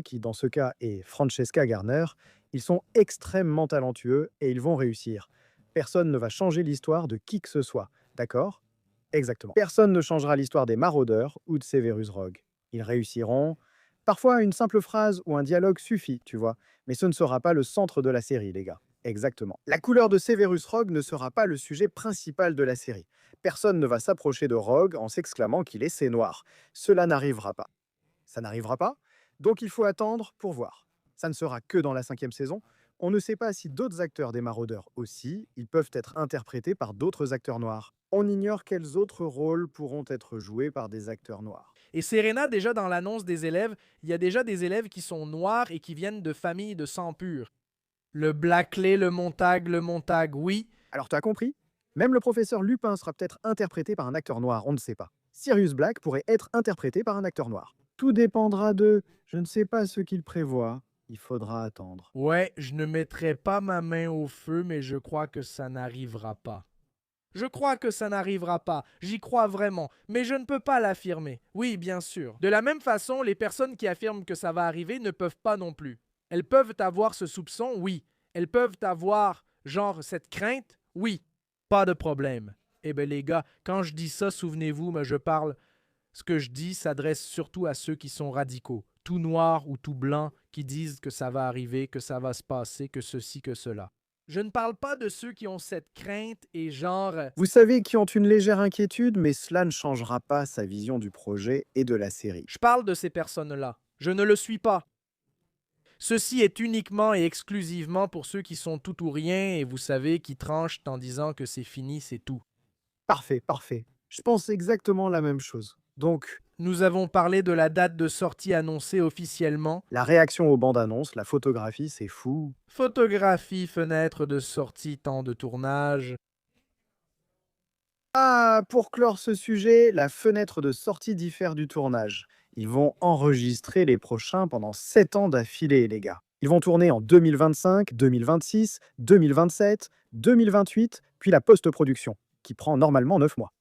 Speaker 2: qui dans ce cas est Francesca Garner, ils sont extrêmement talentueux et ils vont réussir. Personne ne va changer l'histoire de qui que ce soit, d'accord? Exactement. Personne ne changera l'histoire des maraudeurs ou de Severus Rogue. Ils réussiront. Parfois, une simple phrase ou un dialogue suffit, tu vois, mais ce ne sera pas le centre de la série, les gars. Exactement. La couleur de Severus Rogue ne sera pas le sujet principal de la série. Personne ne va s'approcher de Rogue en s'exclamant qu'il est c'est noir. Cela n'arrivera pas. Ça n'arrivera pas, donc il faut attendre pour voir. Ça ne sera que dans la 5e saison. On ne sait pas si d'autres acteurs des maraudeurs aussi, ils peuvent être interprétés par d'autres acteurs noirs. On ignore quels autres rôles pourront être joués par des acteurs noirs.
Speaker 1: Et Serena, déjà dans l'annonce des élèves, il y a déjà des élèves qui sont noirs et qui viennent de familles de sang pur. Le Blackley, le Montag, oui.
Speaker 2: Alors tu as compris? Même le professeur Lupin sera peut-être interprété par un acteur noir, on ne sait pas. Sirius Black pourrait être interprété par un acteur noir. Tout dépendra de... Je ne sais pas ce qu'il prévoit. Il faudra attendre.
Speaker 1: Ouais, je ne mettrai pas ma main au feu, mais je crois que ça n'arrivera pas. Je crois que ça n'arrivera pas, j'y crois vraiment, mais je ne peux pas l'affirmer. Oui, bien sûr. De la même façon, les personnes qui affirment que ça va arriver ne peuvent pas non plus. Elles peuvent avoir ce soupçon, oui. Elles peuvent avoir, genre, cette crainte, oui. Pas de problème. Eh bien, les gars, quand je dis ça, souvenez-vous, mais je parle... Ce que je dis s'adresse surtout à ceux qui sont radicaux, tout noirs ou tout blancs, qui disent que ça va arriver, que ça va se passer, que ceci, que cela. Je ne parle pas de ceux qui ont cette crainte et genre...
Speaker 2: Vous savez, qui ont une légère inquiétude, mais cela ne changera pas sa vision du projet et de la série.
Speaker 1: Je parle de ces personnes-là. Je ne le suis pas. Ceci est uniquement et exclusivement pour ceux qui sont tout ou rien et vous savez, qui tranchent en disant que c'est fini, c'est tout.
Speaker 2: Parfait, parfait. Je pense exactement la même chose. Donc,
Speaker 1: nous avons parlé de la date de sortie annoncée officiellement.
Speaker 2: La réaction aux bandes annonces, la photographie, c'est fou.
Speaker 1: Photographie, fenêtre de sortie, temps de tournage.
Speaker 2: Ah, pour clore ce sujet, la fenêtre de sortie diffère du tournage. Ils vont enregistrer les prochains pendant 7 ans d'affilée, les gars. Ils vont tourner en 2025, 2026, 2027, 2028, puis la post-production, qui prend normalement 9 mois.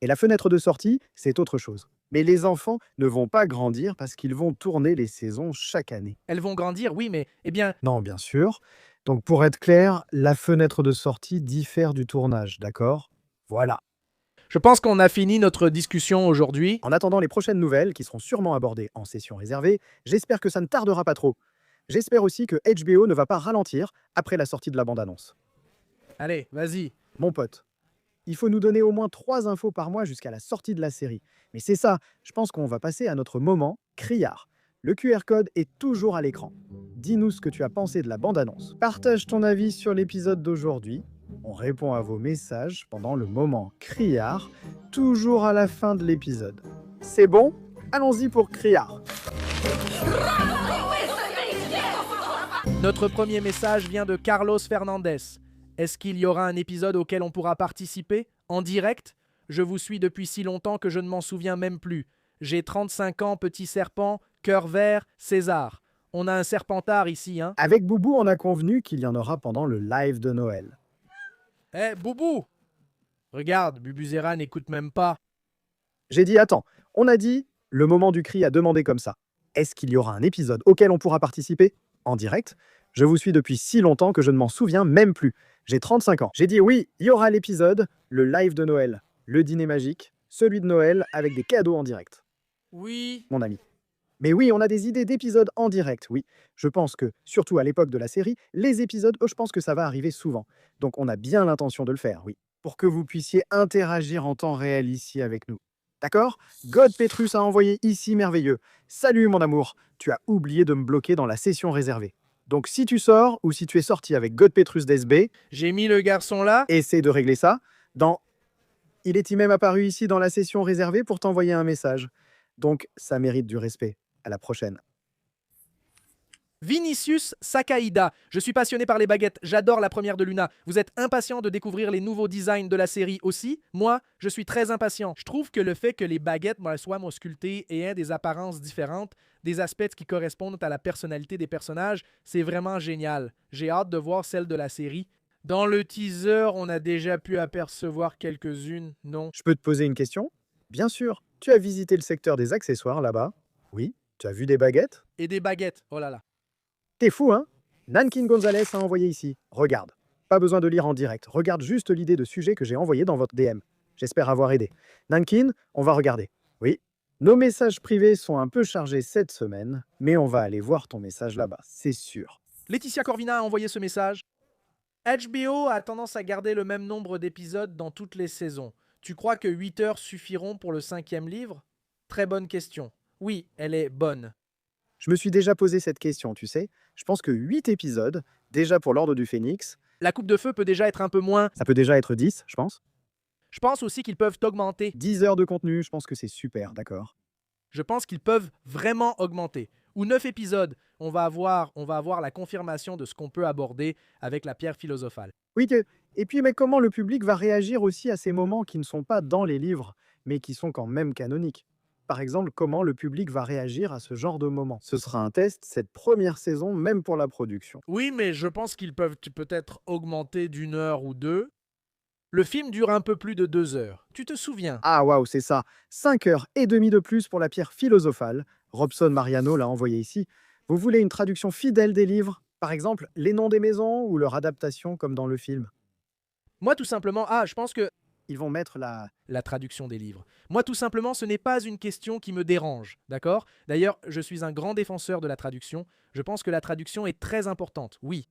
Speaker 2: Et la fenêtre de sortie, c'est autre chose. Mais les enfants ne vont pas grandir parce qu'ils vont tourner les saisons chaque année.
Speaker 1: Elles vont grandir, oui, mais, eh bien...
Speaker 2: Non, bien sûr. Donc pour être clair, la fenêtre de sortie diffère du tournage, d'accord? Voilà.
Speaker 1: Je pense qu'on a fini notre discussion aujourd'hui.
Speaker 2: En attendant les prochaines nouvelles, qui seront sûrement abordées en session réservée, j'espère que ça ne tardera pas trop. J'espère aussi que HBO ne va pas ralentir après la sortie de la bande-annonce.
Speaker 1: Allez, vas-y.
Speaker 2: Mon pote, il faut nous donner au moins 3 infos par mois jusqu'à la sortie de la série. Mais c'est ça, je pense qu'on va passer à notre moment criard. Le QR code est toujours à l'écran. Dis-nous ce que tu as pensé de la bande-annonce. Partage ton avis sur l'épisode d'aujourd'hui. On répond à vos messages pendant le moment criard, toujours à la fin de l'épisode. C'est bon? Allons-y pour criard.
Speaker 1: Notre premier message vient de Carlos Fernandez. Est-ce qu'il y aura un épisode auquel on pourra participer en direct? Je vous suis depuis si longtemps que je ne m'en souviens même plus. J'ai 35 ans, petit serpent, cœur vert, César. On a un serpentard ici, hein?
Speaker 2: Avec Boubou, on a convenu qu'il y en aura pendant le live de Noël.
Speaker 1: Eh, Boubou! Regarde, Bubuzera n'écoute même pas.
Speaker 2: J'ai dit attends, on a dit le moment du cri a demandé comme ça. Est-ce qu'il y aura un épisode auquel on pourra participer en direct? Je vous suis depuis si longtemps que je ne m'en souviens même plus. J'ai 35 ans. J'ai dit oui, il y aura l'épisode, le live de Noël, le dîner magique, celui de Noël avec des cadeaux en direct.
Speaker 1: Oui.
Speaker 2: Mon ami. Mais oui, on a des idées d'épisodes en direct, oui. Je pense que, surtout à l'époque de la série, les épisodes, je pense que ça va arriver souvent. Donc on a bien l'intention de le faire, oui. Pour que vous puissiez interagir en temps réel ici avec nous. D'accord? God Petrus a envoyé ici merveilleux. Salut mon amour, tu as oublié de me bloquer dans la session réservée. Donc si tu sors ou si tu es sorti avec God Petrus d'SB,
Speaker 1: J'ai mis le garçon là.
Speaker 2: essaie de régler ça. Il est même apparu ici dans la session réservée pour t'envoyer un message. Donc ça mérite du respect. À la prochaine.
Speaker 1: Vinicius Sakaïda. Je suis passionné par les baguettes. J'adore la première de Luna. Vous êtes impatient de découvrir les nouveaux designs de la série aussi? Moi, je suis très impatient. Je trouve que le fait que les baguettes soient sculptées et aient des apparences différentes, des aspects qui correspondent à la personnalité des personnages, c'est vraiment génial. J'ai hâte de voir celle de la série. Dans le teaser, on a déjà pu apercevoir quelques-unes, non?
Speaker 2: Je peux te poser une question? Bien sûr. Tu as visité le secteur des accessoires là-bas? Oui. Tu as vu des baguettes?
Speaker 1: Et des baguettes, oh là là.
Speaker 2: T'es fou, hein? Nankin Gonzalez a envoyé ici. Regarde. Pas besoin de lire en direct. Regarde juste l'idée de sujet que j'ai envoyé dans votre DM. J'espère avoir aidé. Nankin, on va regarder. Oui. Nos messages privés sont un peu chargés cette semaine, mais on va aller voir ton message là-bas, c'est sûr.
Speaker 1: Laetitia Corvina a envoyé ce message. HBO a tendance à garder le même nombre d'épisodes dans toutes les saisons. Tu crois que 8 heures suffiront pour le 5e livre? Très bonne question. Oui, elle est bonne.
Speaker 2: Je me suis déjà posé cette question, tu sais. Je pense que 8 épisodes, déjà pour l'Ordre du Phénix,
Speaker 1: La coupe de feu peut déjà être un peu moins.
Speaker 2: ça peut déjà être 10, je pense.
Speaker 1: Je pense aussi qu'ils peuvent augmenter.
Speaker 2: 10 heures de contenu, je pense que c'est super, d'accord.
Speaker 1: Je pense qu'ils peuvent vraiment augmenter. Ou 9 épisodes, on va avoir la confirmation de ce qu'on peut aborder avec la pierre philosophale.
Speaker 2: Oui, et puis mais comment le public va réagir aussi à ces moments qui ne sont pas dans les livres, mais qui sont quand même canoniques? Par exemple, comment le public va réagir à ce genre de moment? Ce sera un test cette première saison, même pour la production.
Speaker 1: Oui, mais je pense qu'ils peuvent peut-être augmenter d'une heure ou deux. Le film dure un peu plus de 2 heures. Tu te souviens?
Speaker 2: Ah waouh, c'est ça. 5 heures et demie de plus pour la pierre philosophale. Robson Mariano l'a envoyé ici. Vous voulez une traduction fidèle des livres? Par exemple, les noms des maisons ou leur adaptation comme dans le film?
Speaker 1: Moi, tout simplement, je pense que
Speaker 2: Ils vont mettre
Speaker 1: la traduction des livres. Moi, tout simplement, ce n'est pas une question qui me dérange, d'accord? D'ailleurs, je suis un grand défenseur de la traduction. Je pense que la traduction est très importante, oui.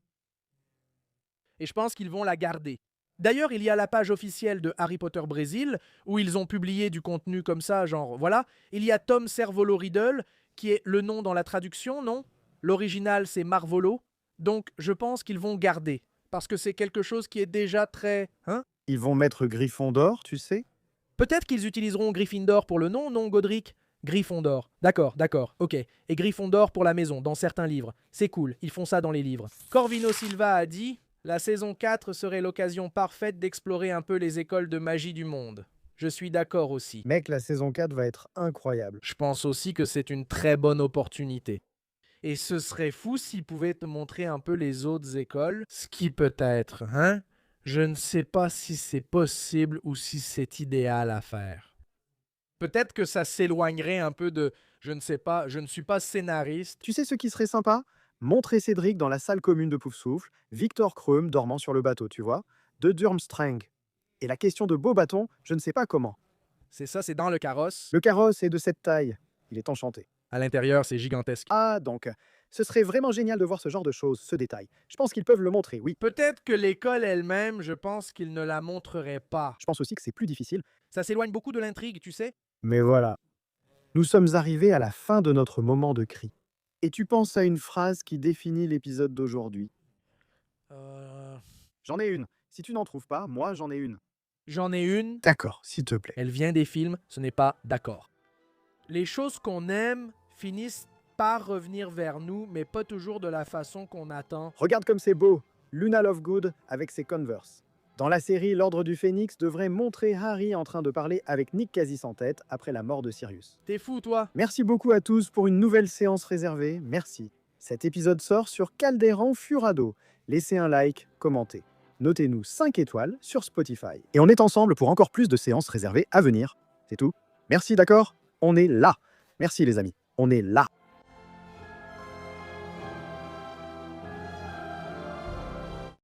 Speaker 1: Et je pense qu'ils vont la garder. D'ailleurs, il y a la page officielle de Harry Potter Brésil, où ils ont publié du contenu comme ça, genre, voilà. Il y a Tom Servolo Riddle, qui est le nom dans la traduction, non? L'original, c'est Marvolo. Donc, je pense qu'ils vont garder, parce que c'est quelque chose qui est déjà très... Hein?
Speaker 2: Ils vont mettre Gryffondor, tu sais?
Speaker 1: Peut-être qu'ils utiliseront Gryffindor pour le nom, non, Godric? Gryffondor. D'accord, ok. Et Gryffondor pour la maison, dans certains livres. C'est cool, ils font ça dans les livres. Corvino Silva a dit « La saison 4 serait l'occasion parfaite d'explorer un peu les écoles de magie du monde. » Je suis d'accord aussi.
Speaker 2: Mec, la saison 4 va être incroyable.
Speaker 1: Je pense aussi que c'est une très bonne opportunité. Et ce serait fou s'ils pouvaient te montrer un peu les autres écoles, ce qui peut être, hein? Je ne sais pas si c'est possible ou si c'est idéal à faire. Peut-être que ça s'éloignerait un peu de... Je ne sais pas, je ne suis pas scénariste.
Speaker 2: Tu sais ce qui serait sympa? Montrer Cédric dans la salle commune de Poufsouffle, Victor Krum dormant sur le bateau, tu vois, de Durmstrang. Et la question de beau bâton, je ne sais pas comment.
Speaker 1: C'est ça, c'est dans le carrosse.
Speaker 2: Le carrosse est de cette taille. Il est enchanté.
Speaker 1: À l'intérieur, c'est gigantesque.
Speaker 2: Ah, donc, ce serait vraiment génial de voir ce genre de choses, ce détail. Je pense qu'ils peuvent le montrer, oui.
Speaker 1: Peut-être que l'école elle-même, je pense qu'il ne la montrerait pas.
Speaker 2: Je pense aussi que c'est plus difficile.
Speaker 1: Ça s'éloigne beaucoup de l'intrigue, tu sais.
Speaker 2: Mais voilà. Nous sommes arrivés à la fin de notre moment de cri. Et tu penses à une phrase qui définit l'épisode d'aujourd'hui? J'en ai une. Si tu n'en trouves pas, moi j'en ai une.
Speaker 1: J'en ai une.
Speaker 2: D'accord, s'il te plaît.
Speaker 1: Elle vient des films, ce n'est pas d'accord. Les choses qu'on aime finissent par revenir vers nous, mais pas toujours de la façon qu'on attend.
Speaker 2: Regarde comme c'est beau. Luna Lovegood avec ses Converse. Dans la série, l'Ordre du Phénix devrait montrer Harry en train de parler avec Nick quasi sans tête après la mort de Sirius.
Speaker 1: T'es fou, toi?
Speaker 2: Merci beaucoup à tous pour une nouvelle séance réservée. Merci. Cet épisode sort sur Calderan Furado. Laissez un like, commentez. Notez-nous 5 étoiles sur Spotify. Et on est ensemble pour encore plus de séances réservées à venir. C'est tout. Merci, d'accord? On est là. Merci les amis. On est là.